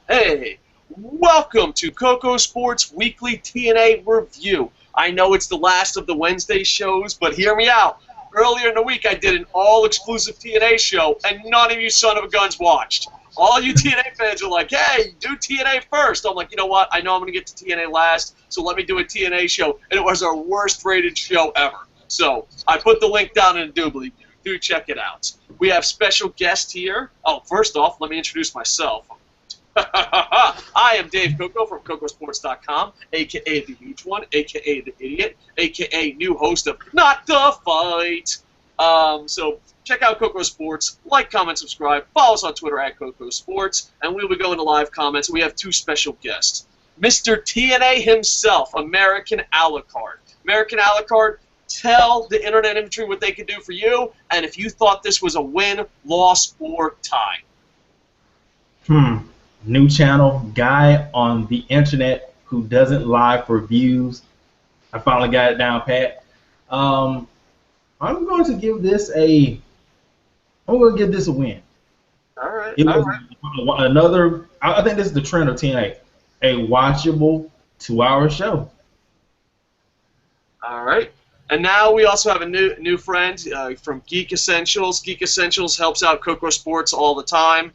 Hey, welcome to KocoSports Weekly TNA Review. I know it's the last of the Wednesday shows, but hear me out. Earlier in the week, I did an all-exclusive TNA show, and none of you son of a guns watched. All you TNA fans are like, hey, do TNA first. I'm like, you know what? I know I'm going to get to TNA last, so let me do a TNA show. And it was our worst-rated show ever. So I put the link down in the doobly. Do check it out. We have special guests here. Oh, first off, let me introduce myself. I am Dave Coco from KocoSports.com, a.k.a. the Huge One, a.k.a. the Idiot, a.k.a. new host of Not the Fight. So check out Coco Sports, like, comment, subscribe, follow us on Twitter at Coco Sports, and we'll be going to live comments. We have two special guests. Mr. TNA himself, American Alucard. American Alucard, tell the Internet Infantry what they can do for you, and if you thought this was a win, loss, or tie. New channel, guy on the internet who doesn't lie for views. I finally got it down pat. I'm going to give this a win. All right. It was another. I think this is the trend of TNA, a watchable 2-hour show. All right. And now we also have a new friend from Geek Essentials. Geek Essentials helps out Coco Sports all the time.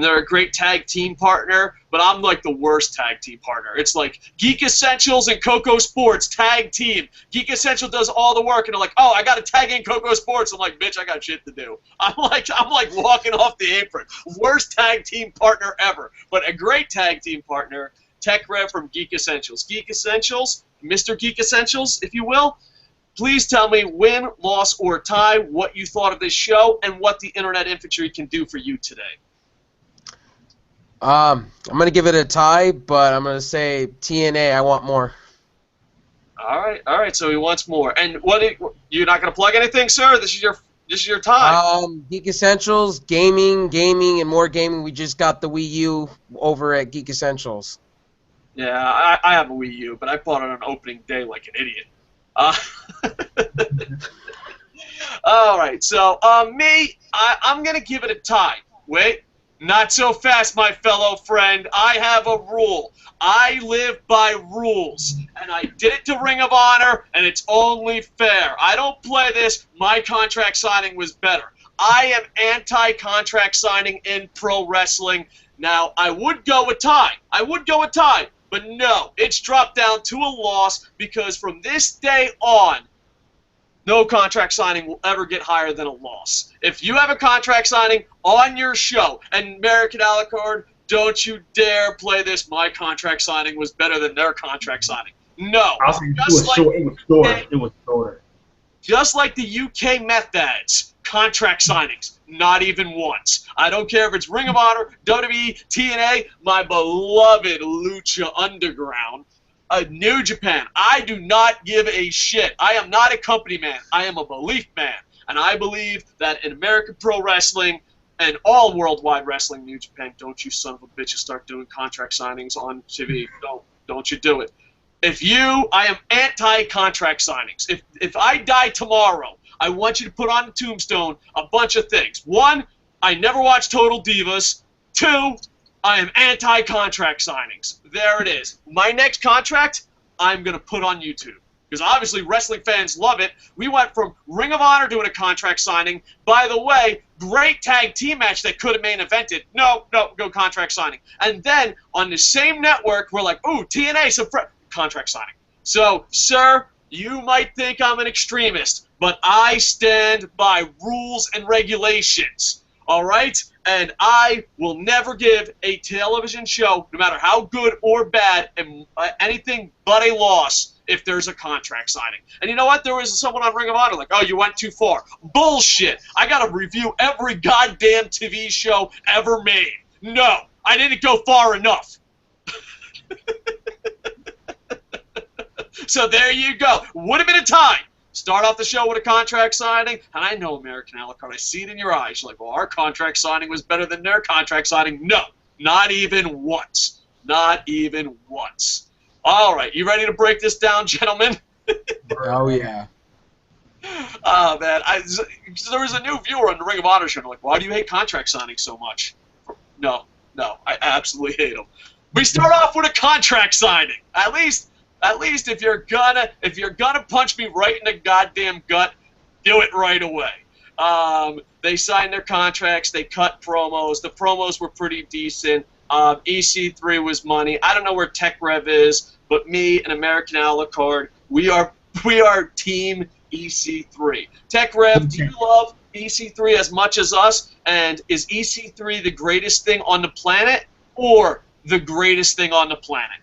They're a great tag team partner, but I'm like the worst tag team partner. It's like Geek Essentials and Coco Sports tag team. Geek Essential does all the work, and they're like, oh, I got to tag in Coco Sports. I'm like, bitch, I got shit to do. I'm like walking off the apron. Worst tag team partner ever, but a great tag team partner. Tech Rev from Geek Essentials. Geek Essentials, Mr. Geek Essentials, if you will. Please tell me, win, loss, or tie, what you thought of this show and what the Internet Infantry can do for you today. I'm going to give it a tie, but I'm going to say TNA, I want more. All right, so he wants more. And you're not going to plug anything, sir? This is your tie. Geek Essentials, gaming, and more gaming. We just got the Wii U over at Geek Essentials. Yeah, I have a Wii U, but I bought it on opening day like an idiot. All right, so I'm going to give it a tie. Wait, not so fast, my fellow friend. I have a rule. I live by rules, and I did it to Ring of Honor, and it's only fair. I don't play this. My contract signing was better. I am anti-contract signing in pro wrestling. Now, I would go a tie. But no, it's dropped down to a loss because from this day on, no contract signing will ever get higher than a loss. If you have a contract signing on your show, and American Alucard, don't you dare play this, my contract signing was better than their contract signing. No. It was shorter. Just like the UK methods, contract signings, not even once. I don't care if it's Ring of Honor, WWE, TNA, my beloved Lucha Underground, New Japan. I do not give a shit. I am not a company man. I am a belief man. And I believe that in American pro wrestling and all worldwide wrestling, New Japan, don't you son of a bitches start doing contract signings on TV. Don't you do it. I am anti-contract signings. If I die tomorrow, I want you to put on the tombstone a bunch of things. 1, I never watched Total Divas. 2, I am anti-contract signings. There it is. My next contract, I'm going to put on YouTube. Because obviously wrestling fans love it. We went from Ring of Honor doing a contract signing. By the way, great tag team match that could have main evented. No, go contract signing. And then on the same network, we're like, ooh, TNA, some contract signing. So, sir, you might think I'm an extremist, but I stand by rules and regulations, all right? And I will never give a television show, no matter how good or bad, anything but a loss if there's a contract signing. And you know what? There was someone on Ring of Honor like, oh, you went too far. Bullshit. I got to review every goddamn TV show ever made. No, I didn't go far enough. So there you go. Would have been a tie. Start off the show with a contract signing, and I know American Alucard. I see it in your eyes. You're like, well, our contract signing was better than their contract signing. No, not even once. Not even once. All right, you ready to break this down, gentlemen? Oh, yeah. Oh, man. There was a new viewer on the Ring of Honor show. Like, why do you hate contract signing so much? No, I absolutely hate them. We start off with a contract signing. At least if you're gonna punch me right in the goddamn gut, do it right away. They signed their contracts. They cut promos. The promos were pretty decent. EC3 was money. I don't know where Tech Rev is, but me and American a la carte, we are team EC3. Tech Rev, do you love EC3 as much as us? And is EC3 the greatest thing on the planet or the greatest thing on the planet?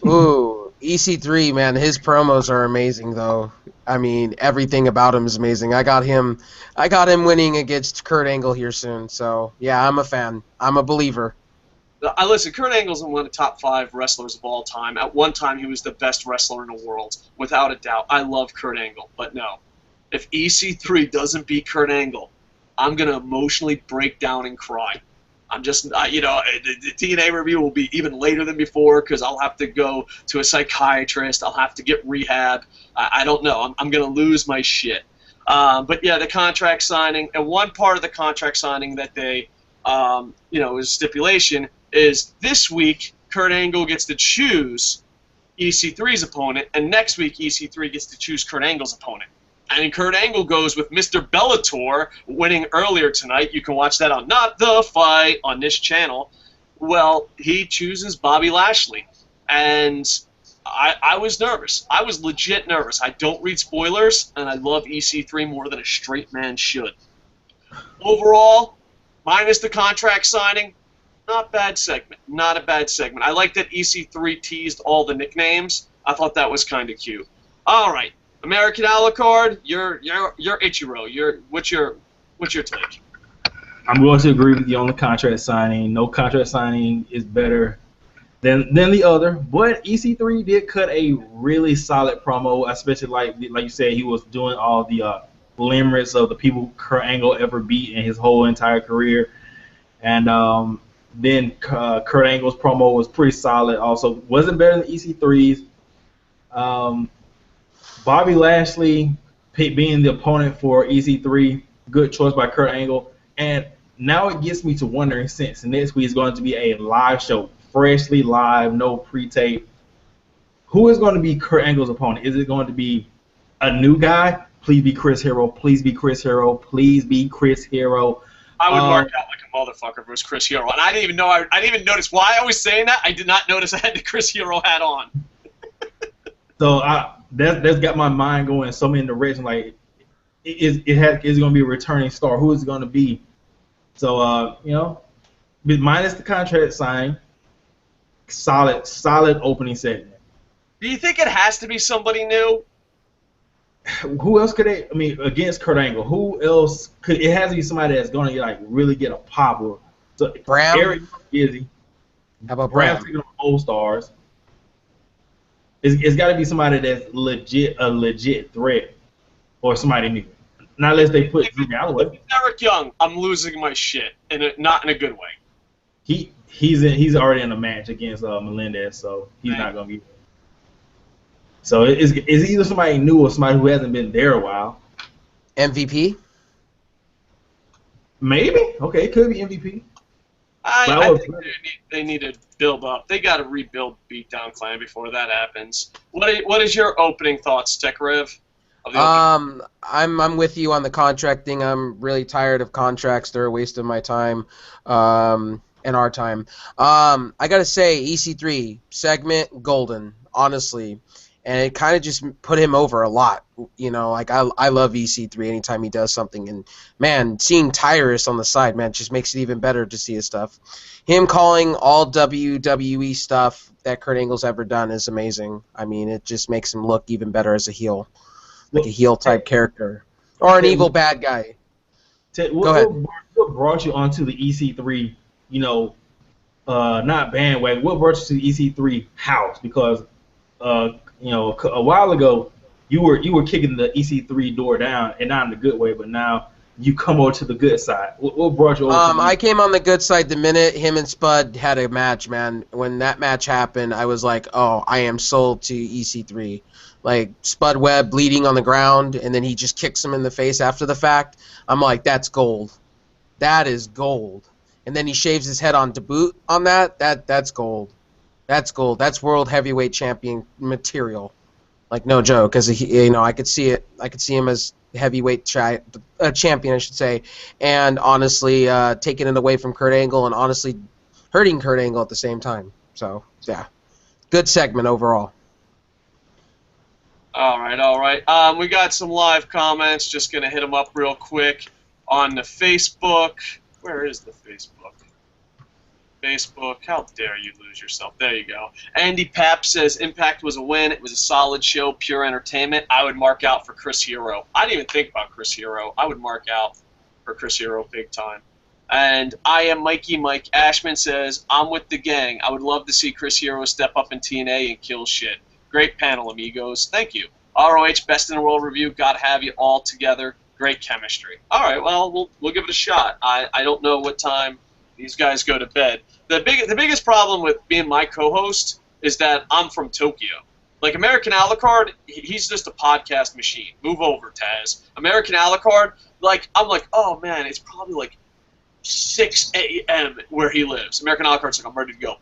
Ooh, EC3, man, his promos are amazing though. I mean, everything about him is amazing. I got him winning against Kurt Angle here soon. So yeah, I'm a fan. I'm a believer. Listen, Kurt Angle's one of the top 5 wrestlers of all time. At one time, he was the best wrestler in the world, without a doubt. I love Kurt Angle, but no. If EC3 doesn't beat Kurt Angle, I'm going to emotionally break down and cry. I'm just, the TNA review will be even later than before because I'll have to go to a psychiatrist. I'll have to get rehab. I don't know. I'm going to lose my shit. But yeah, the contract signing, and one part of the contract signing that they, is stipulation, is this week Kurt Angle gets to choose EC3's opponent, and next week EC3 gets to choose Kurt Angle's opponent. And Kurt Angle goes with Mr. Bellator, winning earlier tonight. You can watch that on Not The Fight on this channel. Well, he chooses Bobby Lashley. And I was nervous. I was legit nervous. I don't read spoilers, and I love EC3 more than a straight man should. Overall, minus the contract signing, not bad segment. Not a bad segment. I like that EC3 teased all the nicknames. I thought that was kind of cute. All right. American a la carte, you're Ichiro. What's your take? I'm going to agree with you on the contract signing. No contract signing is better than the other. But EC3 did cut a really solid promo, especially like you said, he was doing all the limericks of the people Kurt Angle ever beat in his whole entire career. And then Kurt Angle's promo was pretty solid. Also, wasn't better than EC3's. Bobby Lashley being the opponent for EC3, good choice by Kurt Angle. And now it gets me to wondering, since next week is going to be a live show, freshly live, no pre-tape, who is going to be Kurt Angle's opponent? Is it going to be a new guy? Please be Chris Hero. Please be Chris Hero. Please be Chris Hero. I would mark out like a motherfucker if it was Chris Hero. And I didn't even notice why I was saying that. I did not notice I had the Chris Hero hat on. So that's got my mind going in so many directions. Like, is it going to be a returning star? Who is it going to be? So minus the contract sign, solid opening segment. Do you think it has to be somebody new? Who else could they? I mean, against Kurt Angle, who else could? It has to be somebody that's going to really get a pop. Or so Bram. Eric busy. How about Bram Bram? taking on All Stars. It's got to be somebody that's a legit threat, or somebody new. Not unless they put Drew Galloway. If it's Eric Young, I'm losing my shit, and not in a good way. He's already in a match against Melendez, so he's not going to be. So it's either somebody new or somebody who hasn't been there a while. MVP? Maybe. Okay, it could be MVP. I think they need to build up. They got to rebuild Beatdown Clan before that happens. What is your opening thoughts, Tech Rev? I'm with you on the contract thing. I'm really tired of contracts. They're a waste of my time and our time. I gotta say, EC3 segment golden, honestly. And it kind of just put him over a lot. Like I love EC3 anytime he does something. And, man, seeing Tyrus on the side, man, just makes it even better to see his stuff. Him calling all WWE stuff that Kurt Angle's ever done is amazing. I mean, it just makes him look even better as a heel. Like a heel-type character. Or an evil bad guy. Go ahead. What brought you onto the EC3, not bandwagon, what brought you to the EC3 house? Because a while ago, you were kicking the EC3 door down, and not in the good way, but now you come over to the good side. What brought you over? I came on the good side the minute him and Spud had a match, man. When that match happened, I was like, oh, I am sold to EC3. Like, Spud Webb bleeding on the ground, and then he just kicks him in the face after the fact. I'm like, that's gold. That is gold. and then he shaves his head on debut on that's gold. That's gold. That's world heavyweight champion material. Like, no joke, because I could see it. I could see him as heavyweight champion, I should say, and honestly taking it away from Kurt Angle and honestly hurting Kurt Angle at the same time. So yeah, good segment overall. All right. We got some live comments. Just gonna hit them up real quick on the Facebook. Where is the Facebook? Facebook, how dare you lose yourself? There you go. Andy Papp says Impact was a win. It was a solid show, pure entertainment. I would mark out for Chris Hero. I didn't even think about Chris Hero. I would mark out for Chris Hero big time. And I am Mikey Mike Ashman says, I'm with the gang. I would love to see Chris Hero step up in TNA and kill shit. Great panel, amigos. Thank you. ROH Best in the World review. God have you all together. Great chemistry. All right, well, we'll give it a shot. I don't know what time these guys go to bed. The biggest problem with being my co-host is that I'm from Tokyo. Like, American Alucard, he's just a podcast machine. Move over, Taz. American Alucard, like, I'm like, oh, man, it's probably like 6 a.m. where he lives. American Alucard's like, I'm ready to go.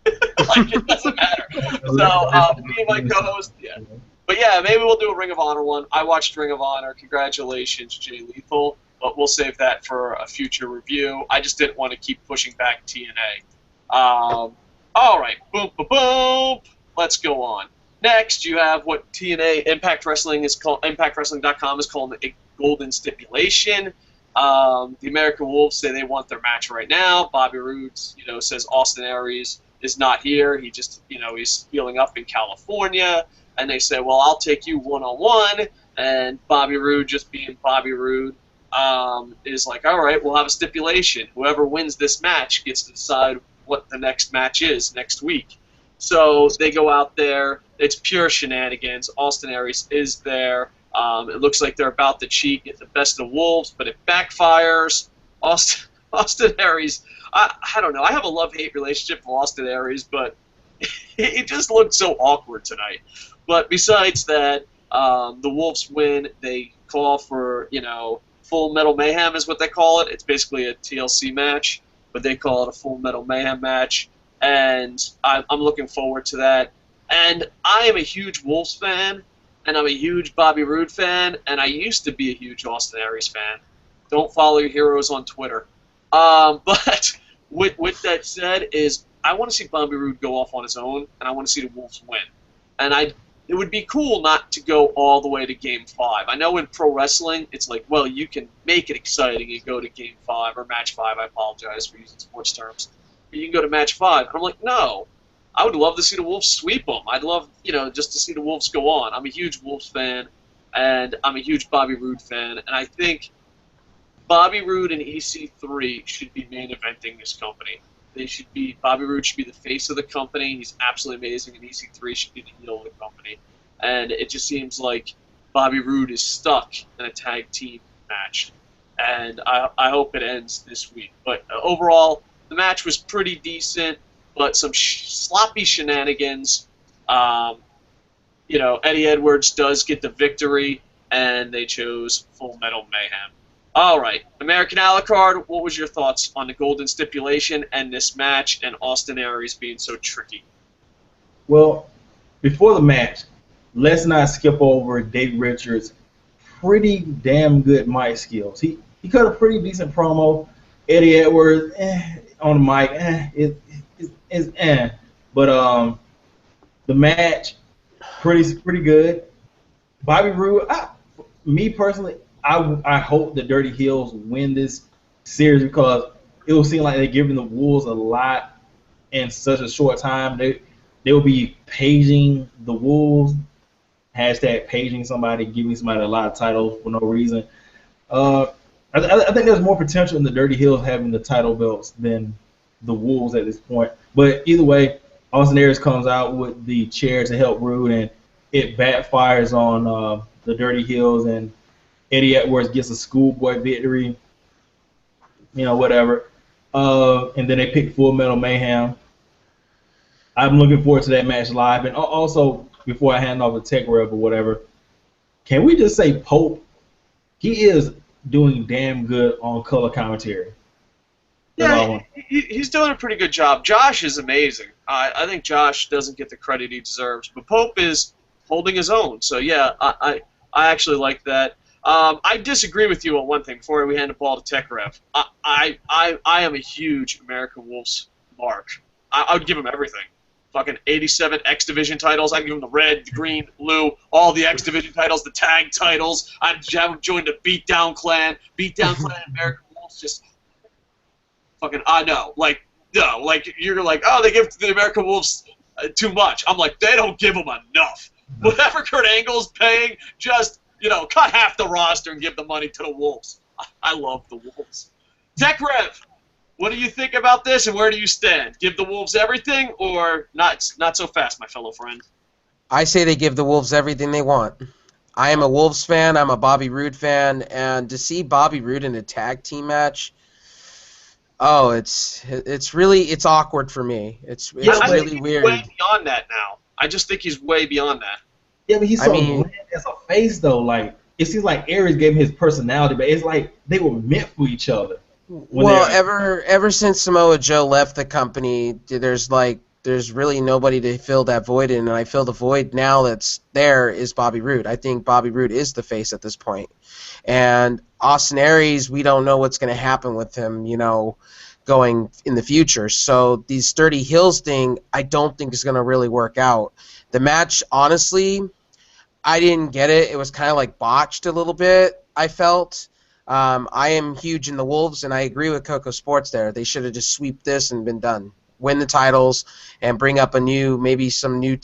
Like, it doesn't matter. So, me and my co-host, yeah. But, yeah, maybe we'll do a Ring of Honor one. I watched Ring of Honor. Congratulations, Jay Lethal. But we'll save that for a future review. I just didn't want to keep pushing back TNA. All right, boom, boom, boom. Let's go on. Next, you have what TNA Impact Wrestling is called. ImpactWrestling.com is calling a golden stipulation. The American Wolves say they want their match right now. Bobby Roode, says Austin Aries is not here. He just, he's healing up in California. And they say, well, I'll take you one-on-one. And Bobby Roode, just being Bobby Roode, is like, all right, we'll have a stipulation. Whoever wins this match gets to decide what the next match is next week. So they go out there. It's pure shenanigans. Austin Aries is there. It looks like they're about to cheat, get the best of the Wolves, but it backfires. Austin Aries, I don't know. I have a love-hate relationship with Austin Aries, but it just looked so awkward tonight. But besides that, the Wolves win. They call for, Full Metal Mayhem is what they call it. It's basically a TLC match, but they call it a Full Metal Mayhem match. And I'm looking forward to that. And I am a huge Wolves fan, and I'm a huge Bobby Roode fan, and I used to be a huge Austin Aries fan. Don't follow your heroes on Twitter. But with that said, I want to see Bobby Roode go off on his own, and I want to see the Wolves win. And it would be cool not to go all the way to Game 5. I know in pro wrestling, it's like, well, you can make it exciting and go to Game 5 or Match 5. I apologize for using sports terms. But you can go to Match 5. And I'm like, no. I would love to see the Wolves sweep them. I'd love, just to see the Wolves go on. I'm a huge Wolves fan, and I'm a huge Bobby Roode fan. And I think Bobby Roode and EC3 should be main eventing this company. Bobby Roode should be the face of the company. He's absolutely amazing, and EC3 should be the heel of the company. And it just seems like Bobby Roode is stuck in a tag team match. And I hope it ends this week. But overall, the match was pretty decent, but some sloppy shenanigans. Eddie Edwards does get the victory, and they chose Full Metal Mayhem. All right, American Alucard, what was your thoughts on the Golden Stipulation and this match and Austin Aries being so tricky? Well, before the match, let's not skip over Dave Richards' pretty damn good mic skills. He cut a pretty decent promo. Eddie Edwards, on the mic, But the match, pretty good. Bobby Roode, me personally, I hope the Dirty Heels win this series because it will seem like they're giving the Wolves a lot in such a short time. They will be paging the Wolves, hashtag paging somebody, giving somebody a lot of titles for no reason. I think there's more potential in the Dirty Heels having the title belts than the Wolves at this point. But either way, Austin Aries comes out with the chair to help Roode, and it backfires on the Dirty Heels, and Eddie Edwards gets a schoolboy victory, whatever. And then they pick Full Metal Mayhem. I'm looking forward to that match live. And also, before I hand off the tech rep or whatever, can we just say Pope? He is doing damn good on color commentary. That's all I Yeah, want. he's doing a pretty good job. Josh is amazing. I think Josh doesn't get the credit he deserves, but Pope is holding his own. So yeah, I actually like that. I disagree with you on one thing before we hand the ball to Tech Rev. I am a huge American Wolves mark. I would give him everything. Fucking 87 X Division titles. I'd give him the red, the green, blue, all the X Division titles, the tag titles. I'd have him join the Beatdown Clan. Beatdown Clan, American Wolves, just fucking, I know. Like, no, like, you're like, oh, they give the American Wolves too much. I'm like, they don't give them enough. Whatever Kurt Angle's paying, just, cut half the roster and give the money to the Wolves. I love the Wolves. Tech Rev, what do you think about this, and where do you stand? Give the Wolves everything, or not so fast, my fellow friend? I say they give the Wolves everything they want. I am a Wolves fan. I'm a Bobby Roode fan, and to see Bobby Roode in a tag team match, oh, it's awkward for me. It's I really think weird. He's way beyond that now. I just think he's way beyond that. Yeah, but he's so bland as a face, though. Like, it seems like Aries gave him his personality, but it's like they were meant for each other. Well, ever since Samoa Joe left the company, there's really nobody to fill that void in, and I feel the void now that's there is Bobby Roode. I think Bobby Roode is the face at this point. And Austin Aries, we don't know what's going to happen with him, going in the future. So these Sturdy Hills thing, I don't think is going to really work out. The match, honestly, I didn't get it. It was kind of like botched a little bit, I felt. I am huge in the Wolves, and I agree with KocoSports there. They should have just sweep this and been done. Win the titles and bring up maybe some new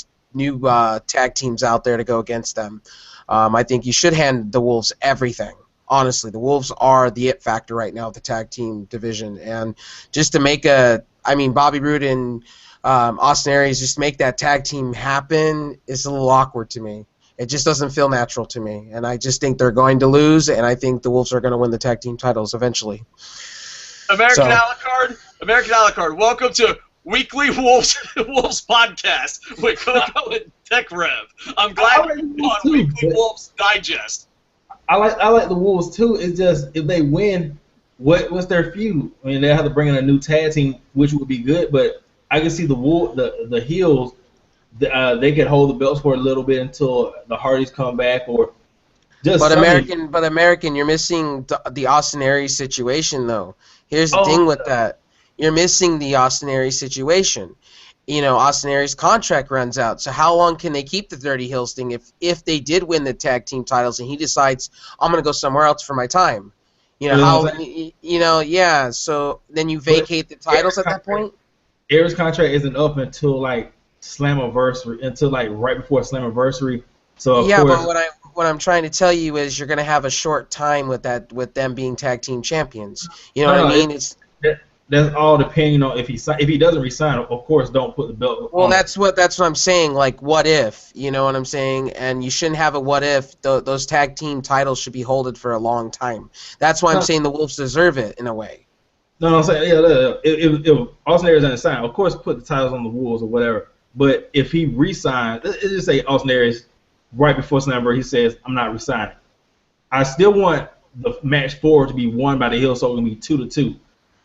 tag teams out there to go against them. I think you should hand the Wolves everything. Honestly, the Wolves are the it factor right now, the tag team division. And just to make Bobby Roode and Austin Aries, just make that tag team happen is a little awkward to me. It just doesn't feel natural to me, and I just think they're going to lose, and I think the Wolves are going to win the tag team titles eventually. American a la carte. Welcome to Weekly Wolves podcast with Coco and Tech Rev. I'm glad you're on Weekly Wolves Digest. I like the Wolves too. It's just if they win, what's their feud? I mean, they have to bring in a new tag team, which would be good. But I can see the Heels. They could hold the belts for a little bit until the Hardys come back, or just. But American, you're missing the Austin Aries situation, though. Here's the thing with that: you're missing the Austin Aries situation. Austin Aries' contract runs out, so how long can they keep the Dirty Hills thing if they did win the tag team titles and he decides I'm gonna go somewhere else for my time? Yeah. So then you vacate the titles at that point. Aries' contract isn't up until like Slammiversary, until like right before Slammiversary. So of course, but what I'm trying to tell you is you're gonna have a short time with them being tag team champions. You know what I mean? That's all depending on if he doesn't resign. Of course, don't put the belt. Well, that's what I'm saying. Like, what if? You know what I'm saying? And you shouldn't have a what if. Those tag team titles should be holded for a long time. That's why I'm saying the Wolves deserve it in a way. No, I'm saying if Austin Aries doesn't sign, of course, put the titles on the Wolves or whatever. But if he resigns, let's just say Austin Aries right before Slammiversary, he says, "I'm not resigning." I still want the match 4 to be won by the Hills, so it's gonna be 2-2.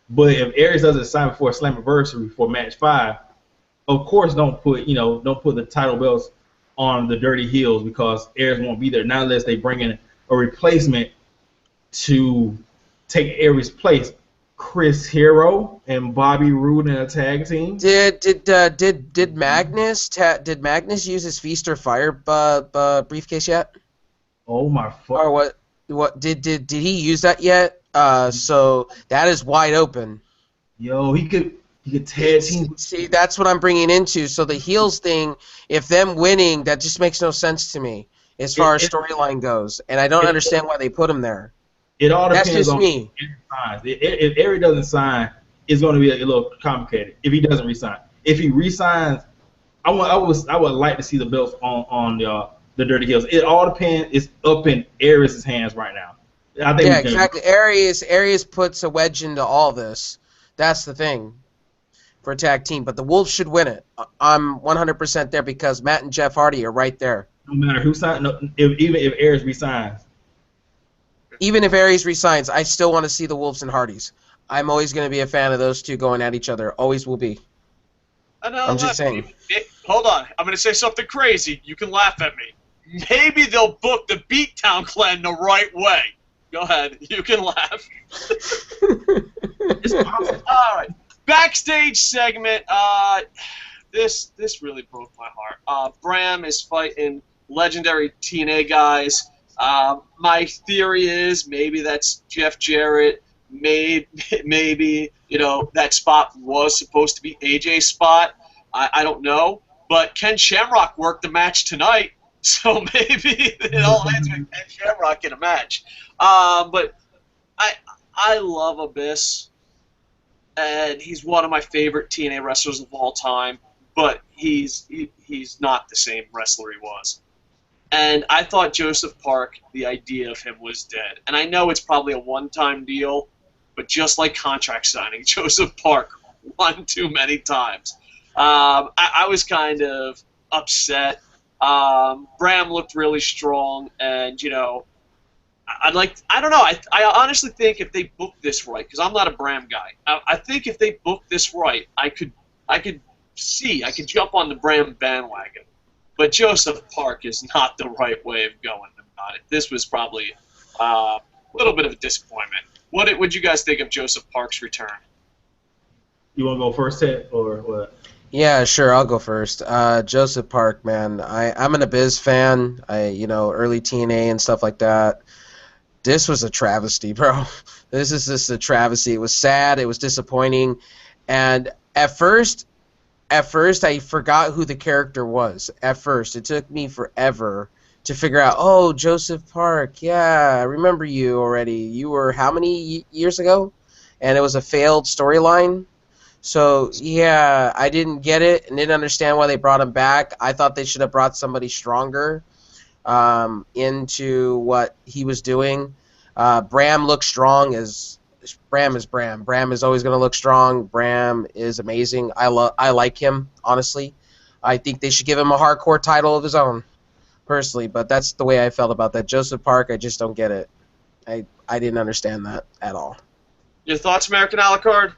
But if Aries doesn't sign before Slammiversary for match 5, of course don't put the title belts on the Dirty Hills because Aries won't be there. Not unless they bring in a replacement to take Aries' place. Chris Hero and Bobby Roode in a tag team. Did Magnus use his Feast or Fire briefcase yet? Oh my fuck! Or what did he use that yet? So that is wide open. Yo, he could tag team. See, that's what I'm bringing into. So the Heels thing, if them winning, that just makes no sense to me as far as storyline goes, and I don't understand why they put him there. It all depends That's just on me. If Aries doesn't sign, it's going to be a little complicated. If he doesn't resign, if he resigns, I would like to see the belts on the Dirty Hills. It all depends. It's up in Aries' hands right now. I think exactly. Aries puts a wedge into all this. That's the thing for a tag team. But the Wolves should win it. I'm 100% there because Matt and Jeff Hardy are right there. No matter who signs, even if Aries resigns. Even if Aries resigns, I still want to see the Wolves and Hardys. I'm always going to be a fan of those two going at each other. Always will be. I'm just saying. Hold on. I'm going to say something crazy. You can laugh at me. Maybe they'll book the Beatdown Clan the right way. Go ahead. You can laugh. It's possible. All right. Backstage segment. This really broke my heart. Bram is fighting legendary TNA guys. My theory is maybe that's Jeff Jarrett. Maybe that spot was supposed to be AJ's spot. I don't know. But Ken Shamrock worked the match tonight, so maybe it all ends with Ken Shamrock in a match. But I love Abyss, and he's one of my favorite TNA wrestlers of all time. But he's not the same wrestler he was. And I thought Joseph Park, the idea of him was dead. And I know it's probably a one-time deal, but just like contract signing, Joseph Park won too many times. I was kind of upset. Bram looked really strong, and I don't know. I honestly think if they book this right, because I'm not a Bram guy, I think if they book this right, I could jump on the Bram bandwagon. But Joseph Park is not the right way of going about it. This was probably a little bit of a disappointment. What would you guys think of Joseph Park's return? You want to go first, Ted, or what? Yeah, sure. I'll go first. Joseph Park, man. I'm an Abyss fan. Early TNA and stuff like that. This was a travesty, bro. This is just a travesty. It was sad. It was disappointing. And at first I forgot who the character was. At first, it took me forever to figure out, oh, Joseph Park, yeah, I remember you already. You were how many years ago? And it was a failed storyline. So, yeah, I didn't get it and didn't understand why they brought him back. I thought they should have brought somebody stronger into what he was doing. Bram looked strong as... Bram is Bram. Bram is always going to look strong. Bram is amazing. I like him, honestly. I think they should give him a hardcore title of his own, personally. But that's the way I felt about that. Joseph Park, I just don't get it. I didn't understand that at all. Your thoughts, American Alucard?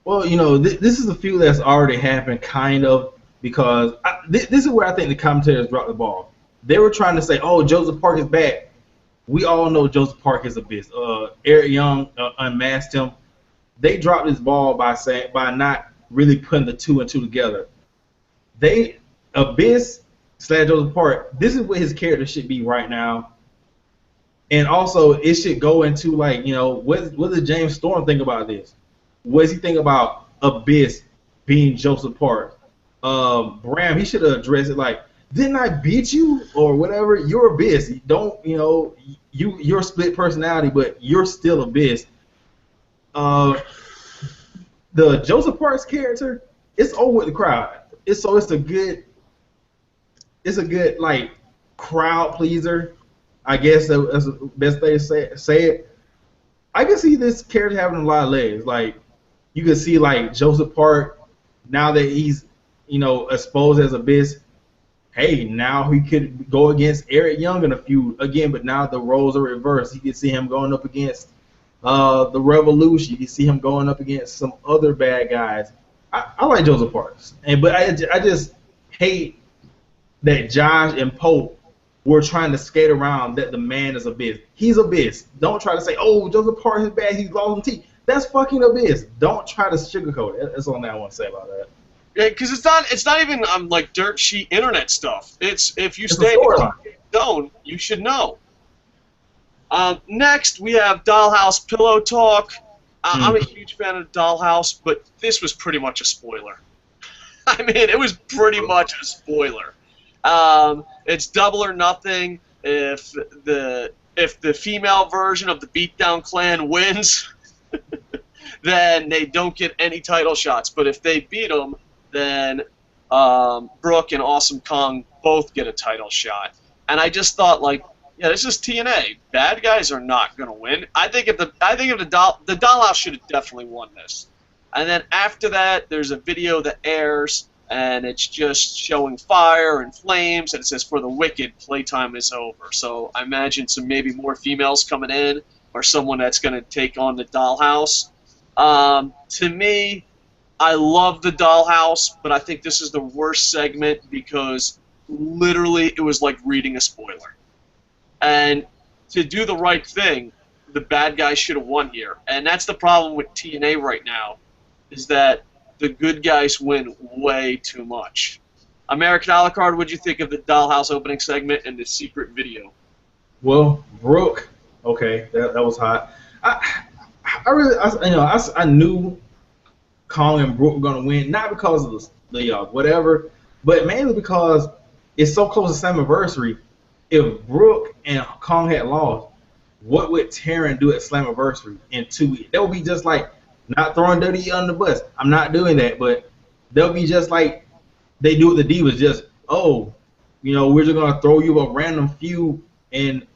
Well, this is a feud that's already happened, kind of, because this is where I think the commentators dropped the ball. They were trying to say, oh, Joseph Park is back. We all know Joseph Park is a beast. Eric Young unmasked him. They dropped this ball by not really putting the two and two together. Abyss / Joseph Park, this is what his character should be right now. And also, it should go into what does James Storm think about this? What does he think about Abyss being Joseph Park? Bram, he should have addressed it like, didn't I beat you or whatever? You're Abyss. You're a split personality, but you're still Abyss. The Joseph Parks character, it's over with the crowd. It's a good crowd pleaser. I guess that's the best way to say it. I can see this character having a lot of legs. Like you can see Joseph Park now that he's exposed as Abyss. Hey, now he could go against Eric Young in a feud again, but now the roles are reversed. You can see him going up against the Revolution. You can see him going up against some other bad guys. I like Joseph Parks, but I just hate that Josh and Pope were trying to skate around that the man is Abyss. He's Abyss. Don't try to say, oh, Joseph Parks is bad. He's lost in teeth. That's fucking Abyss. Don't try to sugarcoat it. That's all I want to say about that. Yeah, because it's not even dirt sheet internet stuff. If you stay known, you should know. Next we have Dollhouse Pillow Talk. I'm a huge fan of Dollhouse, but this was pretty much a spoiler. I mean, it was pretty much a spoiler. It's double or nothing. If the female version of the Beatdown Clan wins, then they don't get any title shots. But if they beat them, then Brooke and Awesome Kong both get a title shot. And I just thought, this is TNA. Bad guys are not going to win. I think if the Dollhouse should have definitely won this. And then after that, there's a video that airs, and it's just showing fire and flames, and it says, for the wicked, playtime is over. So I imagine maybe more females coming in, or someone that's going to take on the Dollhouse. To me, I love the Dollhouse, but I think this is the worst segment because literally it was like reading a spoiler. And to do the right thing, the bad guy should have won here. And that's the problem with TNA right now, is that the good guys win way too much. American a la carte, what'd you think of the Dollhouse opening segment and the secret video? Well, Brooke, okay, that was hot. I knew Kong and Brooke were gonna win, not because of the whatever, but mainly because it's so close to Slammiversary. If Brooke and Kong had lost, what would Taryn do at Slammiversary in 2 weeks? That would be just like not throwing WWE under the bus. I'm not doing that, but they'll be just like they do with the Divas. Just we're just gonna throw you a random feud in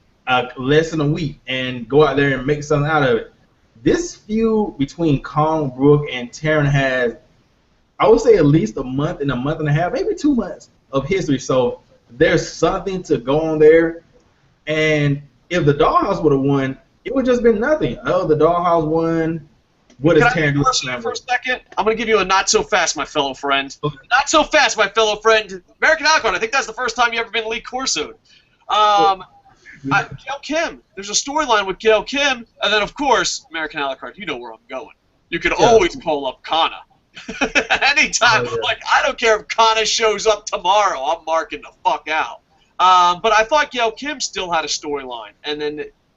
less than a week and go out there and make something out of it. This feud between Kong, Brooke, and Taryn has, I would say, at least a month and a half, maybe 2 months of history. So there's something to go on there. And if the Dollhouse would have won, it would just been nothing. Oh, the Dollhouse won. What does Taryn do? For a second, I'm going to give you a not so fast, my fellow friend. Okay. Not so fast, my fellow friend. American Alcon, I think that's the first time you ever been Lee Corsoed. Gail Kim. There's a storyline with Gail Kim, and then, of course, American a la carte, you know where I'm going. You can always call up Kana. Anytime. Like, I don't care if Kana shows up tomorrow. I'm marking the fuck out. But I thought Gail Kim still had a storyline,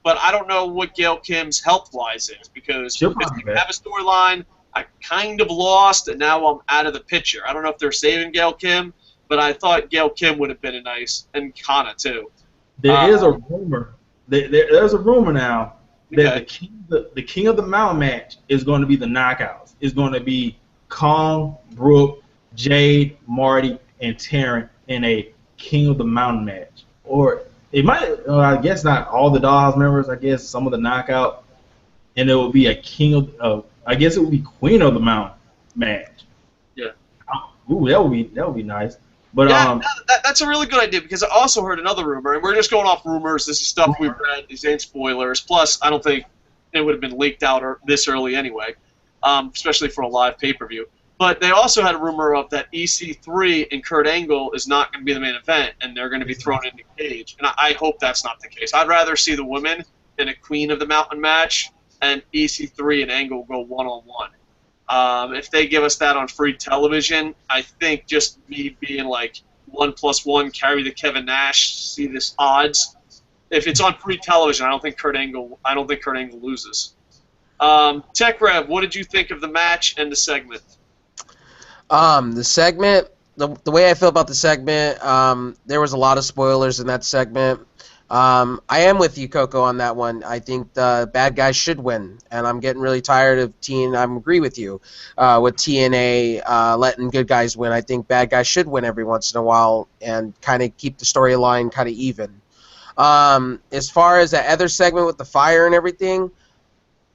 but I don't know what Gail Kim's health-wise is, because she didn't have a storyline. I kind of lost, and now I'm out of the picture. I don't know if they're saving Gail Kim, but I thought Gail Kim would have been and Kana too. There is a rumor. There's a rumor now that the King of the Mountain match is going to be the Knockouts. It's going to be Kong, Brooke, Jade, Marty, and Taryn in a King of the Mountain match. Or it might, I guess not all the Dollhouse members, I guess some of the Knockout. And it will be a King of, I guess it would be Queen of the Mountain match. Yeah. Ooh, that would be nice. But that's a really good idea, because I also heard another rumor, and we're just going off rumors. This is stuff we've read. These ain't spoilers. Plus, I don't think it would have been leaked out this early anyway, especially for a live pay-per-view. But they also had a rumor of that EC3 and Kurt Angle is not going to be the main event, and they're going to be thrown in the cage. And I hope that's not the case. I'd rather see the women in a Queen of the Mountain match, and EC3 and Angle go one-on-one. If they give us that on free television, I think just me being like 1+1, carry the Kevin Nash, see this odds. If it's on free television, I don't think Kurt Angle loses. Tech Rev, what did you think of the match and the segment? The segment, the way I feel about the segment, there was a lot of spoilers in that segment. I am with you, Coco, on that one. I think the bad guys should win, and I'm getting really tired of I agree with you, with TNA letting good guys win. I think bad guys should win every once in a while and kind of keep the storyline kind of even. As far as that other segment with the fire and everything,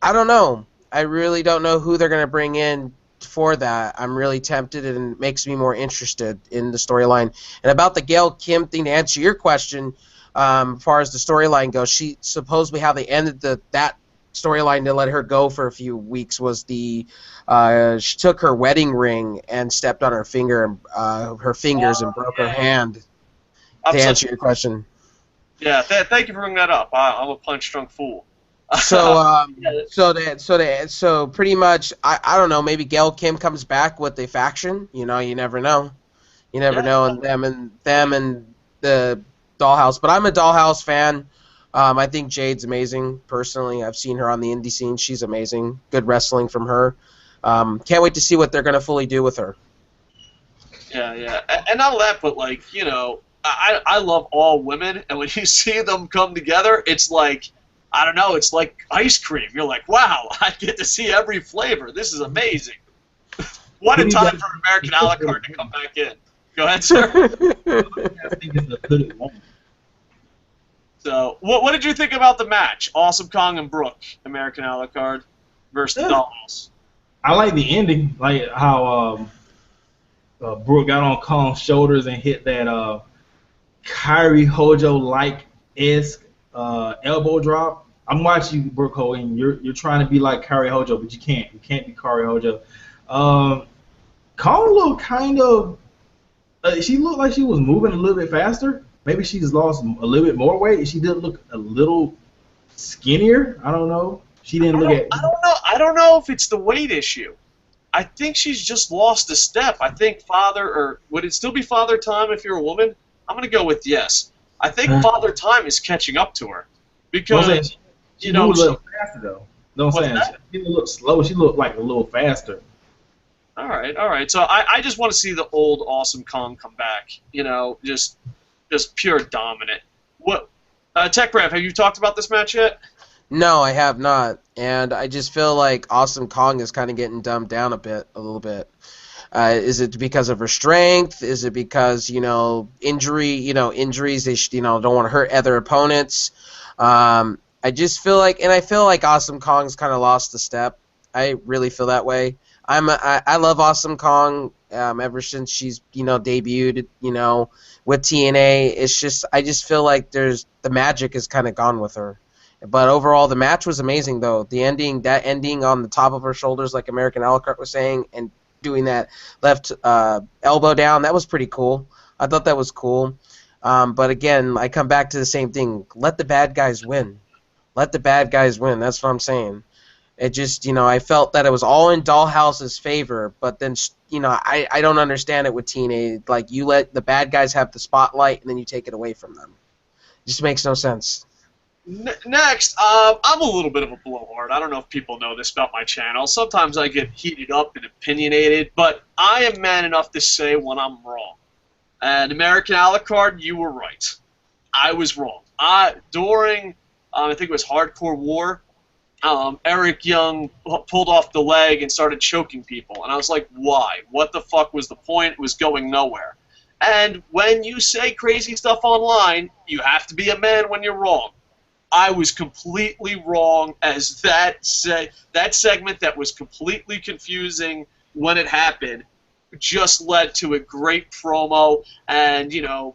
I don't know. I really don't know who they're going to bring in for that. I'm really tempted, and it makes me more interested in the storyline. And about the Gail Kim thing, to answer your question, as far as the storyline goes, she supposedly how they ended that storyline to let her go for a few weeks was she took her wedding ring and stepped on her fingers and broke her hand. To answer your question. Yeah, thank you for bringing that up. I'm a punch-drunk fool. So pretty much, I don't know. Maybe Gail Kim comes back with a faction. You know, you never know. You never know. And them and the Dollhouse. But I'm a Dollhouse fan. I think Jade's amazing. Personally, I've seen her on the indie scene. She's amazing. Good wrestling from her. Can't wait to see what they're gonna fully do with her. Yeah. And not that, but like, you know, I love all women, and when you see them come together, it's like, I don't know, it's like ice cream. You're like, wow, I get to see every flavor. This is amazing. What a time for American a la carte to come back in. Go ahead, sir. I think it's a good one. So, what did you think about the match? Awesome Kong and Brooke, American a la carte versus the Dollhouse. I like the ending, like how Brooke got on Kong's shoulders and hit that Kyrie Hojo-like-esque elbow drop. I'm watching you, Brooke Hogan. You're trying to be like Kari Hojo, but you can't. You can't be Kari Hojo. Kong looked kind of. She looked like she was moving a little bit faster. Maybe she's lost a little bit more weight. She did look a little skinnier. I don't know. She didn't look at. I don't know. I don't know if it's the weight issue. I think she's just lost a step. I think would it still be Father Time if you're a woman? I'm gonna go with yes. I think Father Time is catching up to her because she moved a little faster though. No, I'm saying she didn't look slow. She looked like a little faster. All right. So I just want to see the old awesome Kong come back. You know, just pure dominant. What? Tech Rev, have you talked about this match yet? No, I have not, and I just feel like Awesome Kong is kind of getting dumbed down a little bit. Is it because of her strength? Is it because injuries? They don't want to hurt other opponents. I just feel like, and I feel like Awesome Kong's kind of lost a step. I really feel that way. I love Awesome Kong ever since she's debuted with TNA. It's just I just feel like the magic is kind of gone with her. But overall, the match was amazing, though. That ending on the top of her shoulders, like American Alucard was saying, and doing that left elbow down, that was pretty cool. I thought that was cool. But again, I come back to the same thing. Let the bad guys win. Let the bad guys win. That's what I'm saying. It just, I felt that it was all in Dollhouse's favor, but then, I don't understand it with TNA. Like, you let the bad guys have the spotlight, and then you take it away from them. It just makes no sense. Next, I'm a little bit of a blowhard. I don't know if people know this about my channel. Sometimes I get heated up and opinionated, but I am man enough to say when I'm wrong. And American Alucard, you were right. I was wrong. During, I think it was Hardcore War, Eric Young pulled off the leg and started choking people. And I was like, why? What the fuck was the point? It was going nowhere. And when you say crazy stuff online, you have to be a man when you're wrong. I was completely wrong as that segment that was completely confusing when it happened just led to a great promo. And,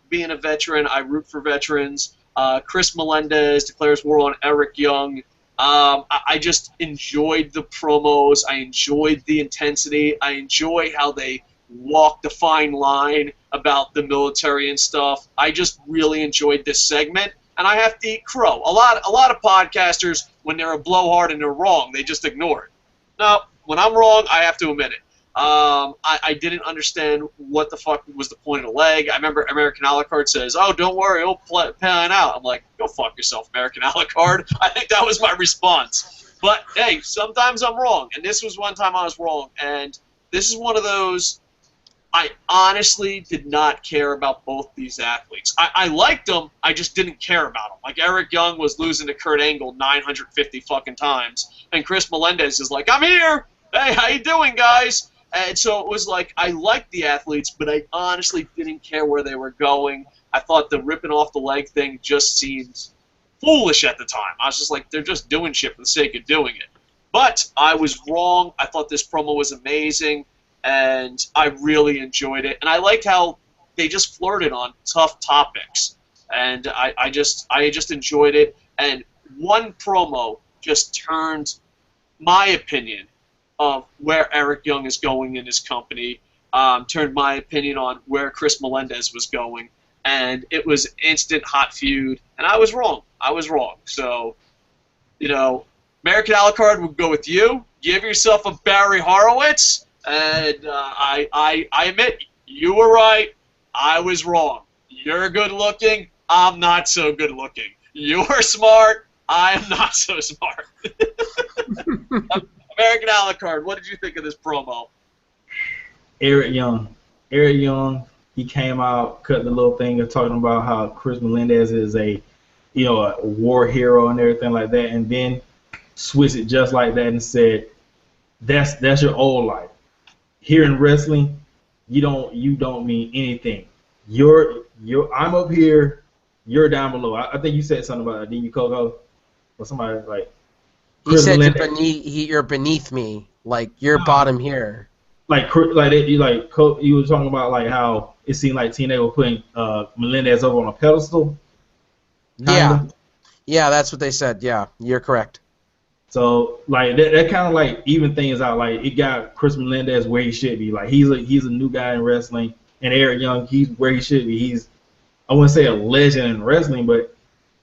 being a veteran, I root for veterans. Chris Melendez declares war on Eric Young. I just enjoyed the promos. I enjoyed the intensity. I enjoy how they walk the fine line about the military and stuff. I just really enjoyed this segment. And I have to eat crow. A lot of podcasters, when they're a blowhard and they're wrong, they just ignore it. No, when I'm wrong, I have to admit it. I didn't understand what the fuck was the point of the leg. I remember American Alucard says, "Oh, don't worry, it'll pan out." I'm like, go fuck yourself, American Alucard. I think that was my response. But hey, sometimes I'm wrong, and this was one time I was wrong. And this is one of those. I honestly did not care about both these athletes. I liked them, I just didn't care about them. Like, Eric Young was losing to Kurt Angle 950 fucking times, and Chris Melendez is like, "I'm here! Hey, how you doing, guys?" And so it was like, I liked the athletes, but I honestly didn't care where they were going. I thought the ripping off the leg thing just seemed foolish at the time. I was just like, they're just doing shit for the sake of doing it. But I was wrong. I thought this promo was amazing. And I really enjoyed it. And I liked how they just flirted on tough topics. And I just enjoyed it. And one promo just turned my opinion of where Eric Young is going in his company, turned my opinion on where Chris Melendez was going. And it was instant hot feud. And I was wrong. So, American Alucard would go with you. Give yourself a Barry Horowitz. And I admit, you were right, I was wrong. You're good looking, I'm not so good looking. You're smart, I am not so smart. American Alucard, what did you think of this promo? Eric Young, he came out, cut the little thing of talking about how Chris Melendez is a war hero and everything like that, and then switched it just like that and said, that's your old life. Here in wrestling, you don't mean anything. I'm up here, you're down below. I think you said something about that, didn't you, Coco? Or somebody like. He said you're beneath me, like you're bottom here. You were talking about like how it seemed like TNA were putting Melendez over on a pedestal. Yeah. Yeah, that's what they said. Yeah, you're correct. So like that kind of like even things out. Like it got Chris Melendez where he should be. Like he's a new guy in wrestling, and Eric Young, he's where he should be. He's, I wouldn't say a legend in wrestling, but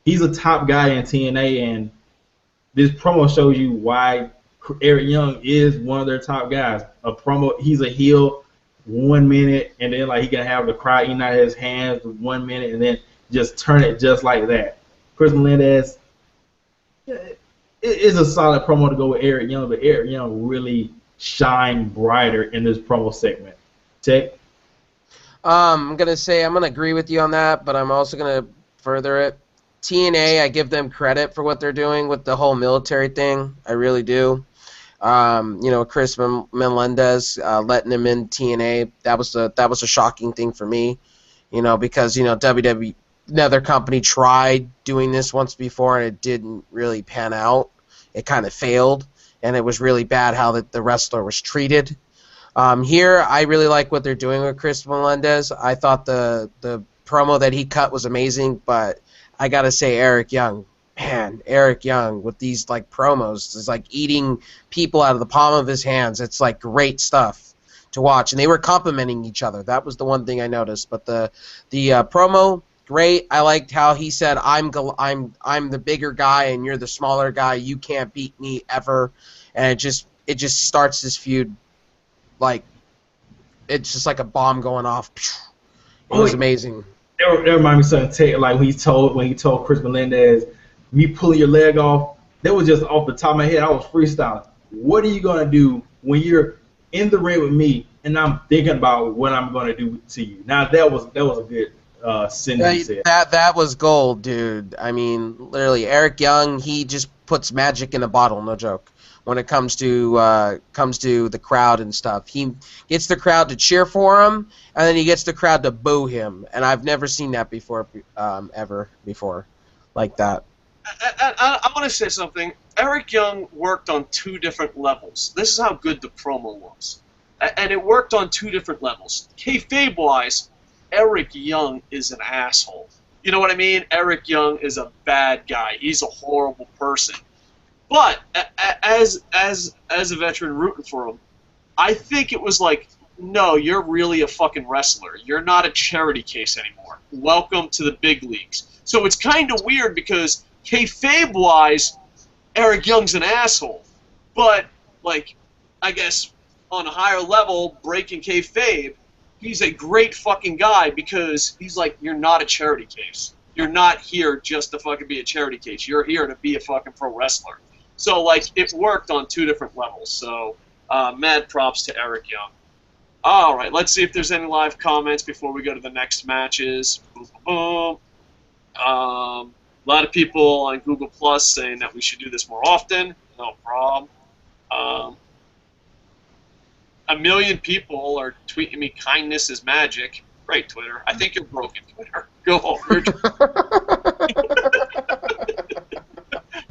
he's a top guy in TNA, and this promo shows you why Eric Young is one of their top guys. A promo, he's a heel 1 minute, and then like he can have the crowd eating out his hands 1 minute, and then just turn it just like that. Chris Melendez, it is a solid promo to go with Eric Young, but Eric Young really shined brighter in this promo segment. Check. I'm gonna agree with you on that, but I'm also gonna further it. TNA, I give them credit for what they're doing with the whole military thing. I really do. Chris Melendez letting him in TNA, that was a shocking thing for me. Because WWE, another company tried doing this once before and it didn't really pan out. It kind of failed, and it was really bad how the wrestler was treated. Here, I really like what they're doing with Chris Melendez. I thought the promo that he cut was amazing, but I gotta say Eric Young with these like promos is like eating people out of the palm of his hands. It's like great stuff to watch, and they were complimenting each other. That was the one thing I noticed. But the promo, great. I liked how he said, I'm the bigger guy and you're the smaller guy. You can't beat me ever. And it just starts this feud like it's just like a bomb going off. It was amazing. That reminds me of something like when he told Chris Melendez, me pulling your leg off. That was just off the top of my head. I was freestyling. What are you gonna do when you're in the ring with me and I'm thinking about what I'm gonna do to you? Now that was a good sentence. That was gold, dude. I mean, literally, Eric Young, he just puts magic in a bottle. No joke. When it comes to the crowd and stuff, he gets the crowd to cheer for him, and then he gets the crowd to boo him. And I've never seen that before, ever before, like that. I want to say something. Eric Young worked on 2 different levels. This is how good the promo was, and it worked on 2 different levels. Kayfabe-wise, Eric Young is an asshole. You know what I mean? Eric Young is a bad guy. He's a horrible person. But as a veteran rooting for him, I think it was like, no, you're really a fucking wrestler. You're not a charity case anymore. Welcome to the big leagues. So it's kind of weird because kayfabe-wise, Eric Young's an asshole. But, like, I guess on a higher level, breaking kayfabe, he's a great fucking guy because he's like, you're not a charity case. You're not here just to fucking be a charity case. You're here to be a fucking pro wrestler. So, like, it worked on 2 different levels. So, mad props to Eric Young. All right, let's see if there's any live comments before we go to the next matches. Boom, boom, boom. A lot of people on Google Plus saying that we should do this more often. No problem. 1 million people are tweeting me kindness is magic. Great, Twitter. I think you're broken, Twitter. Go home.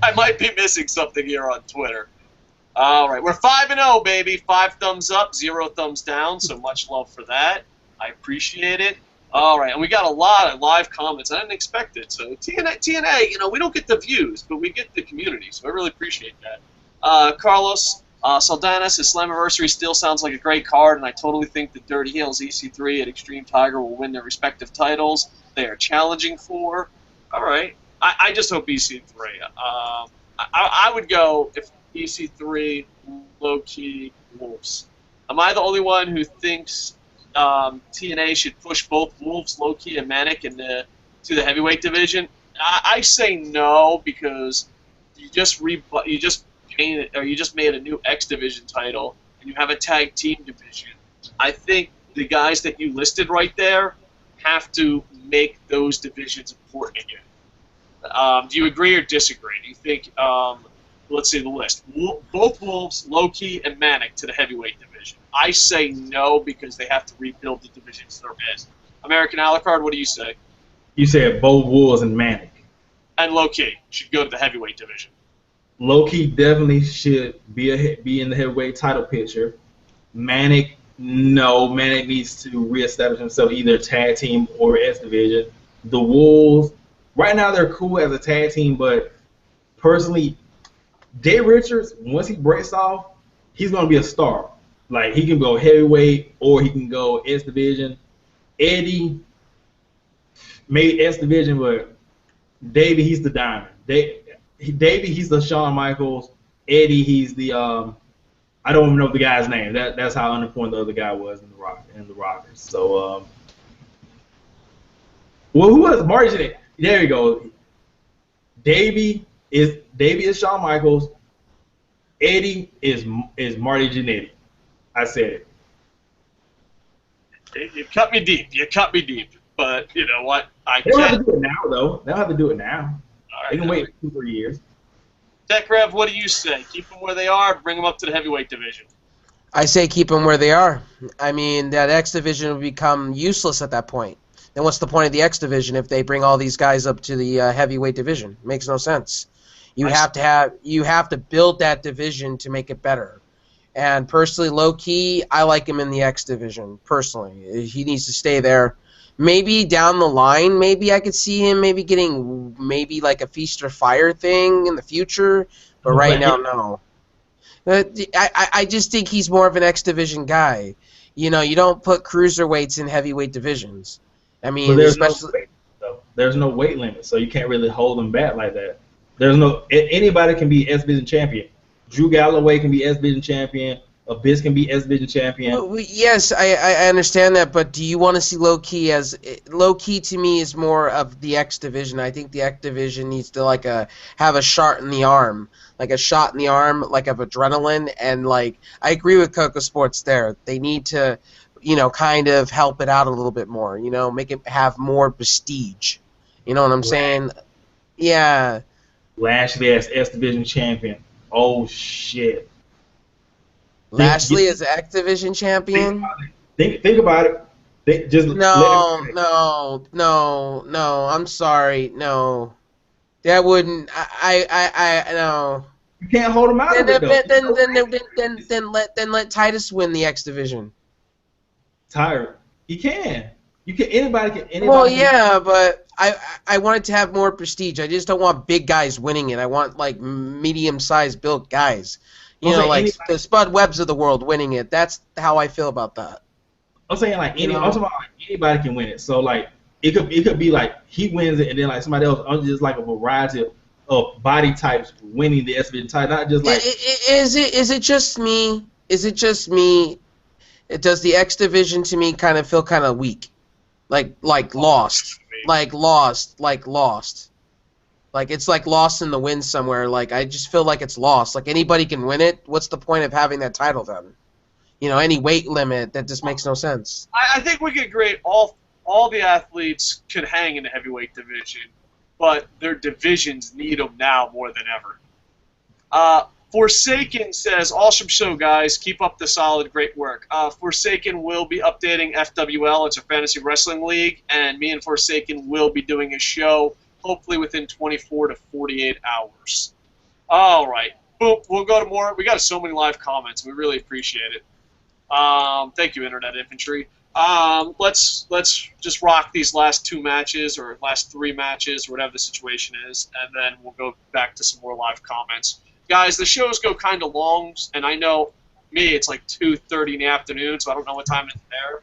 I might be missing something here on Twitter. All right, we're 5-0, baby. 5 thumbs up, 0 thumbs down, so much love for that. I appreciate it. All right, and we got a lot of live comments. I didn't expect it. So TNA, we don't get the views, but we get the community, so I really appreciate that. Carlos Saldanas, his Slammiversary still sounds like a great card, and I totally think that Dirty Heels, EC3, and Extreme Tiger will win their respective titles they are challenging for. All right. I just hope EC3. I would go if EC3, low-key, Wolves. Am I the only one who thinks TNA should push both Wolves, low-key, and Manic to the heavyweight division? I say no because you just made a new X division title and you have a tag team division. I think the guys that you listed right there have to make those divisions important again. Do you agree or disagree? Do you think, let's see the list, both Wolves, Low-Key, and Manic to the heavyweight division? I say no because they have to rebuild the divisions they're in. American Alucard, what do you say? You said both Wolves and Manic. And Low-Key should go to the heavyweight division. Low-Key definitely should be in the heavyweight title picture. Manic, no. Manic needs to reestablish himself either tag team or S division. The Wolves, right now they're cool as a tag team, but personally, Jay Richards, once he breaks off, he's gonna be a star. Like he can go heavyweight or he can go S division. Eddie made S division, but Davey, he's the diamond. Davey, he's the Shawn Michaels. Eddie, he's the I don't even know the guy's name. That's how unimportant the other guy was in the Rockers. So well, who was Marty? There you go. Davey is Shawn Michaels. Eddie is Marty Jannetty. I said it. You cut me deep. You cut me deep. But you know what? They don't have to do it now, though. They don't have to do it now. All right, they can wait 2-3 years. Tekrev, what do you say? Keep them where they are. Bring them up to the heavyweight division. I say keep them where they are. I mean, that X division will become useless at that point. Then what's the point of the X division if they bring all these guys up to the heavyweight division? Makes no sense. You have to build that division to make it better. And personally, low key, I like him in the X division. Personally, he needs to stay there. Maybe down the line, maybe I could see him maybe getting like a Feast or Fire thing in the future. But right now, no. I just think he's more of an X division guy. You know, you don't put cruiserweights in heavyweight divisions. I mean, especially there's no weight limit, so you can't really hold them back like that. Anybody can be S division champion. Drew Galloway can be S division champion. Abyss can be S division champion. Well, yes, I understand that, but do you want to see low key to me is more of the X division. I think the X division needs to have a shot in the arm, like a shot in the arm, like of adrenaline, and like I agree with KocoSports there. They need to, kind of help it out a little bit more. Make it have more prestige. You know what I'm saying? Yeah. Lashley as S division champion. Oh shit. Lashley is X division champion. Think about it. No. I'm sorry. No, that wouldn't. I no. You can't hold him out of it, then let Titus win the X division. Tired. He can. You can. Anybody can. Well, yeah, but I want it to have more prestige. I just don't want big guys winning it. I want like medium-sized built guys. Like the Spud Webbs of the world winning it. That's how I feel about that. I'm saying I'm talking about anybody can win it. So like it could be like he wins it and then like somebody else, just like a variety of body types winning the SVN title, not just like. Is it just me? Is it just me? Does the X division to me kind of feel kind of weak, like lost. Like it's like lost in the wind somewhere. Like I just feel like it's lost. Like anybody can win it. What's the point of having that title then? Any weight limit, that just makes no sense. I think we could agree all the athletes could hang in the heavyweight division, but their divisions need them now more than ever. Forsaken says, awesome show, guys. Keep up the solid, great work. Forsaken will be updating FWL. It's a fantasy wrestling league, and me and Forsaken will be doing a show hopefully within 24 to 48 hours. All right. Boom. We'll go to more. We got so many live comments. We really appreciate it. Thank you, Internet Infantry. Let's just rock these last 2 matches or last 3 matches or whatever the situation is, and then we'll go back to some more live comments. Guys, the shows go kind of long, and I know me, it's like 2:30 in the afternoon, so I don't know what time it's there.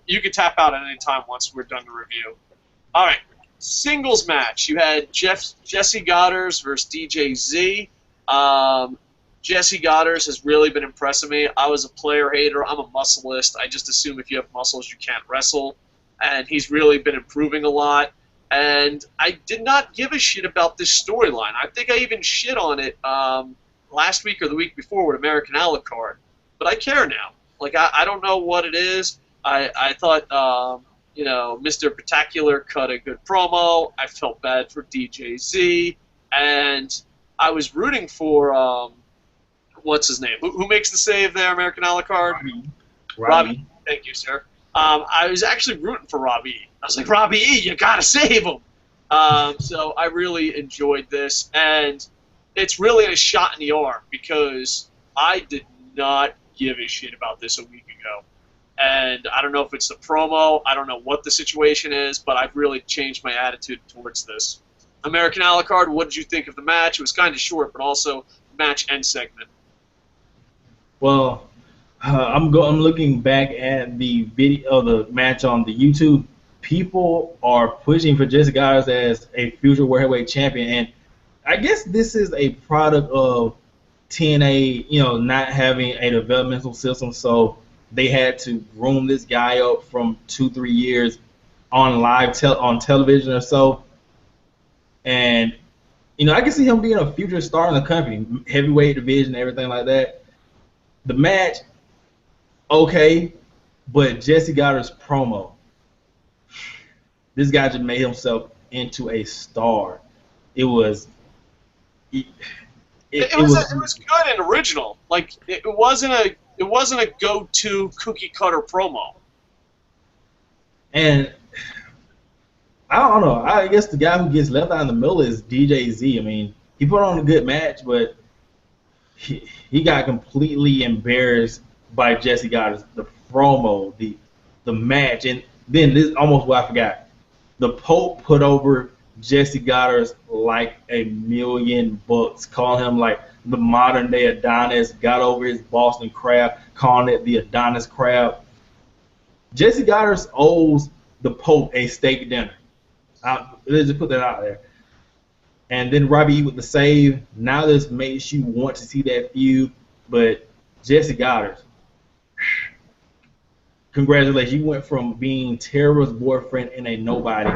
You can tap out at any time once we're done the review. All right. Singles match. You had Jesse Godderz versus DJZ. Jesse Godderz has really been impressing me. I was a player hater. I'm a muscleist. I just assume if you have muscles, you can't wrestle. And he's really been improving a lot. And I did not give a shit about this storyline. I think I even shit on it last week or the week before with American a la carte. But I care now. Like, I don't know what it is. I thought, Mr. Spectacular cut a good promo. I felt bad for DJZ. And I was rooting for, what's his name? Who makes the save there, American a la carte? Robbie. Thank you, sir. I was actually rooting for Robbie. I was like, Robbie E, you gotta save him. So I really enjoyed this, and it's really a shot in the arm because I did not give a shit about this a week ago. And I don't know if it's the promo. I don't know what the situation is, but I've really changed my attitude towards this. American a la carte, what did you think of the match? It was kind of short, but also match and segment. Well, I'm looking back at the video of the match on the YouTube. People are pushing for Jesse Godderz as a future world heavyweight champion, and I guess this is a product of TNA, not having a developmental system, so they had to groom this guy up from 2-3 years on on television or so. And I can see him being a future star in the company, heavyweight division, everything like that. The match, okay, but Jesse Godderz promo, this guy just made himself into a star. It was good and original. Like it wasn't a go-to cookie cutter promo. And I don't know. I guess the guy who gets left out in the middle is DJZ. I mean, he put on a good match, but he got completely embarrassed by Jesse Godderz. The promo, the match, and then this almost what I forgot. The Pope put over Jesse Godderz like $1,000,000, calling him like the modern day Adonis. Got over his Boston Crab, calling it the Adonis Crab. Jesse Godderz owes the Pope a steak dinner. Let's just put that out there. And then Robbie E with the save. Now this makes you want to see that feud. But Jesse Godderz, congratulations. You went from being Tara's boyfriend and a nobody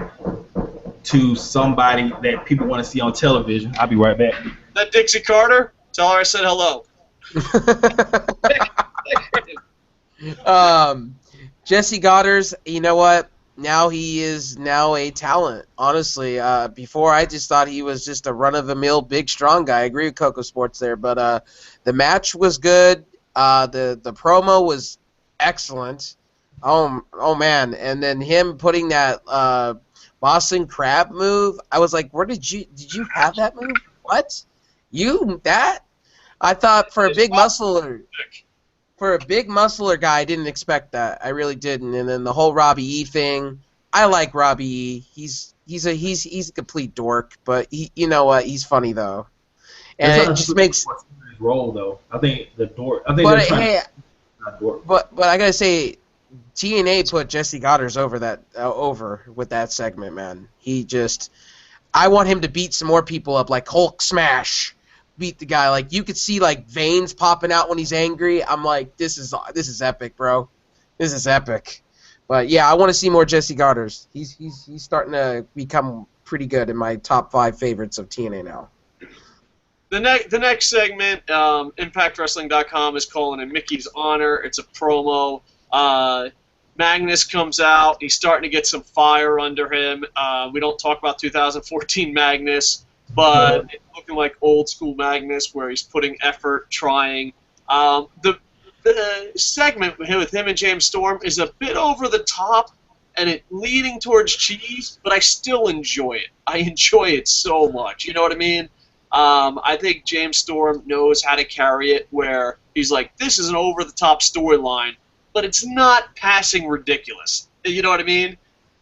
to somebody that people want to see on television. I'll be right back. That Dixie Carter? Tell her I said hello. Jesse Godderz, you know what? Now he is a talent. Honestly, before I just thought he was just a run-of-the-mill big strong guy. I agree with KocoSports there, but the match was good. The promo was excellent. Oh man! And then him putting that Boston Crab move. I was like, where did you have that move? What? I thought for a big muscular guy, I didn't expect that. I really didn't. And then the whole Robbie E thing. I like Robbie E. He's a complete dork, but you know what? He's funny though. And it just makes his role though. I think the dork. But I gotta say, TNA put Jesse Godderz over with that segment, man. I want him to beat some more people up, like Hulk Smash. Beat the guy, like you could see like veins popping out when he's angry. I'm like, this is epic, bro. This is epic. But yeah, I want to see more Jesse Godderz. He's starting to become pretty good in my top 5 favorites of TNA now. The next segment, ImpactWrestling.com is calling it Mickey's Honor. It's a promo. Magnus comes out. He's starting to get some fire under him. We don't talk about 2014 Magnus, but it's looking like old school Magnus where he's putting effort, trying. The segment with him and James Storm is a bit over the top and it leading towards cheese, but I still enjoy it. I enjoy it so much. You know what I mean? I think James Storm knows how to carry it where he's like, this is an over-the-top storyline, but it's not passing ridiculous. You know what I mean?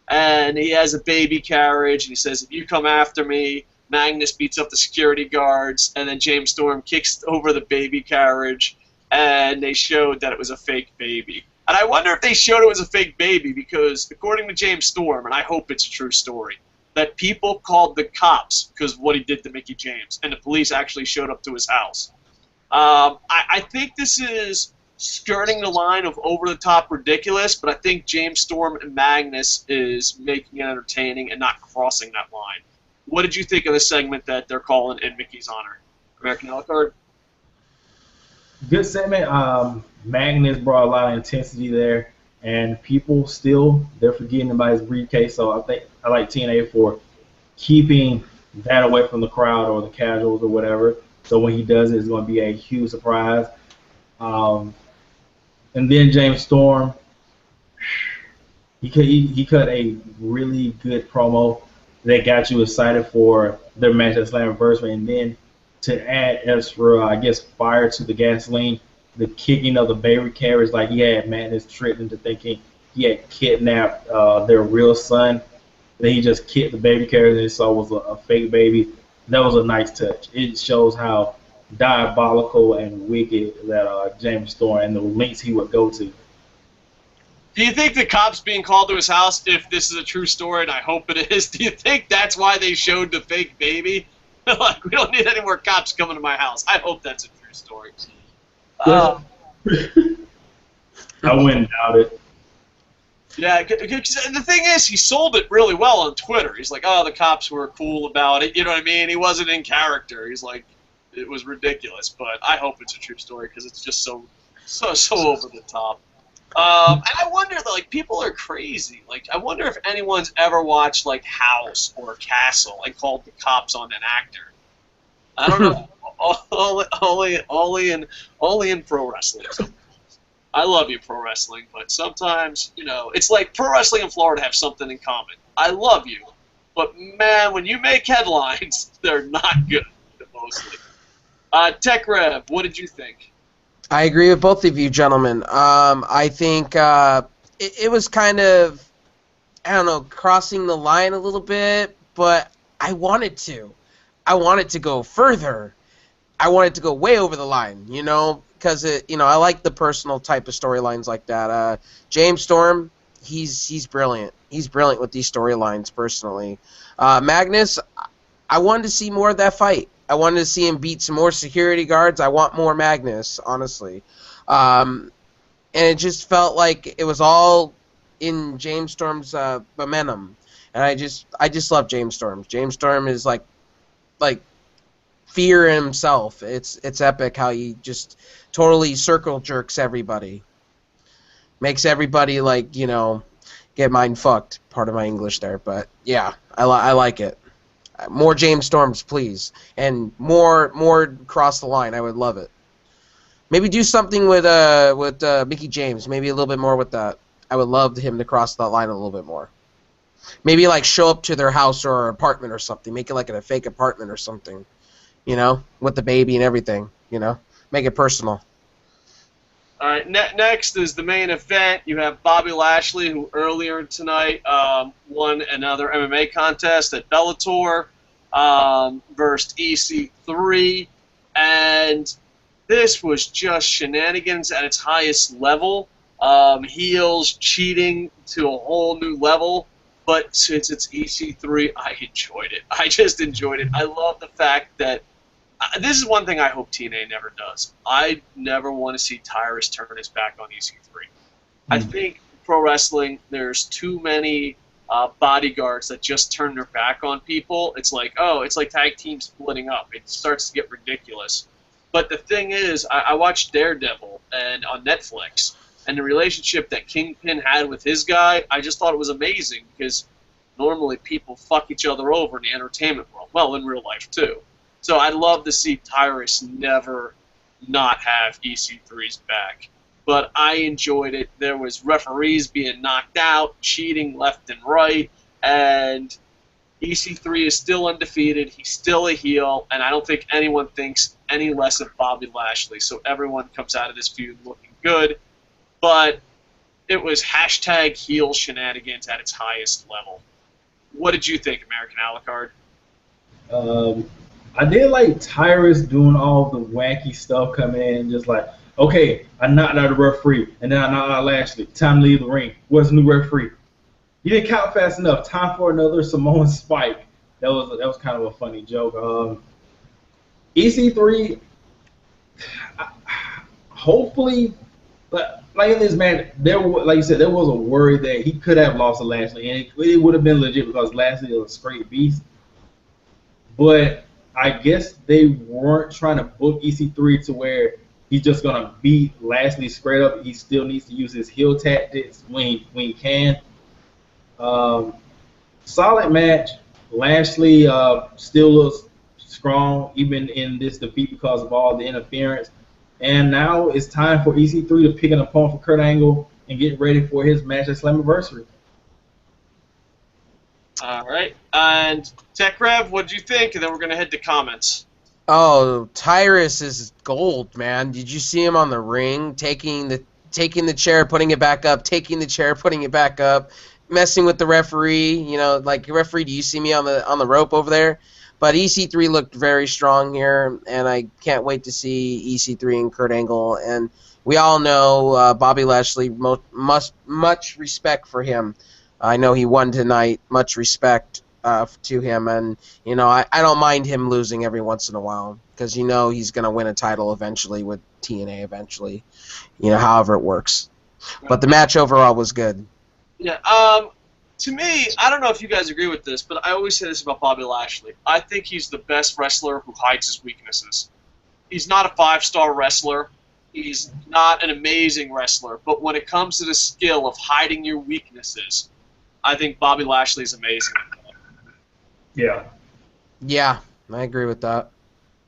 And he has a baby carriage, and he says, if you come after me, Magnus beats up the security guards, and then James Storm kicks over the baby carriage, and they showed that it was a fake baby. And I wonder if they showed it was a fake baby because, according to James Storm, and I hope it's a true story, that people called the cops because of what he did to Mickey James, and the police actually showed up to his house. I think this is skirting the line of over-the-top ridiculous, but I think James Storm and Magnus is making it entertaining and not crossing that line. What did you think of the segment that they're calling in Mickey's Honor? American a la carte? Good segment. Magnus brought a lot of intensity there, and people they're forgetting about his briefcase, so I like TNA for keeping that away from the crowd or the casuals or whatever. So when he does it, it's going to be a huge surprise. And then James Storm, he cut a really good promo that got you excited for their match at Slammiversary, and then to add extra, fire to the gasoline, the kicking of the baby carriage, like he had Magnus tricked into thinking he had kidnapped their real son. Then he just kicked the baby carriage and he saw was a fake baby. That was a nice touch. It shows how diabolical and wicked that James Storm and the lengths he would go to. Do you think the cops being called to his house, if this is a true story, and I hope it is, do you think that's why they showed the fake baby? Like, we don't need any more cops coming to my house. I hope that's a true story. I wouldn't doubt it. Yeah, the thing is, he sold it really well on Twitter. He's like, oh, the cops were cool about it. You know what I mean? He wasn't in character. He's like, it was ridiculous. But I hope it's a true story because it's just so over the top. And I wonder, like, people are crazy. Like, I wonder if anyone's ever watched, like, House or Castle and called the cops on an actor. I don't know. Only in pro wrestling. I love you, pro wrestling, but sometimes, you know, it's like pro wrestling and Florida have something in common. I love you, but, man, when you make headlines, they're not good, mostly. Tech Rev, what did you think? I agree with both of you, gentlemen. I think it was kind of, I don't know, crossing the line a little bit, but I wanted to. I wanted to go further. I wanted to go way over the line, you know, because I like the personal type of storylines like that. James Storm, he's brilliant. He's brilliant with these storylines, personally. Magnus, I wanted to see more of that fight. I wanted to see him beat some more security guards. I want more Magnus, honestly. And it just felt like it was all in James Storm's momentum. And I just love James Storm. James Storm is like fear himself. It's epic how he just totally circle jerks everybody. Makes everybody, like, you know, get mind fucked. Part of my English there, but yeah, I like it. More James Storms, please, and more cross the line. I would love it. Maybe do something with Mickey James. Maybe a little bit more with that. I would love him to cross that line a little bit more. Maybe like show up to their house or apartment or something. Make it like a fake apartment or something. You know, with the baby and everything. You know, make it personal. All right, next is the main event. You have Bobby Lashley, who earlier tonight won another MMA contest at Bellator versus EC3. And this was just shenanigans at its highest level. Heels cheating to a whole new level. But since it's EC3, I enjoyed it. I just enjoyed it. I love the fact that this is one thing I hope TNA never does. I never want to see Tyrus turn his back on EC3. I think pro wrestling, there's too many bodyguards that just turn their back on people. It's like, oh, it's like tag teams splitting up. It starts to get ridiculous. But the thing is, I watched Daredevil on Netflix, and the relationship that Kingpin had with his guy, I just thought it was amazing because normally people fuck each other over in the entertainment world. Well, in real life, too. So I'd love to see Tyrus never not have EC3's back. But I enjoyed it. There was referees being knocked out, cheating left and right, and EC3 is still undefeated. He's still a heel, and I don't think anyone thinks any less of Bobby Lashley. So everyone comes out of this feud looking good. But it was hashtag heel shenanigans at its highest level. What did you think, American Alucard? I did like Tyrus doing all the wacky stuff coming in, just like, okay, I knocked out the referee, and then I knocked out Lashley. Time to leave the ring. Where's the new referee? You didn't count fast enough. Time for another Samoan spike. That was kind of a funny joke. EC3, hopefully, like in this match, like you said, there was a worry that he could have lost to Lashley, and it would have been legit because Lashley is a straight beast. But I guess they weren't trying to book EC3 to where he's just going to beat Lashley straight up. He still needs to use his heel tactics when he can. Solid match. Lashley still looks strong even in this defeat because of all the interference. And now it's time for EC3 to pick an opponent for Kurt Angle and get ready for his match at Slammiversary. All right. And Tech Rev, what did you think? And then we're going to head to comments. Oh, Tyrus is gold, man. Did you see him on the ring taking the chair, putting it back up, taking the chair, putting it back up, messing with the referee? You know, like, referee, do you see me on the rope over there? But EC3 looked very strong here, and I can't wait to see EC3 and Kurt Angle. And we all know Bobby Lashley. Much respect for him. I know he won tonight. Much respect to him, and I don't mind him losing every once in a while because he's gonna win a title eventually with TNA eventually. However it works. But the match overall was good. Yeah. To me, I don't know if you guys agree with this, but I always say this about Bobby Lashley. I think he's the best wrestler who hides his weaknesses. He's not a 5-star wrestler. He's not an amazing wrestler. But when it comes to the skill of hiding your weaknesses, I think Bobby Lashley is amazing. Yeah. Yeah, I agree with that.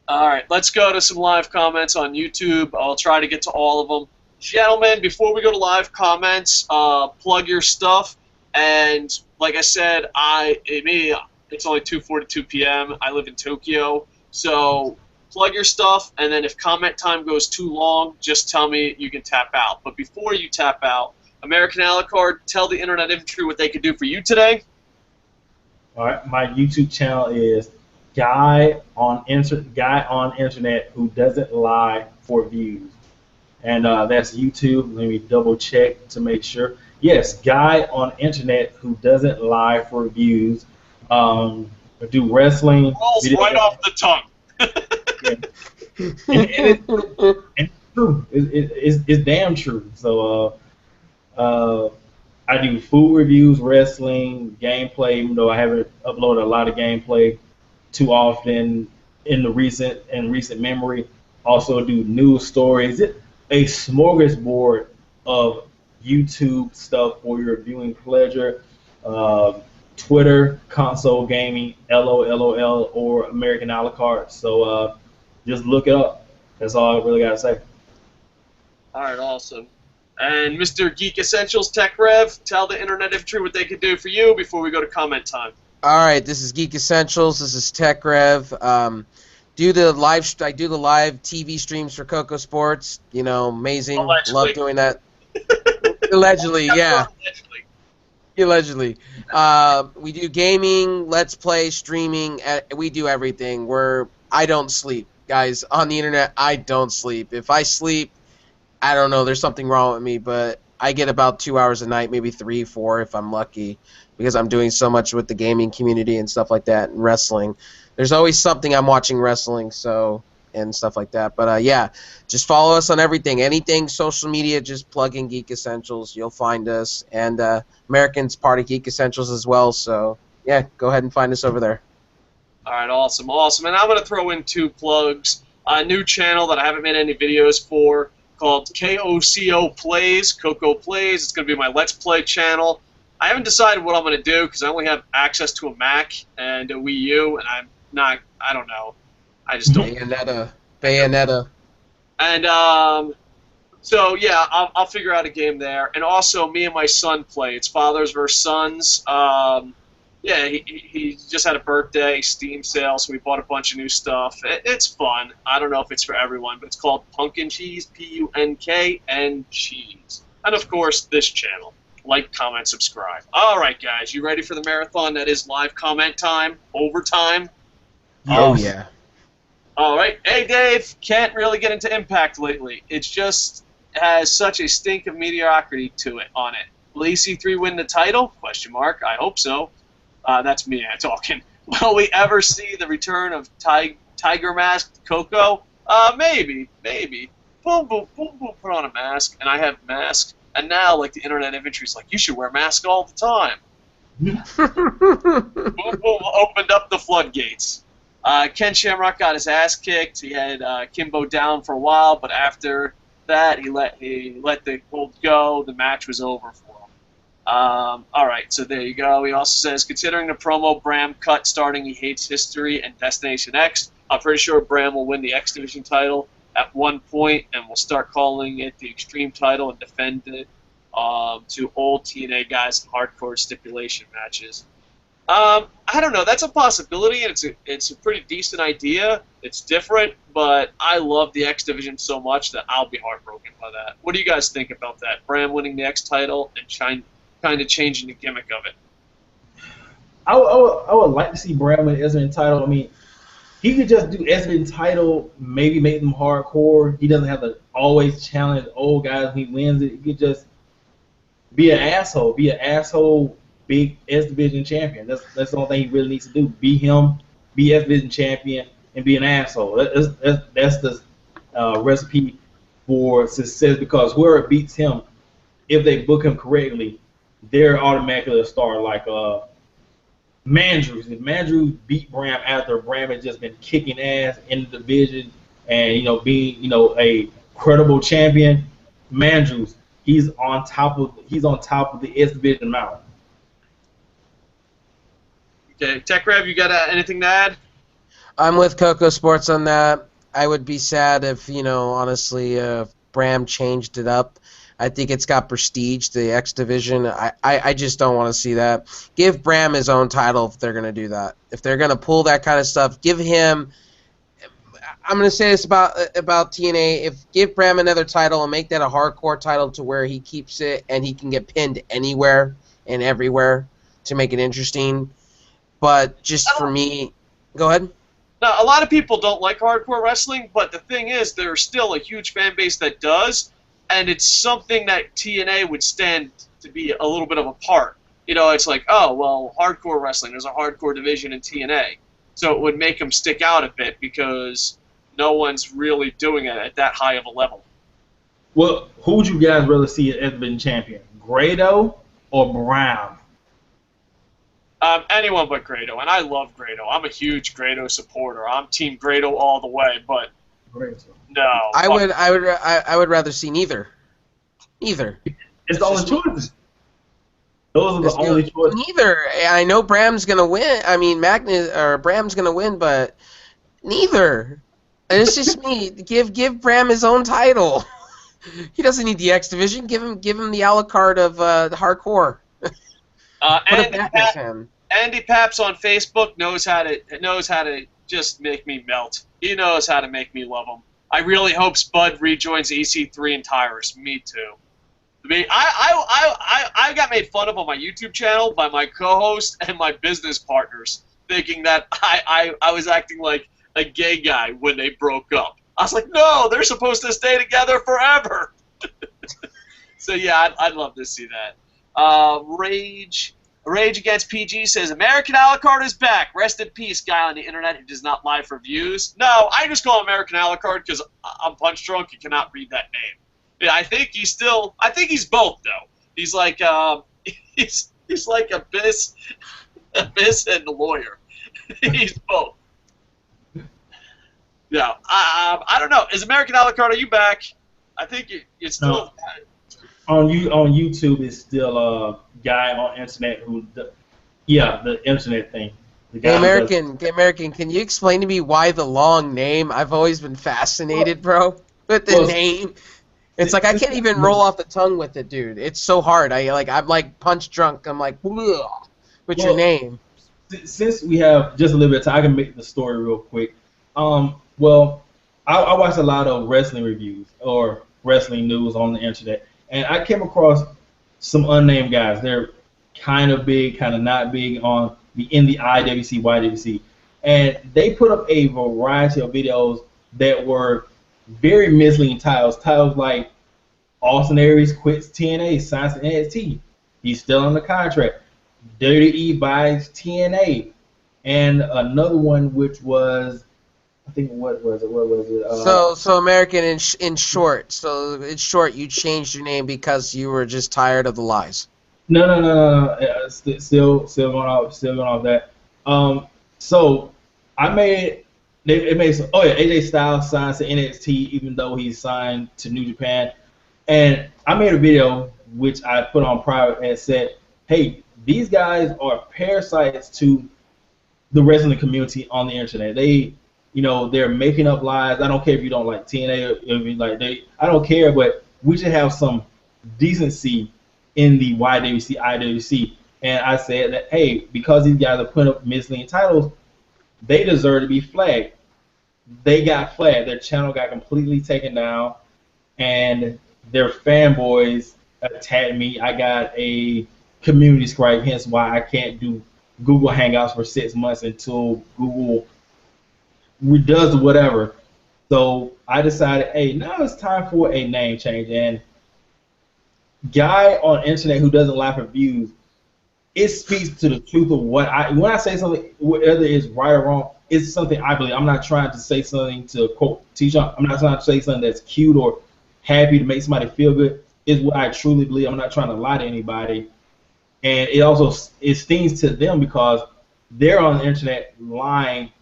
All right, let's go to some live comments on YouTube. I'll try to get to all of them. Gentlemen, before we go to live comments, plug your stuff. And like I said, it's only 2:42 p.m. I live in Tokyo, so plug your stuff. And then if comment time goes too long, just tell me you can tap out. But before you tap out, American Alucard, tell the Internet Infantry what they could do for you today. All right, my YouTube channel is Guy on Internet Who Doesn't Lie for Views, and that's YouTube. Let me double check to make sure. Yes, Guy on Internet Who Doesn't Lie for Views. I do wrestling. Rolls right off the tongue. and it's true. It's damn true. So I do food reviews, wrestling, gameplay. Even though I haven't uploaded a lot of gameplay too often in recent memory. Also do news stories. It's a smorgasbord of YouTube stuff for your viewing pleasure. Twitter, console gaming, LOL, or American Alucard. So just look it up. That's all I really got to say. All right, awesome. And Mr. Geek Essentials Tech Rev, tell the Internet Infantry what they could do for you before we go to comment time. All right, this is Geek Essentials. This is Tech Rev. I do the live TV streams for KocoSports. Amazing. Allegedly. Love doing that. Allegedly, yeah. Allegedly. We do gaming, let's play, streaming. We do everything. I don't sleep, guys. On the internet, I don't sleep. If I sleep, I don't know. There's something wrong with me, but I get about 2 hours a night, maybe 3, 4 if I'm lucky, because I'm doing so much with the gaming community and stuff like that, and wrestling. There's always something I'm watching wrestling, and stuff like that. But yeah, just follow us on everything. Anything social media, just plug in Geek Essentials. You'll find us. And American's part of Geek Essentials as well. So yeah, go ahead and find us over there. All right, awesome. And I'm going to throw in 2 plugs. A new channel that I haven't made any videos for called KOCO Plays, Coco Plays. It's going to be my Let's Play channel. I haven't decided what I'm going to do because I only have access to a Mac and a Wii U, and I don't know. I just don't. Bayonetta. And so yeah, I'll figure out a game there. And also, me and my son play. It's Fathers vs. Sons. Yeah, he just had a birthday Steam sale, so we bought a bunch of new stuff. It's fun. I don't know if it's for everyone, but it's called Punkin Cheese, P-U-N-K-N Cheese. And of course, this channel. Like, comment, subscribe. All right, guys, you ready for the marathon that is live comment time, overtime? Oh yeah. All right. Hey, Dave, can't really get into Impact lately. It just has such a stink of mediocrity to it on it. Will EC3 win the title? Question mark. I hope so. That's me talking. Will we ever see the return of Tiger Masked Coco? Maybe. Boom, boom, boom, boom, put on a mask. And I have mask. And now, like, the Internet Infantry's like, you should wear masks all the time. Boom, boom, opened up the floodgates. Ken Shamrock got his ass kicked. He had Kimbo down for a while, but after that, he let the hold go. The match was over for him. All right, so there you go. He also says, considering the promo Bram cut starting He Hates History and Destination X, I'm pretty sure Bram will win the X Division title at one point, and we'll start calling it the Extreme title and defend it to old TNA guys in hardcore stipulation matches. I don't know. That's a possibility, and it's a pretty decent idea. It's different, but I love the X division so much that I'll be heartbroken by that. What do you guys think about that? Bram winning the X title and kind of changing the gimmick of it. I would like to see Bram win the X division title. I mean, he could just do X division title, maybe make them hardcore. He doesn't have to always challenge old guys when he wins it. He could just be an asshole. Be an asshole. Big S Division champion. That's the only thing he really needs to do. Be him, be S Division champion, and be an asshole. That's the recipe for success, because whoever beats him, if they book him correctly, they're automatically a star. Like Mandrews. If Mandrews beat Bram after Bram has just been kicking ass in the division and being a credible champion, Mandrews, he's on top of the S Division mountain. Okay, Tech Rev, you got anything to add? I'm with KocoSports on that. I would be sad if, honestly, Bram changed it up. I think it's got prestige, the X Division. I just don't want to see that. Give Bram his own title if they're going to do that. If they're going to pull that kind of stuff, give him... I'm going to say this about TNA. Give Bram another title and make that a hardcore title to where he keeps it and he can get pinned anywhere and everywhere to make it interesting. But just for me, go ahead. Now, a lot of people don't like hardcore wrestling, but the thing is, there's still a huge fan base that does, and it's something that TNA would stand to be a little bit of a part. It's like, oh, well, hardcore wrestling, there's a hardcore division in TNA. So it would make them stick out a bit because no one's really doing it at that high of a level. Well, who would you guys rather see as been champion, Grado or Brown? Anyone but Grado, and I love Grado. I'm a huge Grado supporter. I'm Team Grado all the way, but no. I would rather see neither. Neither. It's the only choices. Those are the only choices. Neither. I know Bram's gonna win. I mean, Bram's gonna win, but neither. And it's just me. Give Bram his own title. He doesn't need the X Division. Give him the a la carte of the hardcore. Andy Paps on Facebook knows how to just make me melt. He knows how to make me love him. I really hope Spud rejoins EC3 and Tyrus. Me too. I mean, I got made fun of on my YouTube channel by my co-host and my business partners, thinking that I was acting like a gay guy when they broke up. I was like, no, they're supposed to stay together forever. So yeah, I'd love to see that. Rage Against PG says, American Alucard is back. Rest in peace, guy on the internet who does not lie for views. No, I just call him American Alucard because I'm punch drunk and cannot read that name. Yeah, I think he's both though. He's like he's like Abyss and the lawyer. He's both. Yeah, I don't know. Is American Alucard, are you back? I think it's still. No. On YouTube, it's still a guy on internet the internet thing. Hey, American, can you explain to me why the long name? I've always been fascinated, bro, with the name. It's like I can't even roll off the tongue with it, dude. It's so hard. I'm like punch drunk. I'm like, what's your name? Since we have just a little bit of time, I can make the story real quick. Well, I watch a lot of wrestling reviews or wrestling news on the internet. And I came across some unnamed guys. They're kind of big, kind of not big in the IWC, YWC. And they put up a variety of videos that were very misleading titles. Titles like Austin Aries quits TNA, signs to NXT. He's still on the contract. WWE buys TNA. And another one which was, I think, what was it? So American, in short, you changed your name because you were just tired of the lies. No. Still going off that. So I made some. Oh yeah, AJ Styles signs to NXT even though he's signed to New Japan, and I made a video which I put on private and said, hey, these guys are parasites to the wrestling community on the internet. They're making up lies. I don't care if you don't like TNA. I don't care, but we should have some decency in the YWC, IWC. And I said that, hey, because these guys are putting up misleading titles, they deserve to be flagged. They got flagged. Their channel got completely taken down, and their fanboys attacked me. I got a community strike, hence why I can't do Google Hangouts for 6 months until Google does whatever. So I decided, hey, now it's time for a name change. And guy on internet who doesn't laugh at views, it speaks to the truth of when I say something, whether it's right or wrong, it's something I believe. I'm not trying to say something to quote teach. I'm not trying to say something that's cute or happy to make somebody feel good. It's what I truly believe. I'm not trying to lie to anybody. And it stings to them because they're on the internet lying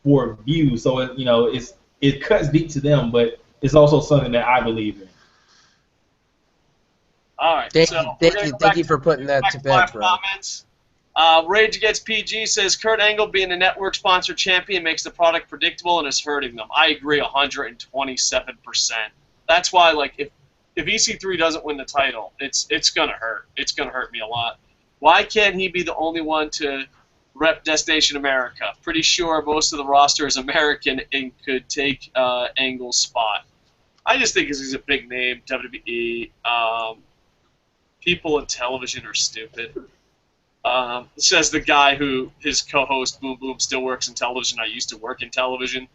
for views. So it cuts deep to them, but it's also something that I believe in. All right. Thank you for putting that to bed, bro. Comments. Rage Against PG says Kurt Angle being a network-sponsored champion makes the product predictable and is hurting them. I agree 127%. That's why, like, if EC3 doesn't win the title, it's gonna hurt. It's gonna hurt me a lot. Why can't he be the only one to rep Destination America? Pretty sure most of the roster is American and could take Angle's spot. I just think he's a big name, WWE. People in television are stupid. Says the guy who his co-host Boom Boom still works in television. I used to work in television.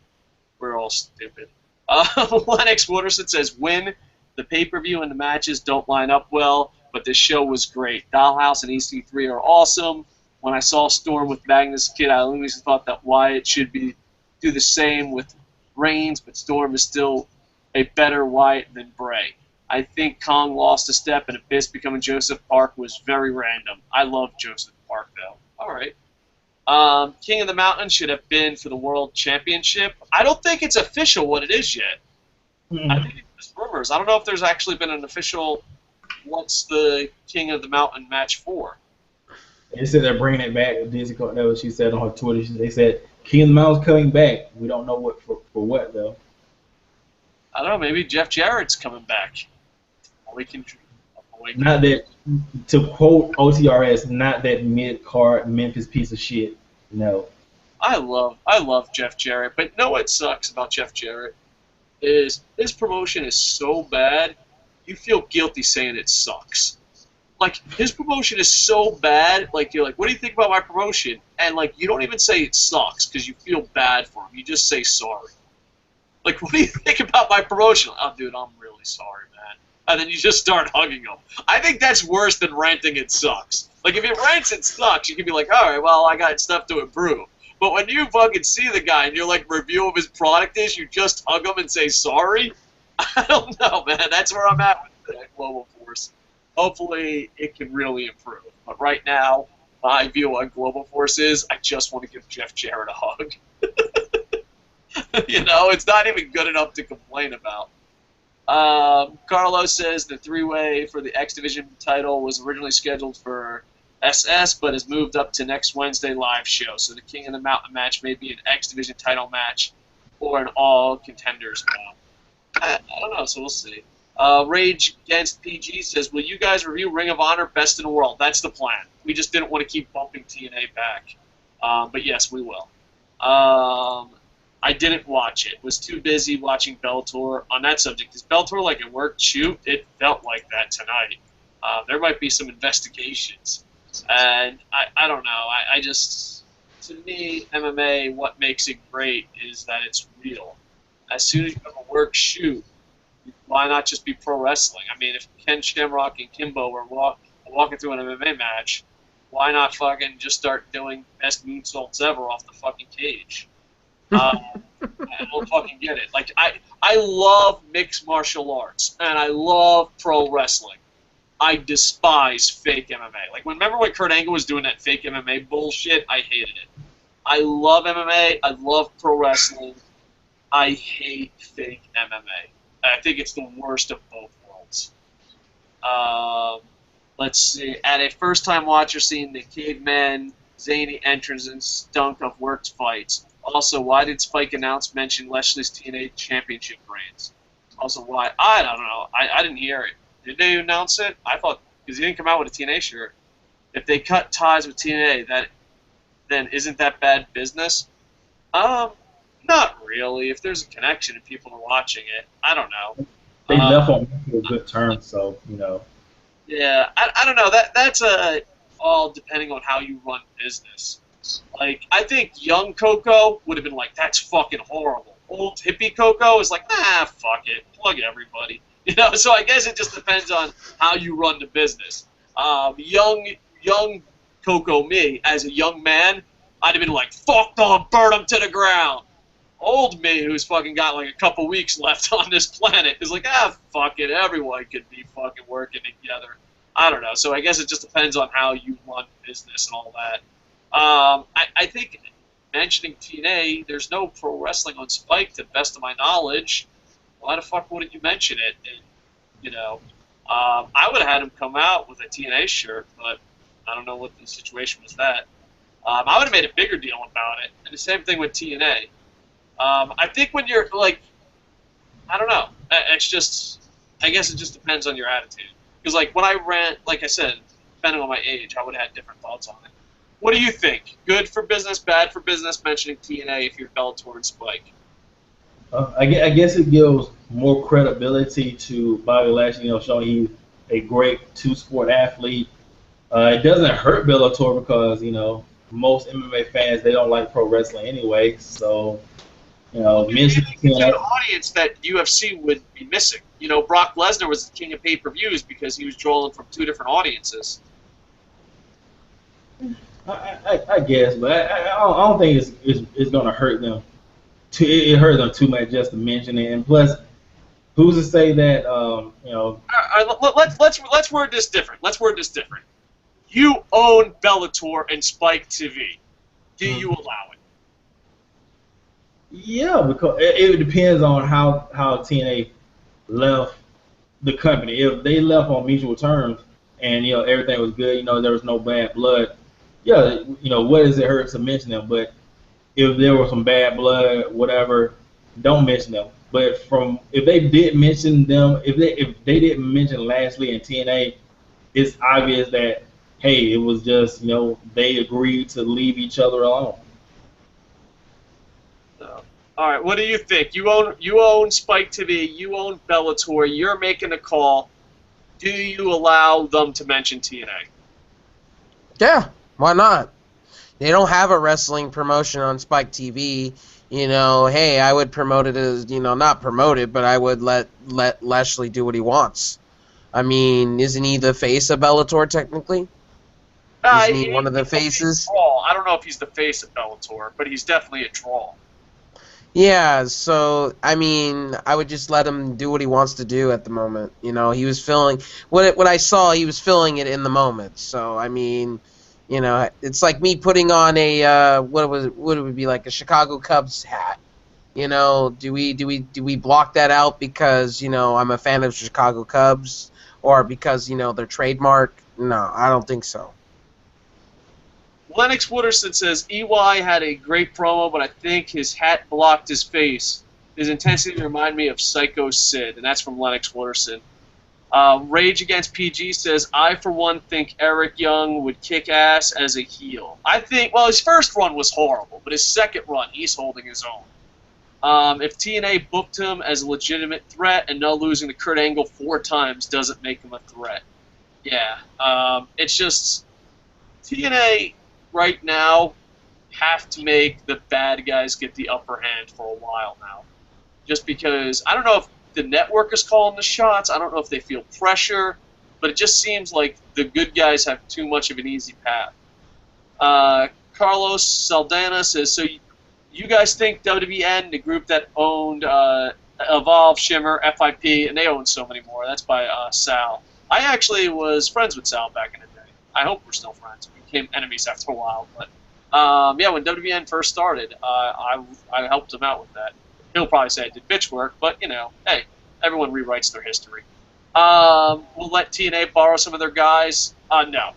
We're all stupid. Lennox Wooderson says win. The pay-per-view and the matches don't line up well, but this show was great. Dollhouse and EC3 are awesome. When I saw Storm with Magnus Kid, I always thought that Wyatt should do the same with Reigns, but Storm is still a better Wyatt than Bray. I think Kong lost a step, and Abyss becoming Joseph Park was very random. I love Joseph Park, though. All right. King of the Mountain should have been for the World Championship. I don't think it's official what it is yet. Mm-hmm. I think it's just rumors. I don't know if there's actually been an official what's the King of the Mountain match for. They said they're bringing it back. That was what she said on her Twitter. They said King of the Mountain's coming back. We don't know what for what, though. I don't know. Maybe Jeff Jarrett's coming back. Not that, to quote OTRS, not that mid-card Memphis piece of shit. No. I love Jeff Jarrett, but know what sucks about Jeff Jarrett is his promotion is so bad, you feel guilty saying it sucks. Like, his promotion is so bad, like, you're like, what do you think about my promotion? And, like, you don't even say it sucks because you feel bad for him. You just say sorry. Like, what do you think about my promotion? Oh, dude, I'm really sorry, man. And then you just start hugging him. I think that's worse than ranting it sucks. Like, if it rants it sucks, you can be like, all right, well, I got stuff to improve. But when you fucking see the guy and your, like, review of his product is you just hug him and say sorry, I don't know, man. That's where I'm at with Global Force. Hopefully it can really improve. But right now, my view on Global Force is I just want to give Jeff Jarrett a hug. You know, it's not even good enough to complain about. Carlos says the three-way for the X Division title was originally scheduled for SS, but has moved up to next Wednesday live show. So the King of the Mountain match may be an X Division title match or an all contenders match. I don't know, so we'll see. Rage Against PG says, will you guys review Ring of Honor Best in the World? That's the plan. We just didn't want to keep bumping TNA back. But yes, we will. I didn't watch it. Was too busy watching Bellator. On that subject, is Bellator like a work shoot? It felt like that tonight. There might be some investigations. And I don't know. I just, to me, MMA, what makes it great is that it's real. As soon as you have a work shoot, why not just be pro wrestling? I mean, if Ken Shamrock and Kimbo were walking through an MMA match, why not fucking just start doing best moonsaults ever off the fucking cage? I don't fucking get it. Like, I love mixed martial arts, and I love pro wrestling. I despise fake MMA. Like, remember when Kurt Angle was doing that fake MMA bullshit? I hated it. I love MMA. I love pro wrestling. I hate fake MMA. I think it's the worst of both worlds. Let's see. At a first-time watcher seeing the caveman zany entrance and stunk of worked fights. Also, why did Spike mention Lashley's TNA championship reigns? Also, why? I don't know. I didn't hear it. Did they announce it? I thought, because he didn't come out with a TNA shirt. if they cut ties with TNA, then isn't that bad business? Not really. If there's a connection and people are watching it, I don't know. They left on a good term, so Yeah, I don't know. That's all depending on how you run business. Like, I think young Coco would have been like, that's fucking horrible. Old hippie Coco is like, nah, fuck it, plug everybody. So I guess it just depends on how you run the business. Young Coco, me, as a young man, I'd have been like, fuck them, burn them to the ground. Old me, who's fucking got like a couple weeks left on this planet, is like, fuck it, everyone could be fucking working together. I don't know. So I guess it just depends on how you run business and all that. I think mentioning TNA, there's no pro wrestling on Spike to the best of my knowledge. Why the fuck wouldn't you mention it? And, I would have had him come out with a TNA shirt, but I don't know what the situation was that. I would have made a bigger deal about it. And the same thing with TNA. I think when you're, like, I don't know. It's just, I guess it just depends on your attitude. Because, like, when I ran, like I said, depending on my age, I would have had different thoughts on it. What do you think? Good for business, bad for business, mentioning TNA if you're Bellator and Spike? I guess it gives more credibility to Bobby Lashley, showing he's a great two-sport athlete. It doesn't hurt Bellator because, most MMA fans, they don't like pro wrestling anyway. So, mentioning TNA. An audience that UFC would be missing. Brock Lesnar was the king of pay-per-views because he was drawing from two different audiences. I guess, but I don't think it's going to hurt them. It hurt them too much just to mention it, and plus, who's to say that All right, let's word this different. You own Bellator and Spike TV. Do you allow it? Yeah, because it depends on how TNA left the company. If they left on mutual terms and everything was good, there was no bad blood. Yeah, what does it hurt to mention them? But if there was some bad blood, whatever, don't mention them. But if they did mention them, if they didn't mention Lashley and TNA, it's obvious that hey, it was just they agreed to leave each other alone. All right, what do you think? You own Spike TV, you own Bellator, you're making a call. Do you allow them to mention TNA? Yeah, why not? They don't have a wrestling promotion on Spike TV. Hey, I would promote it as, not promote it, but I would let Lashley do what he wants. I mean, isn't he the face of Bellator technically? Isn't he one of the faces? I don't know if he's the face of Bellator, but he's definitely a draw. Yeah, so, I mean, I would just let him do what he wants to do at the moment. He was filling... What I saw, he was filling it in the moment. So, I mean, it's like me putting on a... what would it be, like a Chicago Cubs hat? Do we block that out because, I'm a fan of Chicago Cubs? Or because, their trademark? No, I don't think so. Lennox Wooderson says, EY had a great promo, but I think his hat blocked his face. His intensity reminded me of Psycho Sid, and that's from Lennox Wooderson. Rage Against PG says, I, for one, think Eric Young would kick ass as a heel. I think, well, his first run was horrible, but his second run, he's holding his own. If TNA booked him as a legitimate threat and no losing to Kurt Angle 4 times doesn't make him a threat. Yeah, it's just TNA... right now, have to make the bad guys get the upper hand for a while now. Just because, I don't know if the network is calling the shots, I don't know if they feel pressure, but it just seems like the good guys have too much of an easy path. Carlos Saldana says, so you guys think WWN, the group that owned Evolve, Shimmer, FIP, and they own so many more, that's by Sal. I actually was friends with Sal back in the day. I hope we're still friends. Became enemies after a while, but yeah, when WWN first started, I helped him out with that. He'll probably say I did bitch work, but hey, everyone rewrites their history. We'll let TNA borrow some of their guys. No,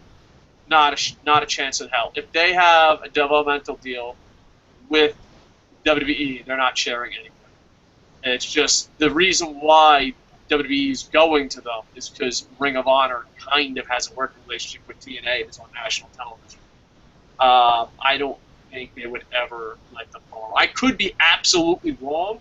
not a chance in hell. If they have a developmental deal with WWE, they're not sharing anything. It's just the reason why WWE's going to them is because Ring of Honor kind of has a working relationship with TNA that's on national television. I don't think they would ever let them fall. I could be absolutely wrong,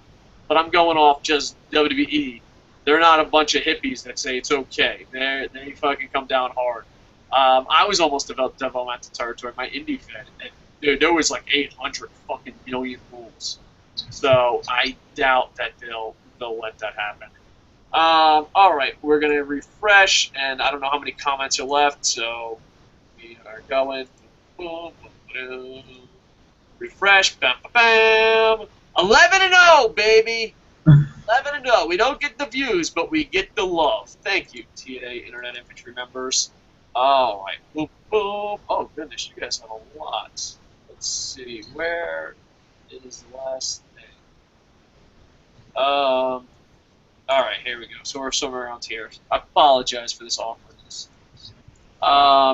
but I'm going off just WWE. They're not a bunch of hippies that say it's okay. They fucking come down hard. I was almost developmental territory, my indie fan, and dude, there was like 800 fucking million rules. So I doubt that they'll let that happen. All right, we're gonna refresh, and I don't know how many comments are left, so we are going. Refresh, bam, bam, bam. 11-0, baby. 11-0. We don't get the views, but we get the love. Thank you, TNA Internet Infantry members. All right, boom, boom. Oh goodness, you guys have a lot. Let's see, where is the last thing? All right, here we go. So we're somewhere around here. I apologize for this awkwardness.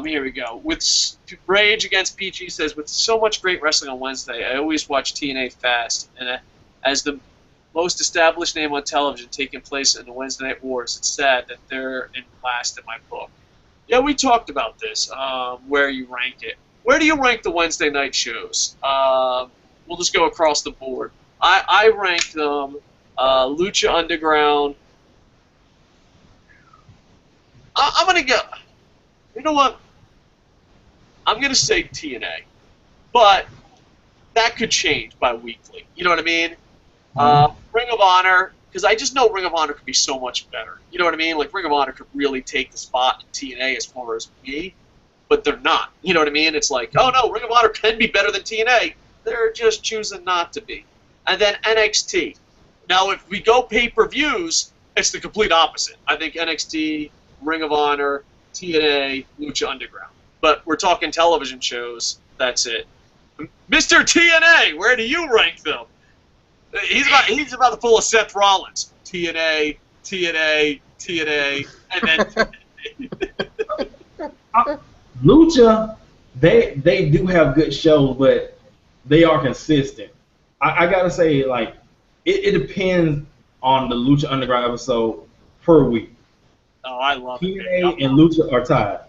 Here we go. With Rage Against PG says, with so much great wrestling on Wednesday, I always watch TNA fast, and as the most established name on television taking place in the Wednesday Night Wars, it's sad that they're in last in my book. Yeah, we talked about this, where you rank it. Where do you rank the Wednesday night shows? We'll just go across the board. I rank them Lucha Underground. I'm going to go... You know what? I'm going to say TNA. But that could change bi-weekly. You know what I mean? Ring of Honor, because I just know Ring of Honor could be so much better. You know what I mean? Like, Ring of Honor could really take the spot in TNA as far as me, but they're not. You know what I mean? It's like, oh no, Ring of Honor can be better than TNA. They're just choosing not to be. And then NXT. Now, if we go pay-per-views, it's the complete opposite. I think NXT, Ring of Honor, TNA, Lucha Underground. But we're talking television shows. That's it. Mr. TNA, where do you rank them? He's about to pull a Seth Rollins. TNA, TNA, TNA, and then Lucha, they do have good shows, but they are consistent. I gotta say, like, it depends on the Lucha Underground episode per week. Oh, I love it. TNA and Lucha are tied.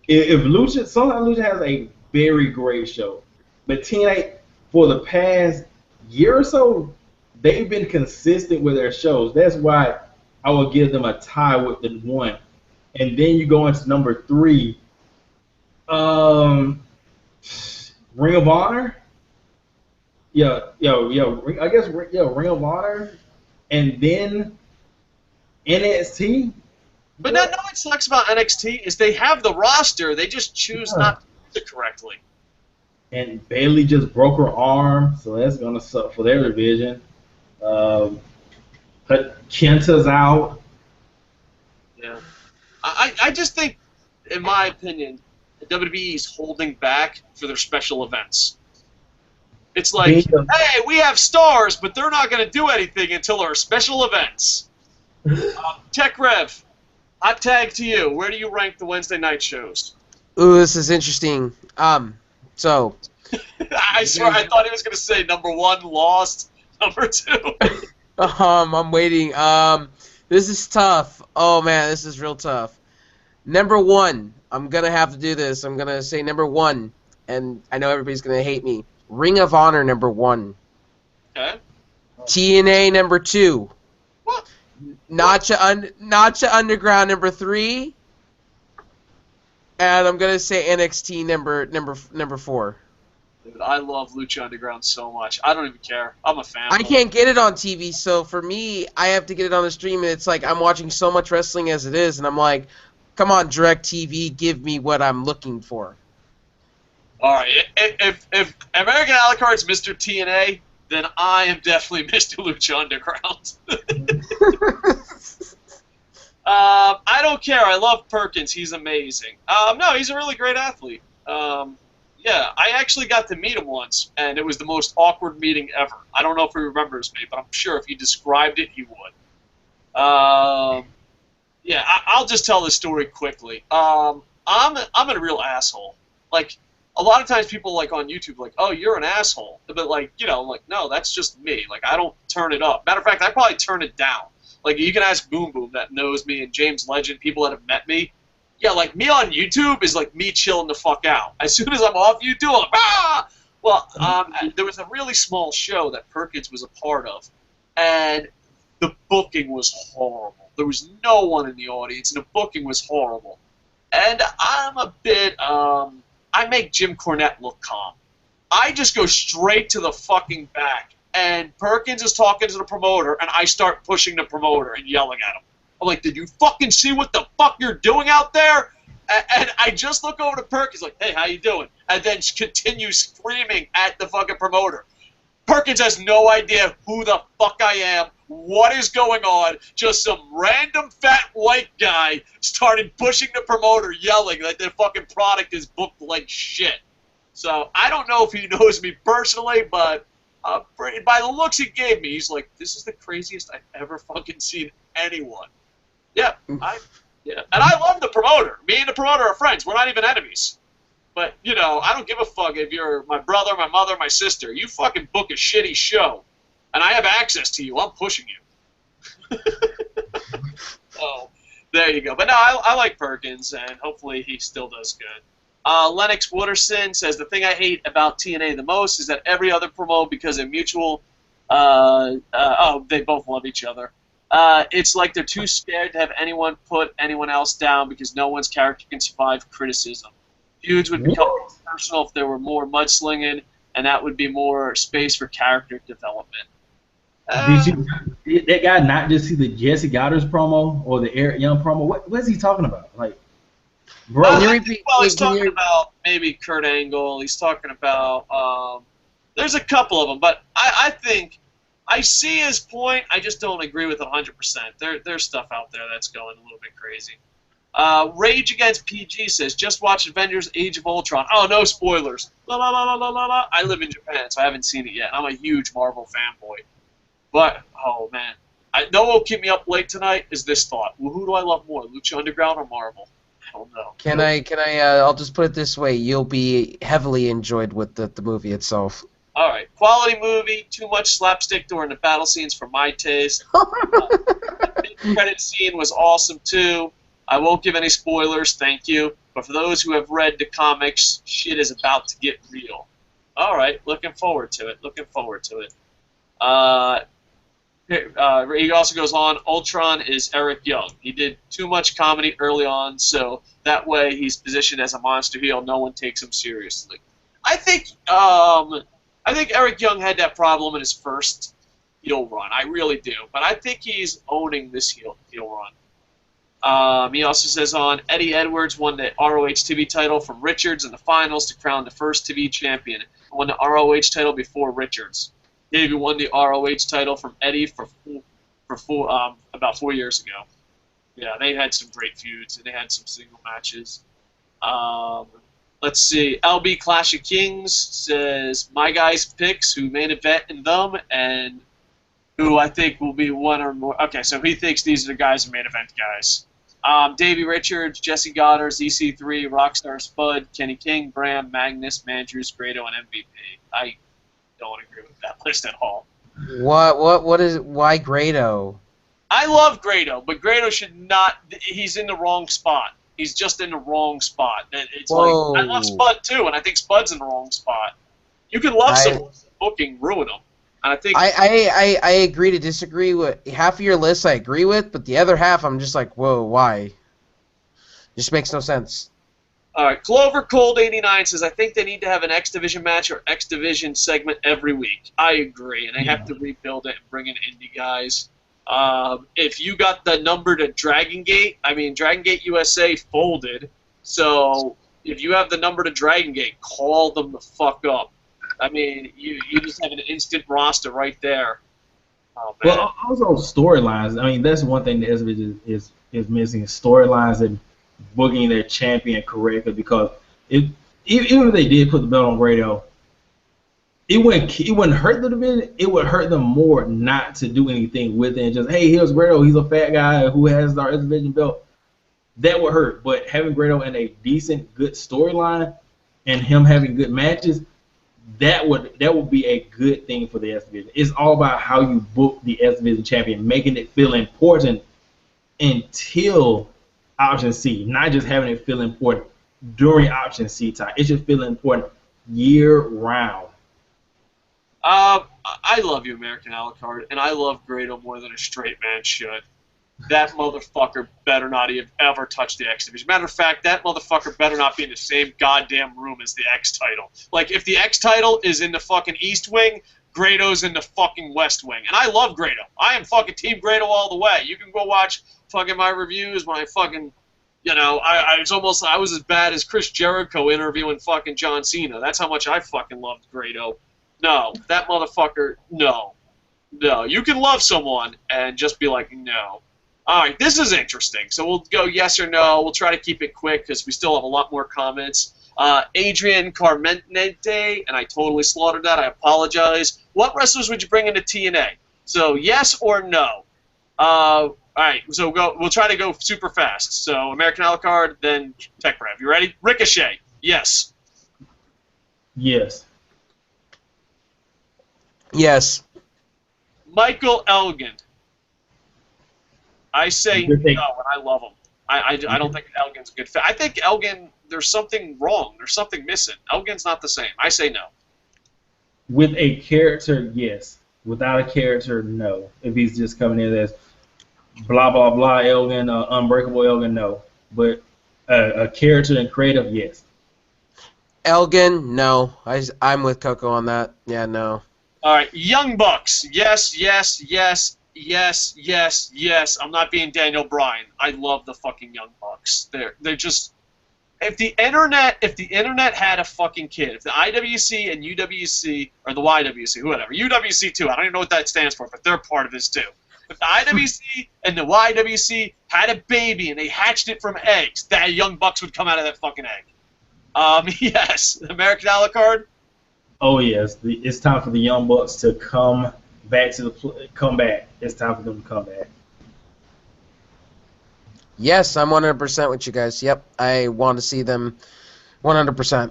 If Lucha, sometimes Lucha has a very great show, but TNA for the past year or so, they've been consistent with their shows. That's why I will give them a tie with the one. And then you go into number 3, Ring of Honor. I guess Ring of Honor, and then NXT. But no, what sucks about NXT is they have the roster, they just choose not to use it correctly. And Bailey just broke her arm, so that's gonna suck for their division. Kenta's out. Yeah, I just think, in my opinion, the WWE is holding back for their special events. It's like, hey, we have stars, but they're not going to do anything until our special events. Tech Rev, hot tag to you. Where do you rank the Wednesday night shows? Ooh, this is interesting. So I swear I thought he was going to say number 1, Lost, number 2. I'm waiting. This is tough. Oh man, this is real tough. Number 1, I'm gonna have to do this. I'm gonna say number 1, and I know everybody's gonna hate me. Ring of Honor number 1. Okay. TNA number 2. What? Nacha Underground number 3. And I'm gonna say NXT number 4. Dude, I love Lucha Underground so much. I don't even care. I'm a fan. I can't get it on TV, so for me, I have to get it on the stream, and it's like I'm watching so much wrestling as it is, and I'm like, come on, DirecTV, give me what I'm looking for. All right. If American a la carte's Mr. TNA, then I am definitely Mr. Lucha Underground. I don't care. I love Perkins. He's amazing. No, he's a really great athlete. Yeah, I actually got to meet him once, and it was the most awkward meeting ever. I don't know if he remembers me, but I'm sure if he described it, he would. Yeah, I'll just tell this story quickly. I'm a real asshole. Like, a lot of times people, like, on YouTube, like, oh, you're an asshole. But, like, you know, like, no, that's just me. Like, I don't turn it up. Matter of fact, I probably turn it down. Like, you can ask Boom Boom that knows me and James Legend, people that have met me. Yeah, like, me on YouTube is like me chilling the fuck out. As soon as I'm off YouTube, I'm like, ah! Well, there was a really small show that Perkins was a part of, and the booking was horrible. There was no one in the audience, and the booking was horrible. And I'm a bit, I make Jim Cornette look calm. I just go straight to the fucking back, and Perkins is talking to the promoter, and I start pushing the promoter and yelling at him. I'm like, did you fucking see what the fuck you're doing out there? And I just look over to Perkins like, hey, how you doing? And then continue screaming at the fucking promoter. Perkins has no idea who the fuck I am, what is going on. Just some random fat white guy started pushing the promoter, yelling that the fucking product is booked like shit. So I don't know if he knows me personally, but by the looks he gave me, he's like, this is the craziest I've ever fucking seen anyone. Yeah, yeah. And I love the promoter. Me and the promoter are friends. We're not even enemies. But, you know, I don't give a fuck if you're my brother, my mother, my sister. You fucking book a shitty show, and I have access to you. I'm pushing you. Oh, there you go. But no, I like Perkins, and hopefully he still does good. Lennox Wooderson says, the thing I hate about TNA the most is that every other promo, because of mutual, they both love each other. It's like they're too scared to have anyone put anyone else down because no one's character can survive criticism. Feuds would become more personal if there were more mudslinging, and that would be more space for character development. Did that guy not just see the Jesse Godderz promo or the Eric Young promo? What is he talking about? Like, bro, he's talking about maybe Kurt Angle. He's talking about there's a couple of them, but I think I see his point. I just don't agree with it 100%. There's stuff out there that's going a little bit crazy. Rage Against PG says, just watch Avengers Age of Ultron. Oh, no spoilers. La, la, la, la, la, la. I live in Japan, so I haven't seen it yet. I'm a huge Marvel fanboy. But, oh, man. I know what will keep me up late tonight is this thought. Well, who do I love more, Lucha Underground or Marvel? I don't know. I'll just put it this way. You'll be heavily enjoyed with the movie itself. All right. Quality movie, too much slapstick during the battle scenes for my taste. The mid-credit scene was awesome, too. I won't give any spoilers, thank you. But for those who have read the comics, shit is about to get real. All right, looking forward to it. He also goes on, Ultron is Eric Young. He did too much comedy early on, so that way he's positioned as a monster heel. No one takes him seriously. I think Eric Young had that problem in his first heel run. I really do. But I think he's owning this heel run. He also says on, Eddie Edwards won the ROH TV title from Richards in the finals to crown the first TV champion. He won the ROH title before Richards. Davey won the ROH title from Eddie for about 4 years ago. Yeah, they had some great feuds, and they had some single matches. Let's see. LB Clash of Kings says, my guys picks who main event in them, and who I think will be one or more. Okay, so he thinks these are the guys who main event guys. Davey Richards, Jesse Godderz, EC3, Rockstar Spud, Kenny King, Bram, Magnus, Mandrews, Grado, and MVP. I don't agree with that list at all. Why Grado? I love Grado, but Grado should not. He's in the wrong spot. He's just in the wrong spot. It's Whoa. like I love Spud too, and I think Spud's in the wrong spot. You can love some booking, ruin them. And I think I agree to disagree with half of your list. I agree with, but the other half I'm just like, whoa, why? Just makes no sense. All right, Clover Cold 89 says, I think they need to have an X Division match or X Division segment every week. I agree, and they have to rebuild it and bring in indie guys. If you got the number to Dragon Gate, Dragon Gate USA folded, so if you have the number to Dragon Gate, call them the fuck up. You just have an instant roster right there. Oh, man. Well, also storylines. That's one thing that SVG is missing, storylines and booking their champion correctly, because even if they did put the belt on Grado, it wouldn't hurt the division. It would hurt them more not to do anything with it and just, hey, here's Grado. He's a fat guy who has our S Division belt. That would hurt. But having Grado in a decent, good storyline and him having good matches, that would be a good thing for the S Division. It's all about how you book the S Division champion, making it feel important until Option C, not just having it feel important during Option C time. It should feel important year round. I love you, American Alucard, and I love Grado more than a straight man should. That motherfucker better not have ever touched the X Division. Matter of fact, that motherfucker better not be in the same goddamn room as the X title. Like, if the X title is in the fucking East Wing, Grado's in the fucking West Wing. And I love Grado. I am fucking Team Grado all the way. You can go watch fucking my reviews when I fucking, you know, I was as bad as Chris Jericho interviewing fucking John Cena. That's how much I fucking loved Grado. No, that motherfucker, no. No, you can love someone and just be like, no. All right, this is interesting. So we'll go yes or no. We'll try to keep it quick because we still have a lot more comments. Adrian Carmente, and I totally slaughtered that. I apologize. What wrestlers would you bring into TNA? So yes or no. All right, so we'll try to go super fast. So American Alucard, then Tech Rev. You ready? Ricochet, yes. Yes. Yes. Michael Elgin. I say no, and I love him. I don't think Elgin's a good fit. I think Elgin, there's something wrong. There's something missing. Elgin's not the same. I say no. With a character, yes. Without a character, no. If he's just coming in as blah, blah, blah Elgin, Unbreakable Elgin, no. But a character and creative, yes. Elgin, no. I'm with Coco on that. Yeah, no. All right, Young Bucks, yes, yes, yes, yes, yes, yes. I'm not being Daniel Bryan. I love the fucking Young Bucks. They're just, if the internet had a fucking kid, if the IWC and UWC or the YWC, whatever, UWC too. I don't even know what that stands for, but they're part of this too. If the IWC and the YWC had a baby and they hatched it from eggs, that Young Bucks would come out of that fucking egg. Yes, American Alucard. Oh yes, it's time for the Young Bucks to come back come back. It's time for them to come back. Yes, I'm 100% with you guys. Yep, I want to see them 100%.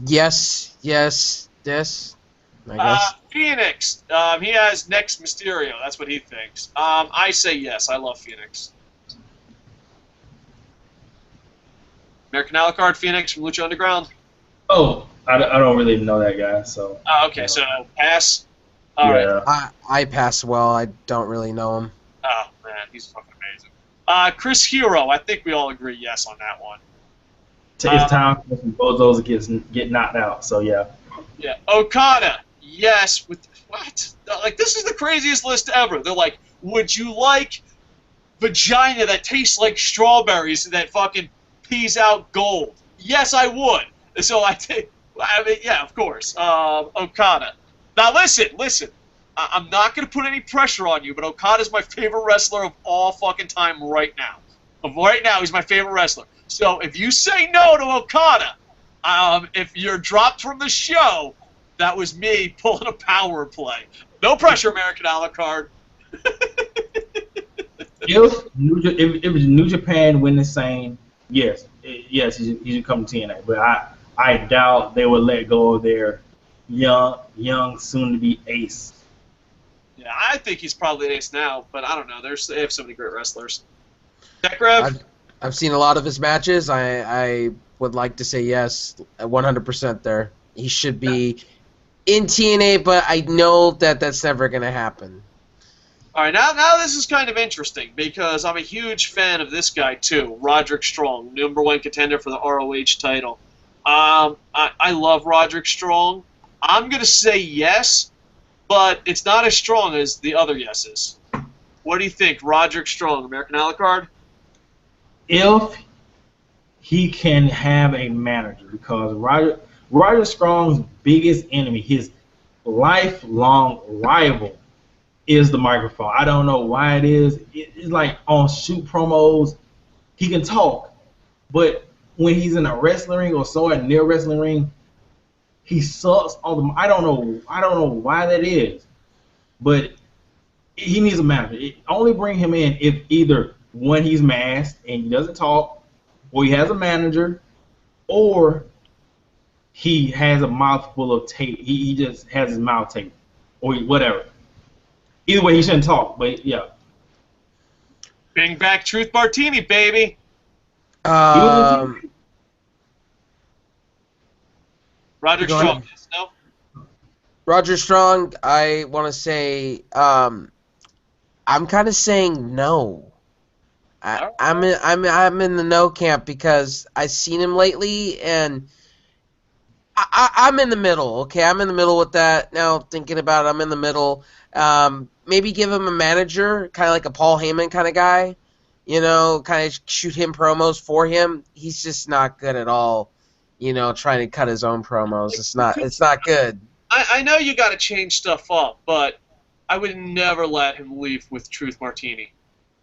Yes, yes, yes. I guess. Phoenix. He has next Mysterio. That's what he thinks. I say yes. I love Phoenix. American Alucard, Phoenix from Lucha Underground. Oh, I don't really know that guy, so. Okay, so pass. All right. I pass well. I don't really know him. Oh man, he's fucking amazing. Chris Hero. I think we all agree yes on that one. It's time for both those get knocked out. So yeah. Yeah, Okada. Yes. With what? Like, this is the craziest list ever. They're like, would you like vagina that tastes like strawberries that fucking pees out gold? Yes, I would. So I mean, yeah, of course. Okada. Now listen. I'm not going to put any pressure on you, but Okada's my favorite wrestler of all fucking time right now. Right now, he's my favorite wrestler. So if you say no to Okada, if you're dropped from the show, that was me pulling a power play. No pressure, American Alucard. if New Japan win the same, yes, he should come to TNA. But I doubt they will let go of their young soon-to-be ace. Yeah, I think he's probably an ace now, but I don't know. They have so many great wrestlers. Dekrev? I've seen a lot of his matches. I would like to say yes, 100% there. He should be in TNA, but I know that that's never going to happen. All right, now this is kind of interesting because I'm a huge fan of this guy too, Roderick Strong, #1 contender for the ROH title. I love Roderick Strong. I'm going to say yes, but it's not as strong as the other yeses. What do you think, Roderick Strong, American Alucard? If he can have a manager, because Roderick Strong's biggest enemy, his lifelong rival, is the microphone. I don't know why it is. It's like on shoot promos, he can talk, but when he's in a wrestling ring or somewhere near a wrestling ring, he sucks on the. I don't know why that is, but he needs a manager. Only bring him in if either one, he's masked and he doesn't talk, or he has a manager, or he has a mouthful of tape. He just has his mouth taped or whatever. Either way, he shouldn't talk. But yeah. Bring back Truth Martini, baby. Um, Roger Go Strong. ahead. Yes, no? Roger Strong, I want to say, I'm kind of saying no. I'm in the no camp because I've seen him lately, and I'm in the middle. Okay, I'm in the middle with that now. Thinking about it, I'm in the middle. Maybe give him a manager, kind of like a Paul Heyman kind of guy. You know, kind of shoot him promos for him. He's just not good at all. You know, trying to cut his own promos. It's not good. I know you got to change stuff up, but I would never let him leave with Truth Martini.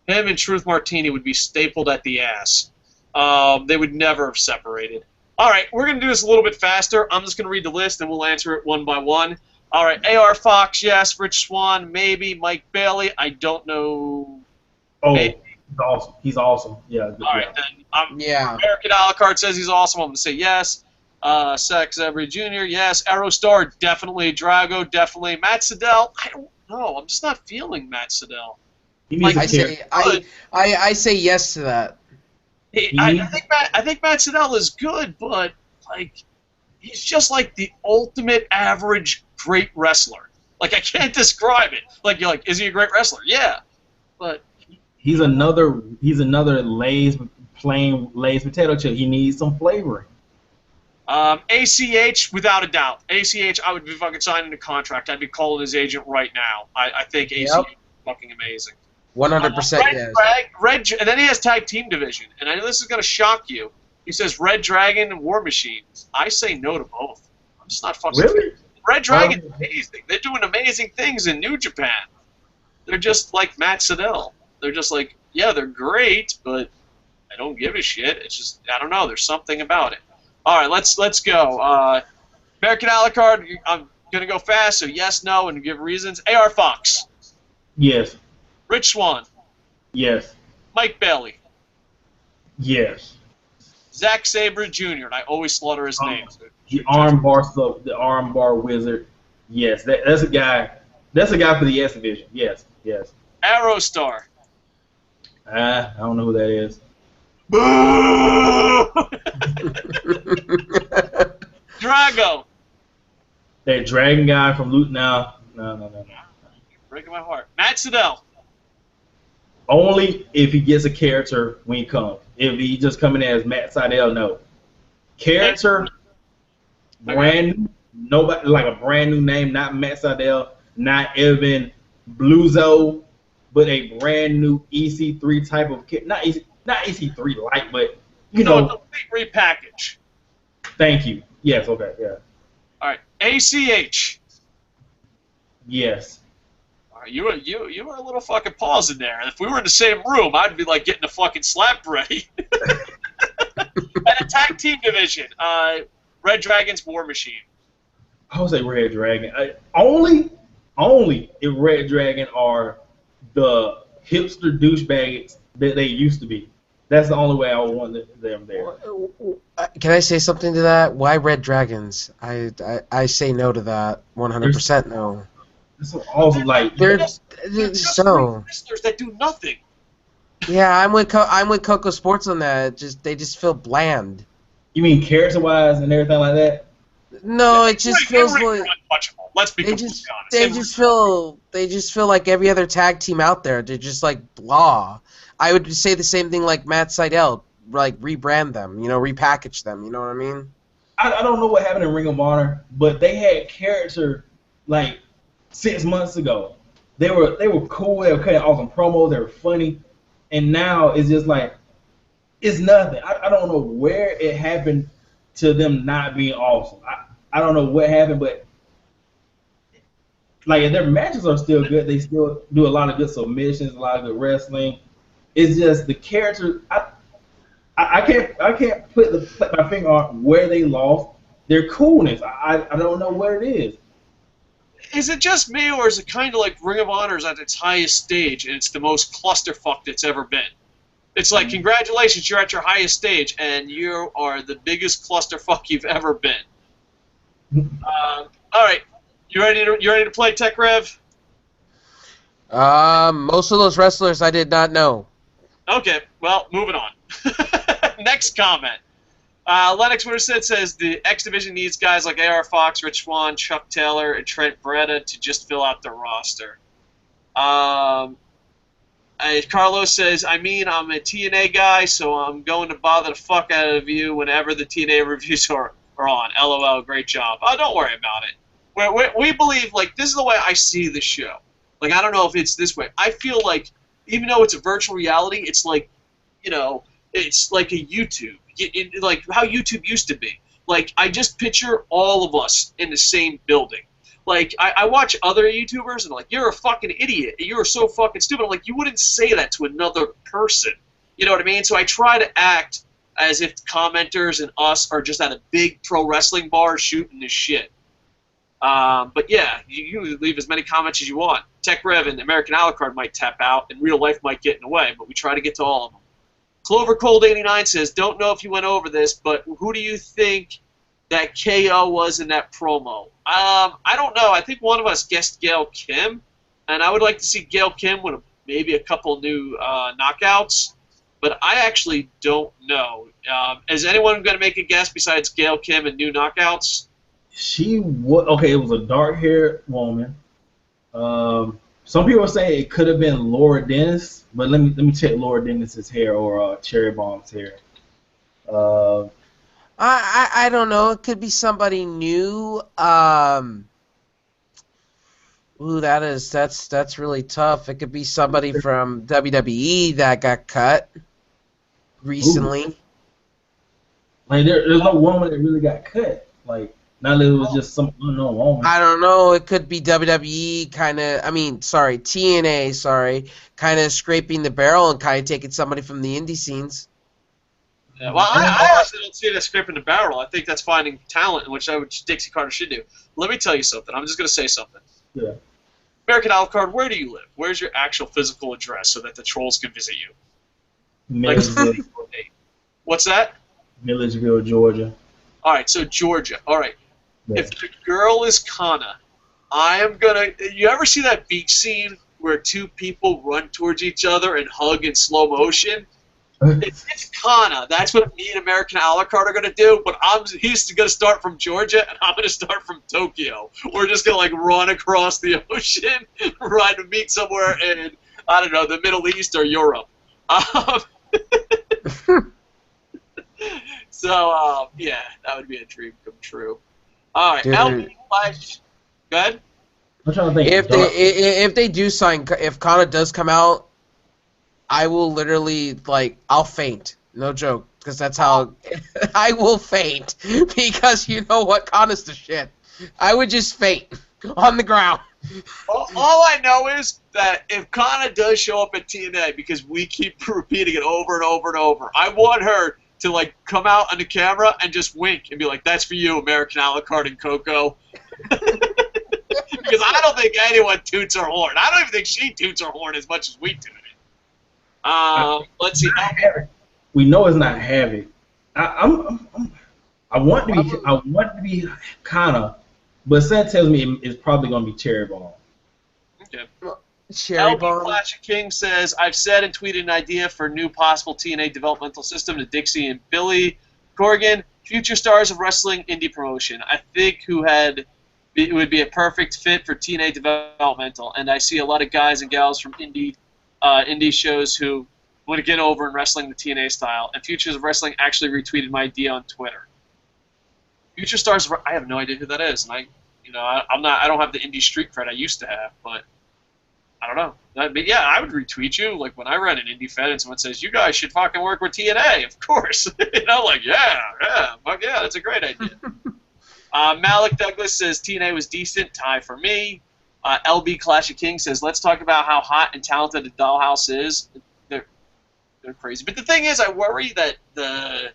Him and Truth Martini would be stapled at the ass. They would never have separated. All right, we're going to do this a little bit faster. I'm just going to read the list, and we'll answer it one by one. All right, A.R. Fox, yes. Rich Swann, maybe. Mike Bailey, I don't know. Oh, Maybe. he's awesome. He's awesome. Yeah. All right, then. Yeah. American a la carte says he's awesome. I'm going to say yes. Sex Every Jr., yes. Aerostar, definitely. Drago, definitely. Matt Sydal, I don't know. I'm just not feeling Matt Sydal. I say yes to that. I think Matt Sydal is good, but like he's just like the ultimate average great wrestler. Like I can't describe it. Like you're like, is he a great wrestler? Yeah, but he's another plain Lay's potato chip. He needs some flavoring. ACH, without a doubt. ACH, I would be fucking signing a contract. I'd be calling his agent right now. I think ACH is fucking amazing. 100% yes. And then he has tag team division. And I know this is going to shock you. He says Red Dragon and War Machine. I say no to both. I'm just not fucking... Really? Red Dragon's amazing. They're doing amazing things in New Japan. They're just like Matt Sydal. They're just like, yeah, they're great, but I don't give a shit. It's just, I don't know. There's something about it. All right, let's go. American a la carte, I'm going to go fast, so yes, no, and give reasons. A.R. Fox. Yes. Rich Swann. Yes. Mike Bailey. Yes. Zack Sabre Jr. And I always slaughter his name. The armbar wizard. Yes, that's a guy. That's a guy for the yes division. Yes, yes. Aerostar. I don't know who that is. Drago. That dragon guy from Loot Now. No. Breaking my heart. Matt Sydal. Only if he gets a character when he comes. If he just coming in as Matt Sydal, no. Character, brand new, nobody like a brand new name, not Matt Sydal, not Evan Bluzo, but a brand new EC3 type of kid. Not EC3 like, but you know. A complete repackage. Thank you. Yes. Okay. Yeah. All right. ACH. Yes. You were a little fucking pause in there. If we were in the same room, I'd be like getting a fucking slap ready. And a tag team division, Red Dragon's War Machine. I would say Red Dragon. Only if Red Dragon are the hipster douchebags that they used to be. That's the only way I would want them there. Can I say something to that? Why Red Dragons? I say no to that. 100% no. It's so awesome. Like they're just so wrestlers that do nothing. Yeah, I'm with KocoSports on that. They just feel bland. You mean character wise and everything like that? No, it just feels like untouchable. Let's be completely honest. They just feel like every other tag team out there. They're just like blah. I would say the same thing like Matt Sydal, like rebrand them, repackage them. You know what I mean? I don't know what happened in Ring of Honor, but they had character like 6 months ago. They were cool. They were cutting awesome promos. They were funny, and now it's just like it's nothing. I don't know where it happened to them not being awesome. I don't know what happened, but like their matches are still good. They still do a lot of good submissions, a lot of good wrestling. It's just the character. I can't put my finger on where they lost their coolness. I don't know what it is. Is it just me, or is it kind of like Ring of Honor is at its highest stage, and it's the most clusterfuck it's ever been? It's like, congratulations, you're at your highest stage, and you are the biggest clusterfuck you've ever been. All right, you ready to play Tech Rev? Most of those wrestlers I did not know. Okay, well, moving on. Next comment. Lennox Winterset says the X Division needs guys like A.R. Fox, Rich Swann, Chuck Taylor, and Trent Beretta to just fill out their roster. Carlos says, I'm a TNA guy, so I'm going to bother the fuck out of you whenever the TNA reviews are on. LOL, great job. Oh, don't worry about it. We believe, like, this is the way I see the show. Like, I don't know if it's this way. I feel like, even though it's a virtual reality, it's like, it's like a YouTube. Like how YouTube used to be. Like, I just picture all of us in the same building. Like, I watch other YouTubers and like, you're a fucking idiot. You're so fucking stupid. I'm like, you wouldn't say that to another person. You know what I mean? So I try to act as if commenters and us are just at a big pro wrestling bar shooting this shit. But yeah, you leave as many comments as you want. Tech Rev and American Alucard might tap out, and real life might get in the way, but we try to get to all of them. Clover Cold 89 says, don't know if you went over this, but who do you think that KO was in that promo? I don't know. I think one of us guessed Gail Kim, and I would like to see Gail Kim with maybe a couple new knockouts, but I actually don't know. Is anyone going to make a guess besides Gail Kim and new knockouts? It was a dark-haired woman. Some people are saying it could have been Laura Dennis, but let me check Laura Dennis's hair or Cherry Bomb's hair. I don't know. It could be somebody new. Ooh, that's really tough. It could be somebody from WWE that got cut recently. Ooh. Like there's no woman that really got cut. Like, not that it was just some unknown woman. I don't know. It could be WWE TNA, kind of scraping the barrel and kind of taking somebody from the indie scenes. Yeah, well, I actually don't see it as scraping the barrel. I think that's finding talent, which Dixie Carter should do. Let me tell you something. I'm just going to say something. Yeah. American Alucard, where do you live? Where's your actual physical address so that the trolls can visit you? Milledgeville. What's that? Milledgeville, Georgia. All right, so Georgia. All right. Yeah. If the girl is Kana, I am going to... You ever see that beach scene where two people run towards each other and hug in slow motion? If it's Kana, that's what me and American Alucard are going to do, but he's going to start from Georgia, and I'm going to start from Tokyo. We're just going to, like, run across the ocean, run to meet somewhere in, I don't know, the Middle East or Europe. So, yeah, that would be a dream come true. All right, LB Flash. Go ahead. I'm trying to think. If they do sign, if Kana does come out, I will literally, I'll faint. No joke, because that's how I will faint. Because you know what, Kana's the shit. I would just faint on the ground. All I know is that if Kana does show up at TNA, because we keep repeating it over and over and over, I want her to, like, come out on the camera and just wink and be like, that's for you, American Alucard and Coco. Because I don't think anyone toots her horn. I don't even think she toots her horn as much as we do it. Let's see. We know it's not Havoc. I want to be Kana, but Seth tells me it's probably going to be Cherry Bomb. Okay. Cherry Bomb. Flash King says, I've said and tweeted an idea for a new possible TNA developmental system to Dixie and Billy Corgan, future stars of wrestling indie promotion. I think it would be a perfect fit for TNA developmental, and I see a lot of guys and gals from indie shows who want to get over in wrestling the TNA style. And Futures of Wrestling actually retweeted my idea on Twitter. Future Stars, I have no idea who that is, and I don't have the indie street cred I used to have, but I don't know. Yeah, I would retweet you. Like when I ran an indie fed and someone says, you guys should fucking work with TNA, of course. Fuck yeah, that's a great idea. Malik Douglas says TNA was decent, tie for me. LB Clash of Kings says, let's talk about how hot and talented the Dollhouse is. They're crazy. But the thing is, I worry that the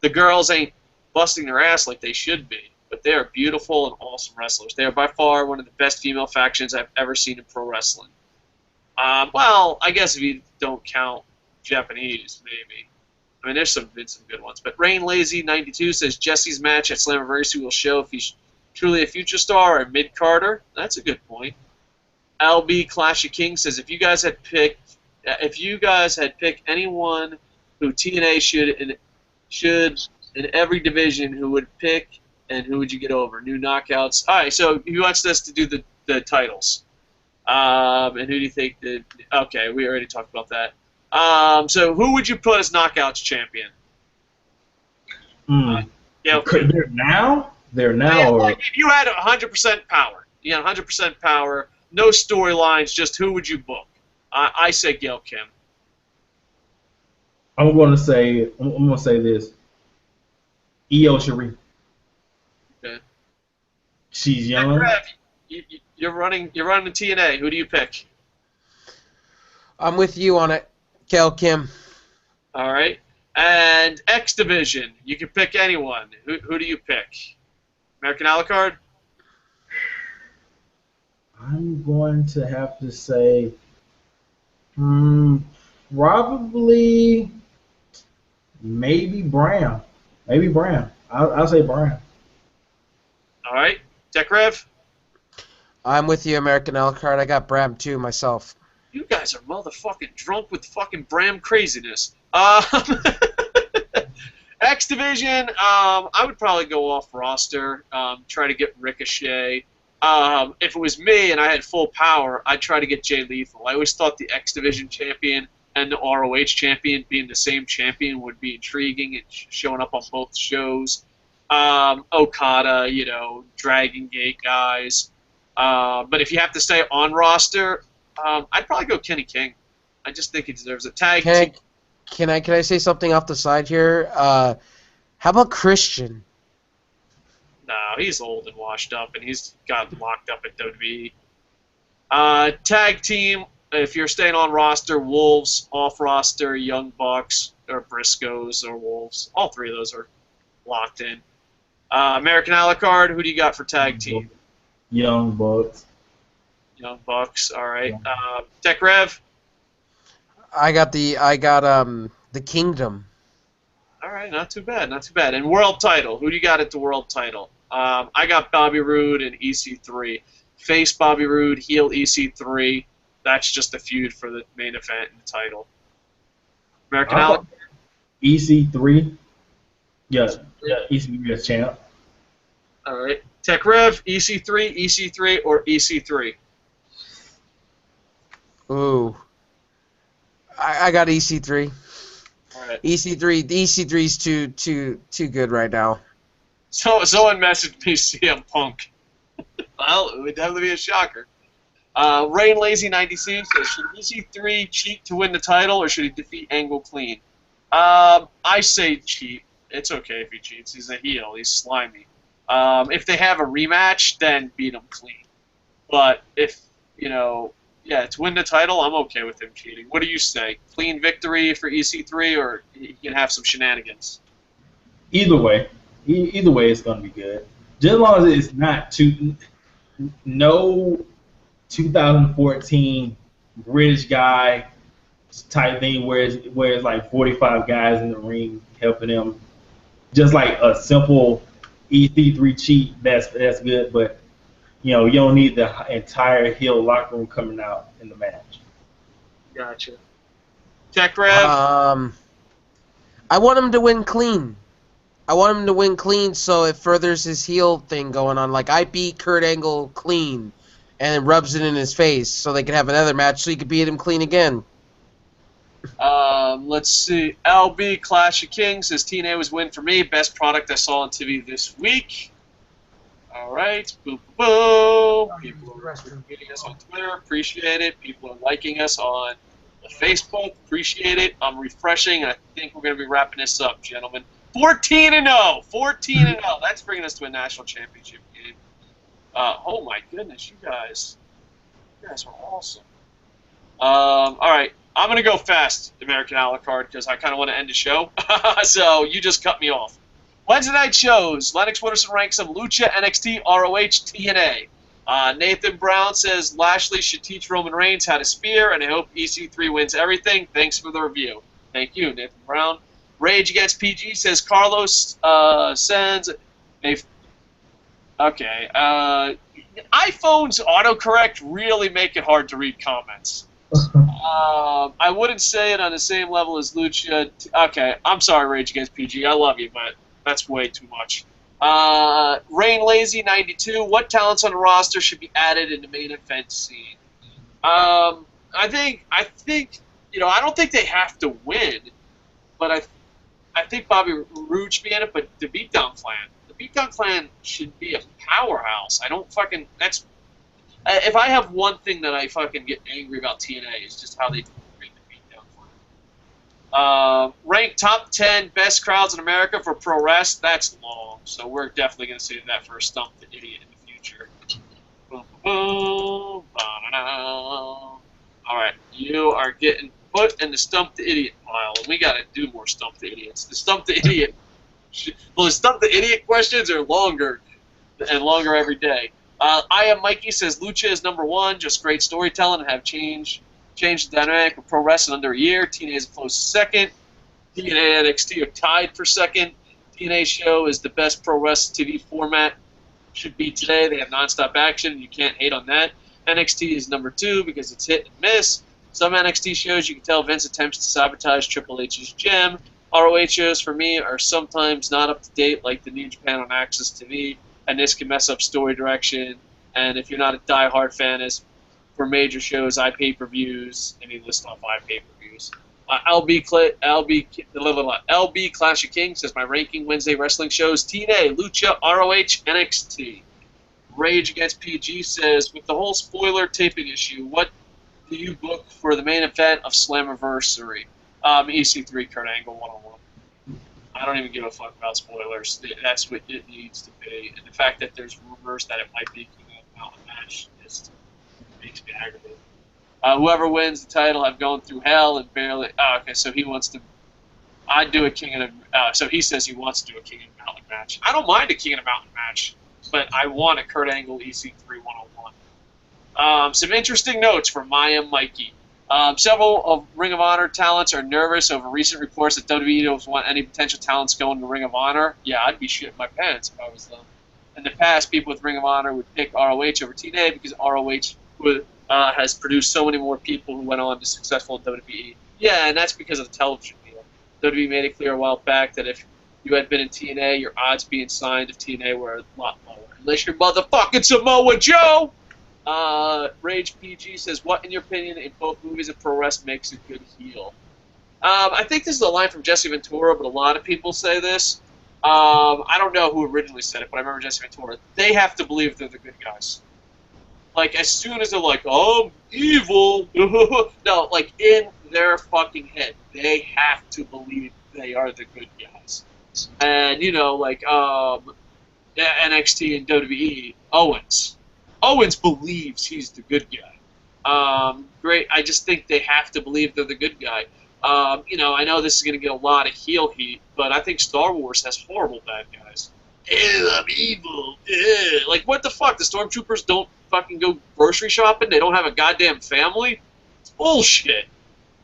girls ain't busting their ass like they should be. But they are beautiful and awesome wrestlers. They are by far one of the best female factions I've ever seen in pro wrestling. Well, I guess if you don't count Japanese, maybe. I mean, there's been some good ones. But Rain Lazy 92 says Jesse's match at Slammiversary will show if truly a future star or a mid-carder? That's a good point. LB Clash of Kings says if you guys had picked anyone who TNA should in every division, who would pick and who would you get over? New knockouts. All right, so he wants us to do the titles. And who do you think did? Okay, we already talked about that. So who would you put as knockouts champion? Yeah, They're now. Or like if you had 100% power, 100% power, no storylines, just who would you book? I say Gail Kim. I'm gonna say this. Io Shirai. Okay. She's young. You're running the TNA. Who do you pick? I'm with you on it. Gail Kim. All right. And X Division. You can pick anyone. Who do you pick? American Alucard? I'm going to have to say probably maybe Bram. I'll say Bram. All right. Tech Rev? I'm with you, American Alucard. I got Bram too myself. You guys are motherfucking drunk with fucking Bram craziness. X Division, I would probably go off roster, try to get Ricochet. If it was me and I had full power, I'd try to get Jay Lethal. I always thought the X Division champion and the ROH champion being the same champion would be intriguing and showing up on both shows. Okada, Dragon Gate guys. But if you have to stay on roster, I'd probably go Kenny King. I just think he deserves a tag team. Can I say something off the side here? How about Christian? No, he's old and washed up, and he's got locked up at WWE. Tag team, if you're staying on roster, Wolves, off roster, Young Bucks, or Briscoes, or Wolves. All three of those are locked in. American Alucard, who do you got for tag team? Young Bucks. Young Bucks, all right. Tech Rev? I got the Kingdom. All right, not too bad, not too bad. And world title, who do you got at the world title? I got Bobby Roode and EC3. Face Bobby Roode, heel EC3. That's just a feud for the main event and the title. American Alucard? EC3. Yeah, EC3 as champ. All right. Tech Rev, EC3, or EC3? Ooh. I got EC3. All right. EC3's too good right now. So someone messaged me CM Punk. Well, it would definitely be a shocker. Rain Lazy 96 says, should EC3 cheat to win the title, or should he defeat Angle clean? I say cheat. It's okay if he cheats. He's a heel. He's slimy. If they have a rematch, then beat him clean. But if, to win the title, I'm okay with him cheating. What do you say? Clean victory for EC3, or he can have some shenanigans? Either way it's going to be good. Just as long as it's not no 2014 British guy type thing where it's like 45 guys in the ring helping him. Just like a simple EC3 cheat, that's good, but you don't need the entire heel locker room coming out in the match. Gotcha. Tech Rev? I want him to win clean. So it furthers his heel thing going on. Like, I beat Kurt Angle clean and rubs it in his face so they can have another match so he can beat him clean again. Let's see. LB Clash of Kings says TNA was win for me. Best product I saw on TV this week. All right. Boom, boom. People are retweeting us on Twitter. Appreciate it. People are liking us on Facebook. Appreciate it. I'm refreshing. I think we're going to be wrapping this up, gentlemen. 14-0. 14-0. That's bringing us to a national championship game. Oh, my goodness. You guys are awesome. All right. I'm going to go fast, American Alucard, because I kind of want to end the show. So you just cut me off. Wednesday night shows. Lennox Wooderson ranks them Lucha, NXT, ROH, TNA. Nathan Brown says Lashley should teach Roman Reigns how to spear, and I hope EC3 wins everything. Thanks for the review. Thank you, Nathan Brown. Rage Against PG says Carlos sends a Okay. iPhone's autocorrect really make it hard to read comments. I wouldn't say it on the same level as Lucha. Okay, I'm sorry, Rage Against PG. I love you, but that's way too much. Rain Lazy 92. What talents on the roster should be added in the main event scene? I think I don't think they have to win, but I think Bobby Roode should be in it. But the Beatdown Clan should be a powerhouse. I don't fucking that's. If I have one thing that I fucking get angry about TNA is just how they treat the Beatdown Clan. Ranked top 10 best crowds in America for pro wrestling. That's long, so we're definitely going to save that for a Stump the Idiot in the future. All right, you are getting put in the Stump the Idiot pile, and we got to do more Stump the Idiots. The Stump the Idiot. Well, the Stump the Idiot questions are longer and longer every day. I Am Mikey says Lucha is number one, just great storytelling and have changed the dynamic of pro wrestling under a year. TNA is a close second. TNA and NXT are tied for second. TNA show is the best pro wrestling TV format. Should be today. They have nonstop action. You can't hate on that. NXT is number two because it's hit and miss. Some NXT shows you can tell Vince attempts to sabotage Triple H's gem. ROH shows for me are sometimes not up to date, like the New Japan on Access TV. And this can mess up story direction. And if you're not a diehard fan, as for major shows, iPay-per-views, and he lists off iPay-per-views. LB Clash of Kings says my ranking Wednesday wrestling shows: TNA, Lucha, ROH, NXT. Rage Against PG says, with the whole spoiler taping issue, what do you book for the main event of Slammiversary? EC3 Kurt Angle 1-on-1. I don't even give a fuck about spoilers. That's what it needs to be. And the fact that there's rumors that it might be King of the Mountain match just makes me aggravated. Whoever wins the title, I'm going through hell and barely. Okay, so he wants to. I'd do a King of the. So he says he wants to do a King of the Mountain match. I don't mind a King of the Mountain match, but I want a Kurt Angle EC3 1-on-1. Some interesting notes from Maya Mikey. Several of Ring of Honor talents are nervous over recent reports that WWE doesn't want any potential talents going to Ring of Honor. Yeah, I'd be shitting my pants if I was them. In the past, people with Ring of Honor would pick ROH over TNA because ROH has produced so many more people who went on to successful in WWE. Yeah, and that's because of the television deal. WWE made it clear a while back that if you had been in TNA, your odds being signed if TNA were a lot lower. Unless you're motherfucking Samoa Joe! Rage PG says, what, in your opinion, in both movies and pro wrestling makes a good heel? I think this is a line from Jesse Ventura, but a lot of people say this. I don't know who originally said it, but I remember Jesse Ventura. They have to believe they're the good guys. Like, as soon as they're like, oh, evil, no, like, in their fucking head, they have to believe they are the good guys. And, like, NXT and WWE, Owens believes he's the good guy. Great. I just think they have to believe they're the good guy. I know this is going to get a lot of heel heat, but I think Star Wars has horrible bad guys. Ew, I'm evil. Ew. Like, what the fuck? The Stormtroopers don't fucking go grocery shopping? They don't have a goddamn family? It's bullshit.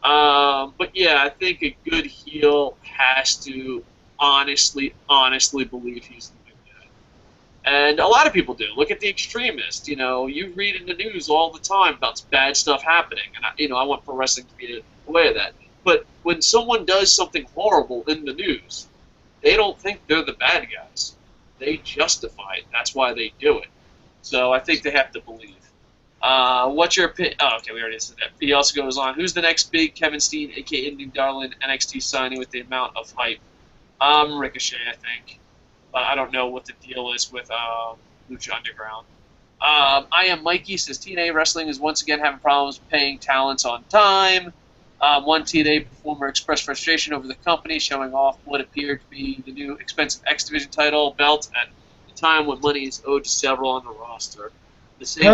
But yeah, I think a good heel has to honestly believe he's the and a lot of people do. Look at The Extremist. You read in the news all the time about bad stuff happening. And, I want pro wrestling to be a way of that. But when someone does something horrible in the news, they don't think they're the bad guys. They justify it. That's why they do it. So I think they have to believe. What's your opinion? Oh, okay, we already said that. He also goes on, who's the next big Kevin Steen, a.k.a. Indian Darling, NXT signing with the amount of hype? Ricochet, I think. I don't know what the deal is with Lucha Underground. I Am Mikey says TNA Wrestling is once again having problems paying talents on time. One TNA performer expressed frustration over the company showing off what appeared to be the new expensive X Division title belt at the time when money is owed to several on the roster. The same.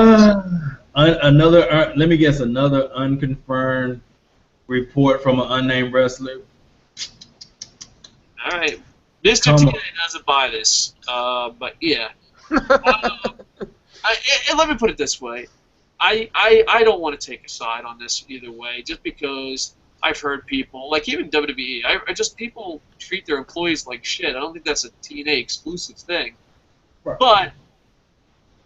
Let me guess, another unconfirmed report from an unnamed wrestler. All right. Mr. TNA doesn't buy this, but yeah. Let me put it this way. I don't want to take a side on this either way, just because I've heard people, like even WWE, people treat their employees like shit. I don't think that's a TNA exclusive thing. Right. But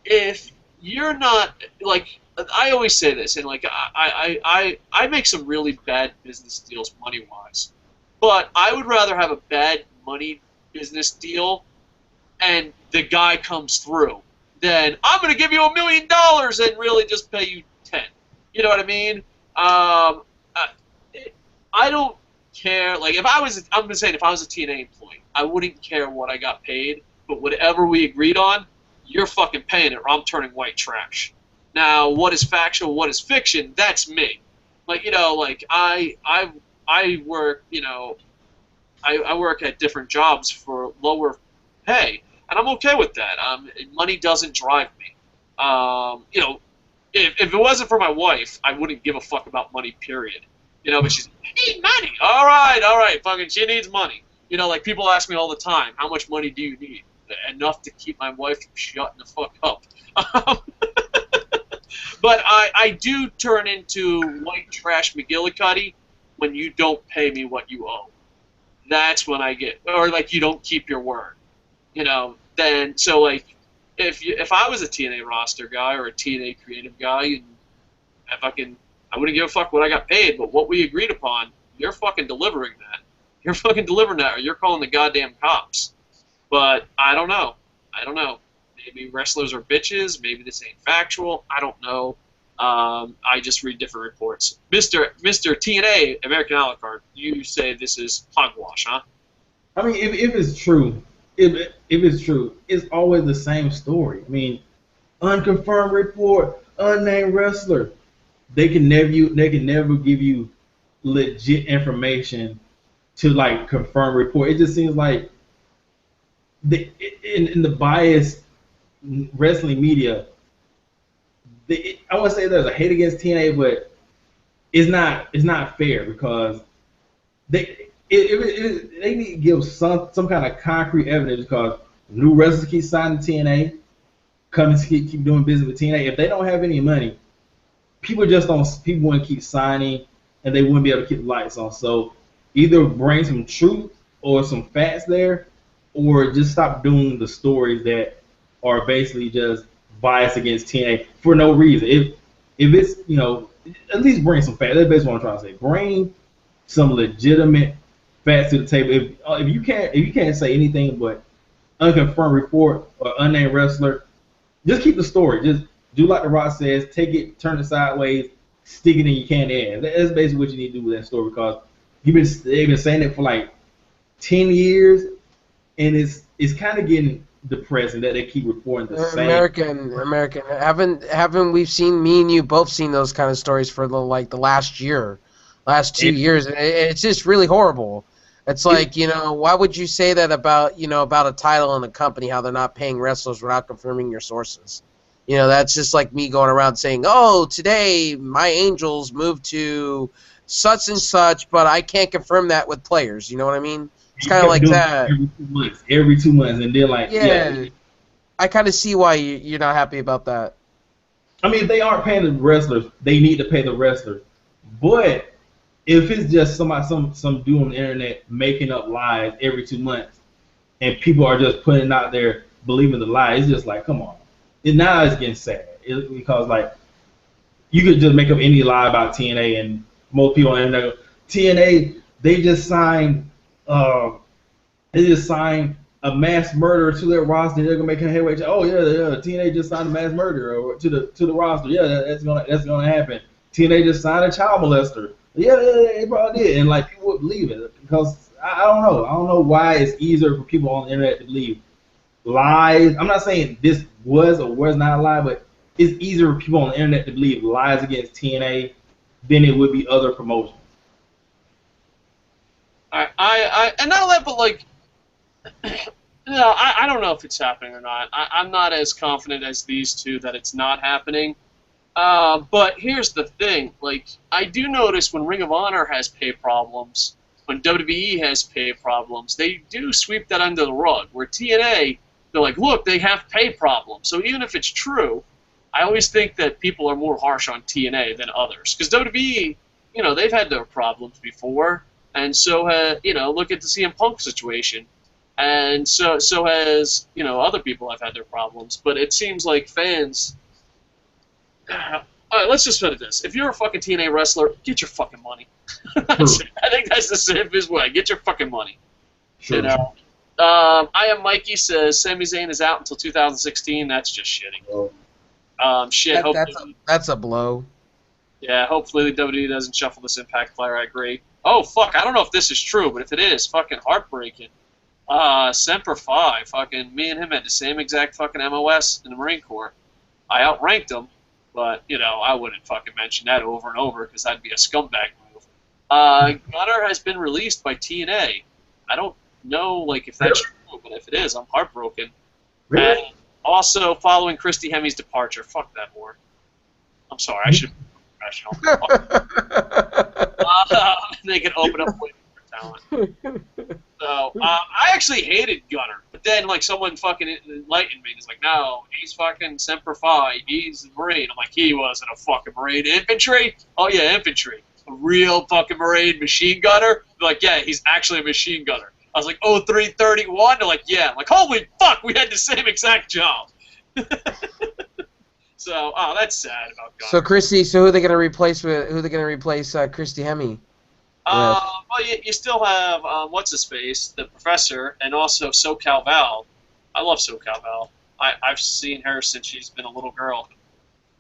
if you're not, like, I always say this, and like I make some really bad business deals money wise, but I would rather have a bad money business deal and the guy comes through than I'm going to give you $1 million and really just pay you 10. You know what I mean? I don't care. Like, I'm saying if I was a TNA employee, I wouldn't care what I got paid, but whatever we agreed on, you're fucking paying it or I'm turning white trash. Now, what is factual, what is fiction, that's me. Like, you know, like I work, you know, I work at different jobs for lower pay, and I'm okay with that. Money doesn't drive me. You know, if it wasn't for my wife, I wouldn't give a fuck about money, period. You know, but she's, I need money. All right, fucking, she needs money. You know, like, people ask me all the time, how much money do you need? Enough to keep my wife from shutting the fuck up. But I do turn into white trash McGillicuddy when you don't pay me what you owe. That's when I get, or like you don't keep your word. You know, then, so like, if I was a TNA roster guy or a TNA creative guy, and I wouldn't give a fuck what I got paid, but what we agreed upon, you're fucking delivering that. You're fucking delivering that, or you're calling the goddamn cops. But I don't know. Maybe wrestlers are bitches. Maybe this ain't factual. I don't know. I just read different reports. Mr. TNA, American a la carte, you say this is hogwash, huh? I mean, if it's true, if it's true, it's always the same story. I mean, unconfirmed report, unnamed wrestler. They can never give you legit information to like confirm report. It just seems like in the biased wrestling media, I want to say there's a hate against TNA, but it's not fair because they need to give some kind of concrete evidence because new wrestlers keep signing TNA, coming to keep doing business with TNA. If they don't have any money, people wouldn't keep signing and they wouldn't be able to keep the lights on. So either bring some truth or some facts there, or just stop doing the stories that are basically just biased against TNA for no reason. If it's, you know, at least bring some facts. That's basically what I'm trying to say. Bring some legitimate facts to the table. If you can't say anything but unconfirmed report or unnamed wrestler, just keep the story. Just do like The Rock says, take it, turn it sideways, stick it in your can end. That's basically what you need to do with that story because they've been saying it for like 10 years, and it's kind of getting depressing that they keep reporting the same. American. Haven't we seen, me and you both seen those kind of stories for the last 2 years? And it's just really horrible. It's like, you know, why would you say that about a title in a company, how they're not paying wrestlers without confirming your sources? You know, that's just like me going around saying, oh, today my Angels moved to such and such, but I can't confirm that with players. You know what I mean? It's kind of like that. Every 2 months, and they're like, yeah. I kind of see why you're not happy about that. I mean, if they aren't paying the wrestlers, they need to pay the wrestlers. But if it's just some dude on the internet making up lies every 2 months, and people are just putting it out there believing the lie, it's just like, come on. Now it's getting sad because like you could just make up any lie about TNA, and most people on the internet go, TNA, they just signed a mass murderer to their roster. They're gonna make a heavyweight. Oh yeah, TNA just signed a mass murderer to the roster. Yeah, that's gonna happen. TNA just signed a child molester. Yeah, they probably did, and like people would believe it because I don't know why it's easier for people on the internet to believe lies. I'm not saying this was or was not a lie, but it's easier for people on the internet to believe lies against TNA than it would be other promotions. And not that, but like, no, I don't know if it's happening or not. I'm not as confident as these two that it's not happening. But here's the thing, like, I do notice when Ring of Honor has pay problems, when WWE has pay problems, they do sweep that under the rug. Where TNA, they're like, look, they have pay problems. So even if it's true, I always think that people are more harsh on TNA than others. Because WWE, you know, they've had their problems before. And so, you know, look at the CM Punk situation. And so has, you know, other people have had their problems. But it seems like fans... All right, let's just put it this. If you're a fucking TNA wrestler, get your fucking money. I think that's the simplest way. Get your fucking money. Sure. You know? I Am Mikey says Sami Zayn is out until 2016. That's just shitty. Shit, that's a blow. Yeah, hopefully the WWE doesn't shuffle this Impact player. I agree. Oh, fuck, I don't know if this is true, but if it is, fucking heartbreaking. Semper Fi, fucking me and him had the same exact fucking MOS in the Marine Corps. I outranked him. But, you know, I wouldn't fucking mention that over and over because that'd be a scumbag move. Gunner has been released by TNA. I don't know, like, if that's true, but if it is, I'm heartbroken. Really? And also, following Christy Hemi's departure, fuck that whore. I'm sorry, I should be professional. They can open up ways for talent. So, I actually hated Gunner, but then, like, someone fucking enlightened me. He's like, no, he's fucking Semper Fi. He's a Marine. I'm like, he wasn't a fucking Marine. Infantry? Oh, yeah, infantry. A real fucking Marine machine gunner? They're like, yeah, he's actually a machine gunner. I was like, 0331? They're like, yeah. I'm like, holy fuck, we had the same exact job. So, that's sad about Gunner. So, Christy, who are they going to replace Christy Hemme? Well, you still have, what's-his-face, the Professor, and also SoCal Val. I love SoCal Val. I've seen her since she's been a little girl.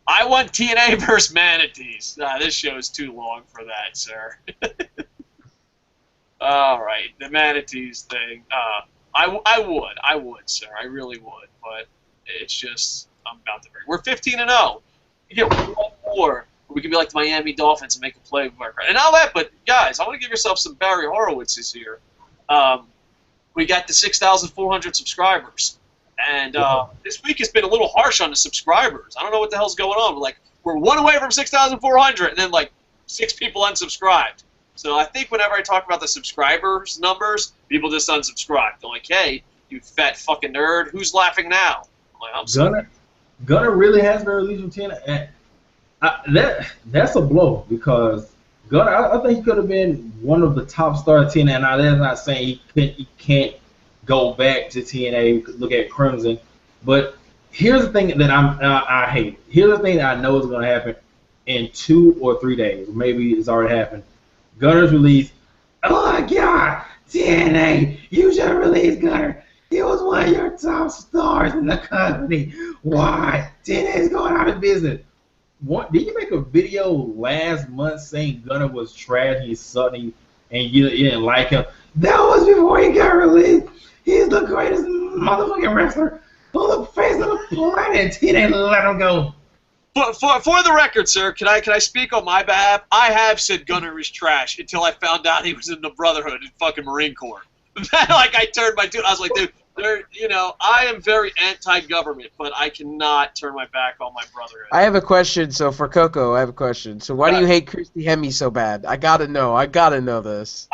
I want TNA versus Manatees. This show is too long for that, sir. All right, the Manatees thing. I would, sir. I really would, but it's just, I'm about to break. We're 15-0. You get one more. We could be like the Miami Dolphins and make a play and all that, but guys, I want to give yourself some Barry Horowitzes here. We got the 6,400 subscribers, and this week has been a little harsh on the subscribers. I don't know what the hell's going on. We're one away from 6,400, and then like 6 people unsubscribed. So I think whenever I talk about the subscribers numbers, people just unsubscribe. They're like, "Hey, you fat fucking nerd, who's laughing now?" I'm like, I'm sorry. Gunner really has been released from TNA. That's a blow because Gunner, I think he could have been one of the top stars of TNA. Now that's not saying he can't go back to TNA. Look at Crimson, but here's the thing that I hate. Here's the thing that I know is going to happen in 2 or 3 days. Maybe it's already happened. Gunner's released. Oh my God, TNA! You should have released Gunner. He was one of your top stars in the company. Why? TNA is going out of business. Did you make a video last month saying Gunner was trash, he sucked, and you didn't like him? That was before he got released. He's the greatest motherfucking wrestler on the face of the planet. TNA let him go. For the record, sir, can I speak on my behalf? I have said Gunner is trash until I found out he was in the Brotherhood in fucking Marine Corps. Like, I turned my dude. I was like, dude, I am very anti-government, but I cannot turn my back on my Brotherhood. I have a question. So for Coco, I have a question. So why do you hate Christy Hemme so bad? I gotta know this.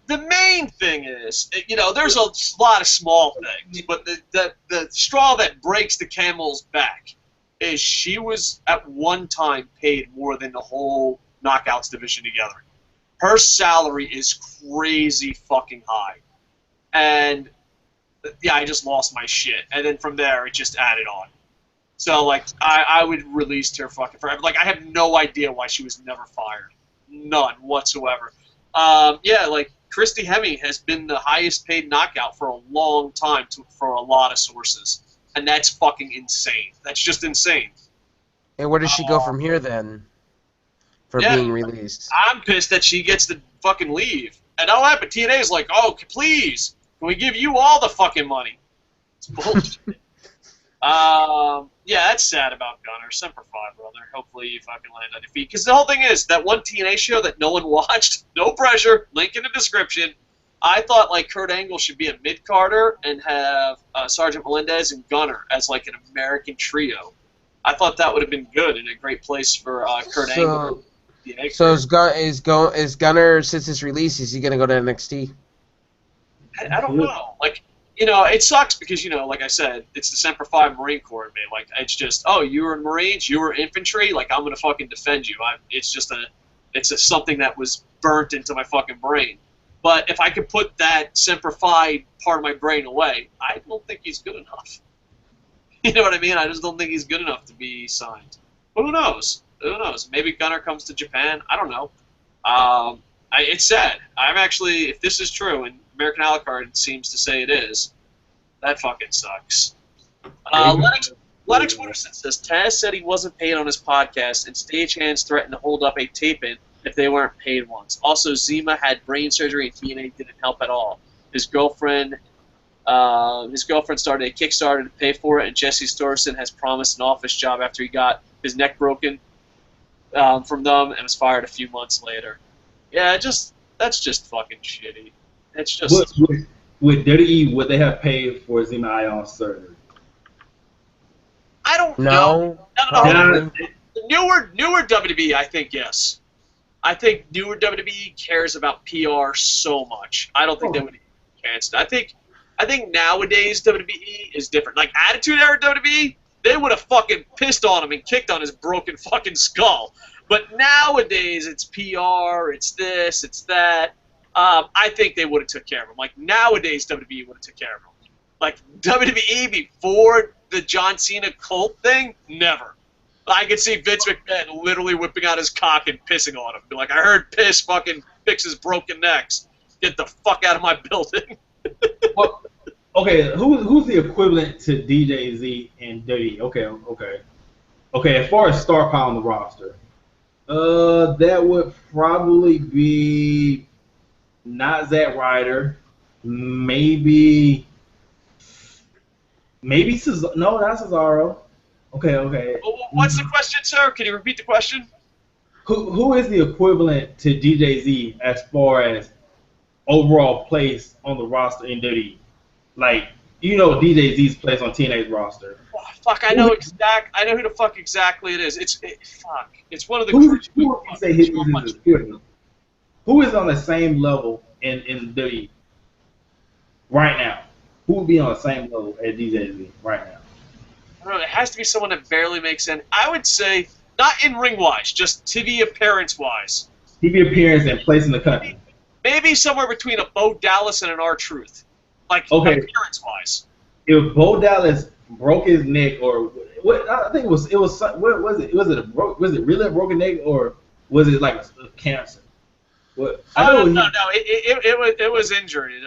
The main thing is, there's a lot of small things, but the straw that breaks the camel's back is she was at one time paid more than the whole Knockouts division together. Her salary is crazy fucking high. And, yeah, I just lost my shit. And then from there, it just added on. So, like, I would release her fucking forever. Like, I have no idea why she was never fired. None whatsoever. Yeah, like, Christy Hemme has been the highest paid knockout for a long time for a lot of sources. And that's fucking insane. That's just insane. And where does she go from here, then? For being released. I'm pissed that she gets to fucking leave. And all that, but TNA is like, oh, please, can we give you all the fucking money? It's bullshit. Yeah, that's sad about Gunner. Semper Fi, brother. Hopefully you fucking land on your feet. Because the whole thing is, that one TNA show that no one watched, no pressure, link in the description, I thought, like, Kurt Angle should be a mid-carder and have Sergeant Melendez and Gunner as, like, an American trio. I thought that would have been good and a great place for Kurt Angle. So is Gunner, since his release, is he going to go to NXT? I don't know. Like, it sucks because, like I said, it's the Semper Fi Marine Corps in me. Like, it's just, oh, you were in Marines, you were infantry, like, I'm going to fucking defend you. It's something that was burnt into my fucking brain. But if I could put that Semper Fi part of my brain away, I don't think he's good enough. You know what I mean? I just don't think he's good enough to be signed. But who knows? Who knows? Maybe Gunner comes to Japan. I don't know. It's sad. I'm actually, if this is true, and American a la carte seems to say it is, that fucking sucks. Lennox Wooderson says, Taz said he wasn't paid on his podcast, and stagehands threatened to hold up a tape-in if they weren't paid once. Also, Zima had brain surgery, and TNA didn't help at all. His girlfriend started a Kickstarter to pay for it, and Jesse Storson has promised an office job after he got his neck broken from them and was fired a few months later. Yeah, that's just fucking shitty. It's just... With WWE, would they have paid for Zima Ion's surgery? I don't know. No. Newer WWE, I think yes. I think newer WWE cares about PR so much. I don't think they would chance it. I think nowadays WWE is different. Like Attitude Era WWE, they would have fucking pissed on him and kicked on his broken fucking skull. But nowadays it's PR, it's this, it's that. I think they would have took care of him. Like nowadays WWE would have took care of him. Like WWE before the John Cena cult thing, never. I could see Vince McMahon literally whipping out his cock and pissing on him. Be like, I heard piss fucking fixes broken necks. Get the fuck out of my building. Well, okay, who's the equivalent to DJZ and WWE? Okay. As far as star power on the roster, that would probably be not Zack Ryder, maybe Cesaro. No, not Cesaro. Okay. What's the question, sir? Can you repeat the question? Who is the equivalent to DJZ as far as overall place on the roster in WWE? Like, you know DJZ's place on TNA's roster. Oh, fuck, I know who the fuck exactly it is. It's one of the Who is on the same level in WWE right now? Who would be on the same level as DJZ right now? I don't know. It has to be someone that barely makes sense. I would say not in ring wise, just TV appearance wise. TV appearance and place in the country. Maybe somewhere between a Bo Dallas and an R-Truth, like appearance wise. If Bo Dallas broke his neck, or what? I think it was what was it? Was it really a broken neck, or was it like a cancer? What? It was injury.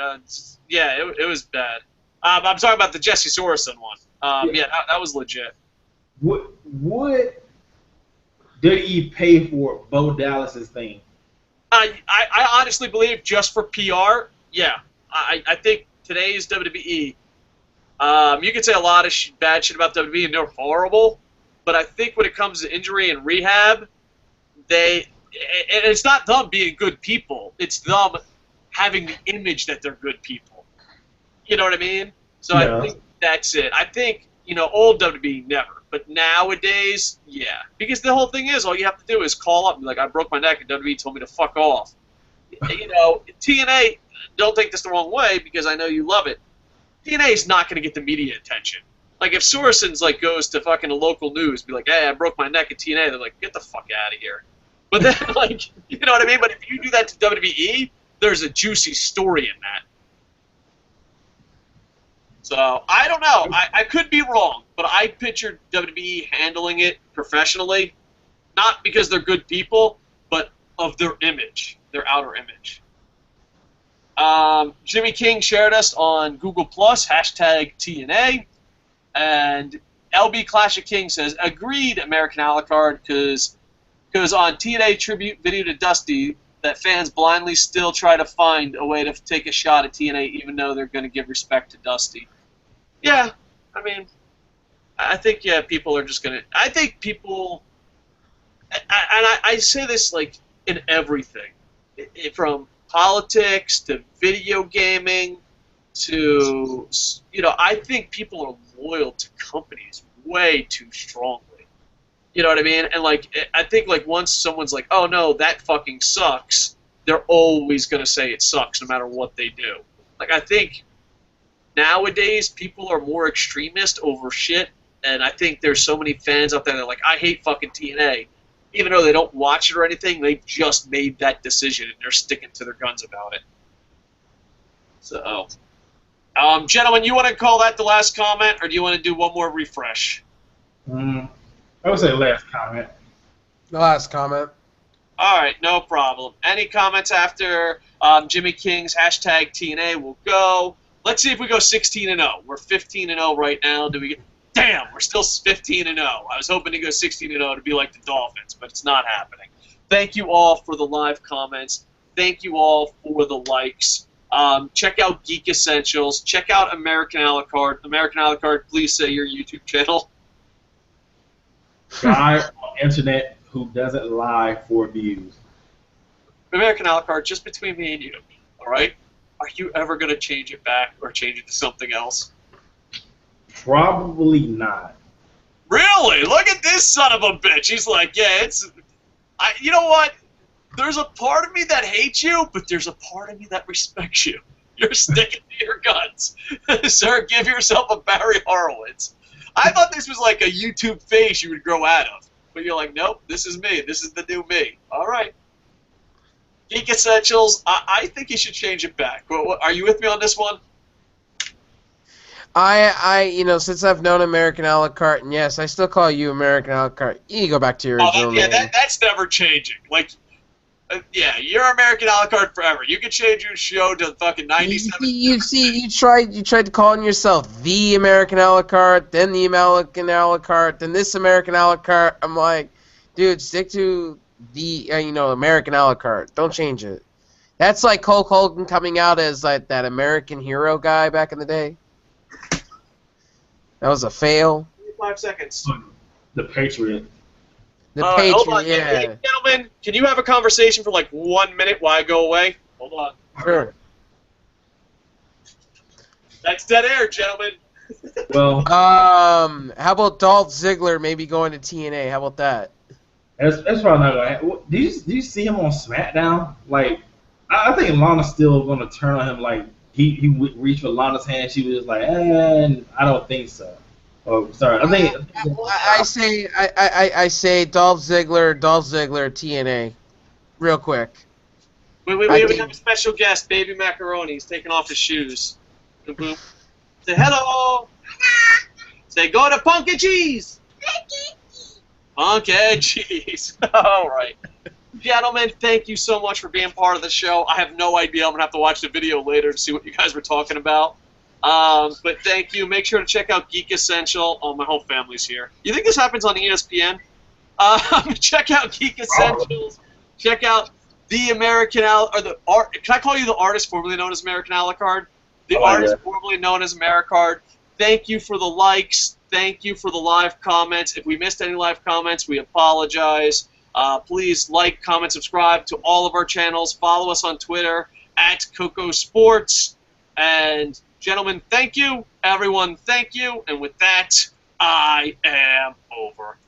It was bad. I'm talking about the Jesse Sorensen one. That was legit. Would WWE pay for Bo Dallas's thing? I honestly believe just for PR, yeah. I think today's WWE, you could say a lot of bad shit about WWE and they're horrible, but I think when it comes to injury and rehab, and it's not them being good people, it's them having the image that they're good people. You know what I mean? So yeah. I think that's it. I think, old WWE, never. But nowadays, yeah. Because the whole thing is, all you have to do is call up and be like, I broke my neck and WWE told me to fuck off. TNA, don't take this the wrong way because I know you love it. TNA is not going to get the media attention. Like, if Sorensen's, goes to fucking a local news, be like, hey, I broke my neck at TNA, they're like, get the fuck out of here. But then, you know what I mean? But if you do that to WWE, there's a juicy story in that. So, I don't know. I could be wrong, but I pictured WWE handling it professionally, not because they're good people, but of their image, their outer image. Jimmy King shared us on Google+, #TNA, and LB Clash of King says, agreed, American a la carte, because on TNA tribute video to Dusty, that fans blindly still try to find a way to take a shot at TNA even though they're going to give respect to Dusty. Yeah, I mean, I think, people are just going to... I think people... And I say this, in everything. From politics to video gaming to... I think people are loyal to companies way too strongly. You know what I mean? And, I think, once someone's like, oh, no, that fucking sucks, they're always going to say it sucks no matter what they do. I think... Nowadays, people are more extremist over shit, and I think there's so many fans out there that are like, I hate fucking TNA. Even though they don't watch it or anything, they've just made that decision, and they're sticking to their guns about it. So, gentlemen, you want to call that the last comment, or do you want to do one more refresh? I would say last comment. The last comment. All right, no problem. Any comments after Jimmy King's hashtag TNA will go. Let's see if we go 16-0. We're 15-0 right now. Do we get? Damn, we're still 15-0. I was hoping to go 16-0 to be like the Dolphins, but it's not happening. Thank you all for the live comments. Thank you all for the likes. Check out Geek Essentials. Check out American a la carte. American a la carte, please say your YouTube channel. Guy on internet who doesn't lie for views. American a la carte, just between me and you, all right? Are you ever going to change it back or change it to something else? Probably not. Really? Look at this son of a bitch. He's like, yeah, it's... you know what? There's a part of me that hates you, but there's a part of me that respects you. You're sticking to your guns. Sir, give yourself a Barry Horowitz. I thought this was like a YouTube phase you would grow out of. But you're like, nope, this is me. This is the new me. All right. Geek Essentials, I think you should change it back. Are you with me on this one? Since I've known American a la carte, and yes, I still call you American a la carte. You go back to your original name. That's never changing. Like, yeah, you're American a la carte forever. You can change your show to fucking 97. You tried to call yourself the American a la carte, then the American a la carte, then this American a la carte. I'm like, dude, stick to the American a la carte. Don't change it. That's like Hulk Hogan coming out as like that American hero guy back in the day. That was a fail. 5 seconds. The Patriot. The Patriot, hold on. yeah. Hey, gentlemen, can you have a conversation for like 1 minute while I go away? Hold on. Sure. That's dead air, gentlemen. Well, how about Dolph Ziggler maybe going to TNA? How about that? that's probably not gonna happen. Do you see him on SmackDown? Like, I think Lana's still gonna turn on him. Like, he would reach for Lana's hand. She was like, I don't think so. Oh, sorry. I say Dolph Ziggler, TNA, real quick. We have a special guest, Baby Macaroni. He's taking off his shoes. Boom, boom. Say hello. Say go to Punk and Cheese. Punk and Cheese. All right. Gentlemen, thank you so much for being part of the show. I have no idea. I'm going to have to watch the video later to see what you guys were talking about. But thank you. Make sure to check out Geek Essential. Oh, my whole family's here. You think this happens on ESPN? Check out Geek Essentials. Check out the American can I call you the artist formerly known as American a la carte? The artist formerly known as AmeriCard. Thank you for the likes. Thank you for the live comments. If we missed any live comments, we apologize. Please like, comment, subscribe to all of our channels. Follow us on Twitter at KocoSports. And gentlemen, thank you. Everyone, thank you. And with that, I am over.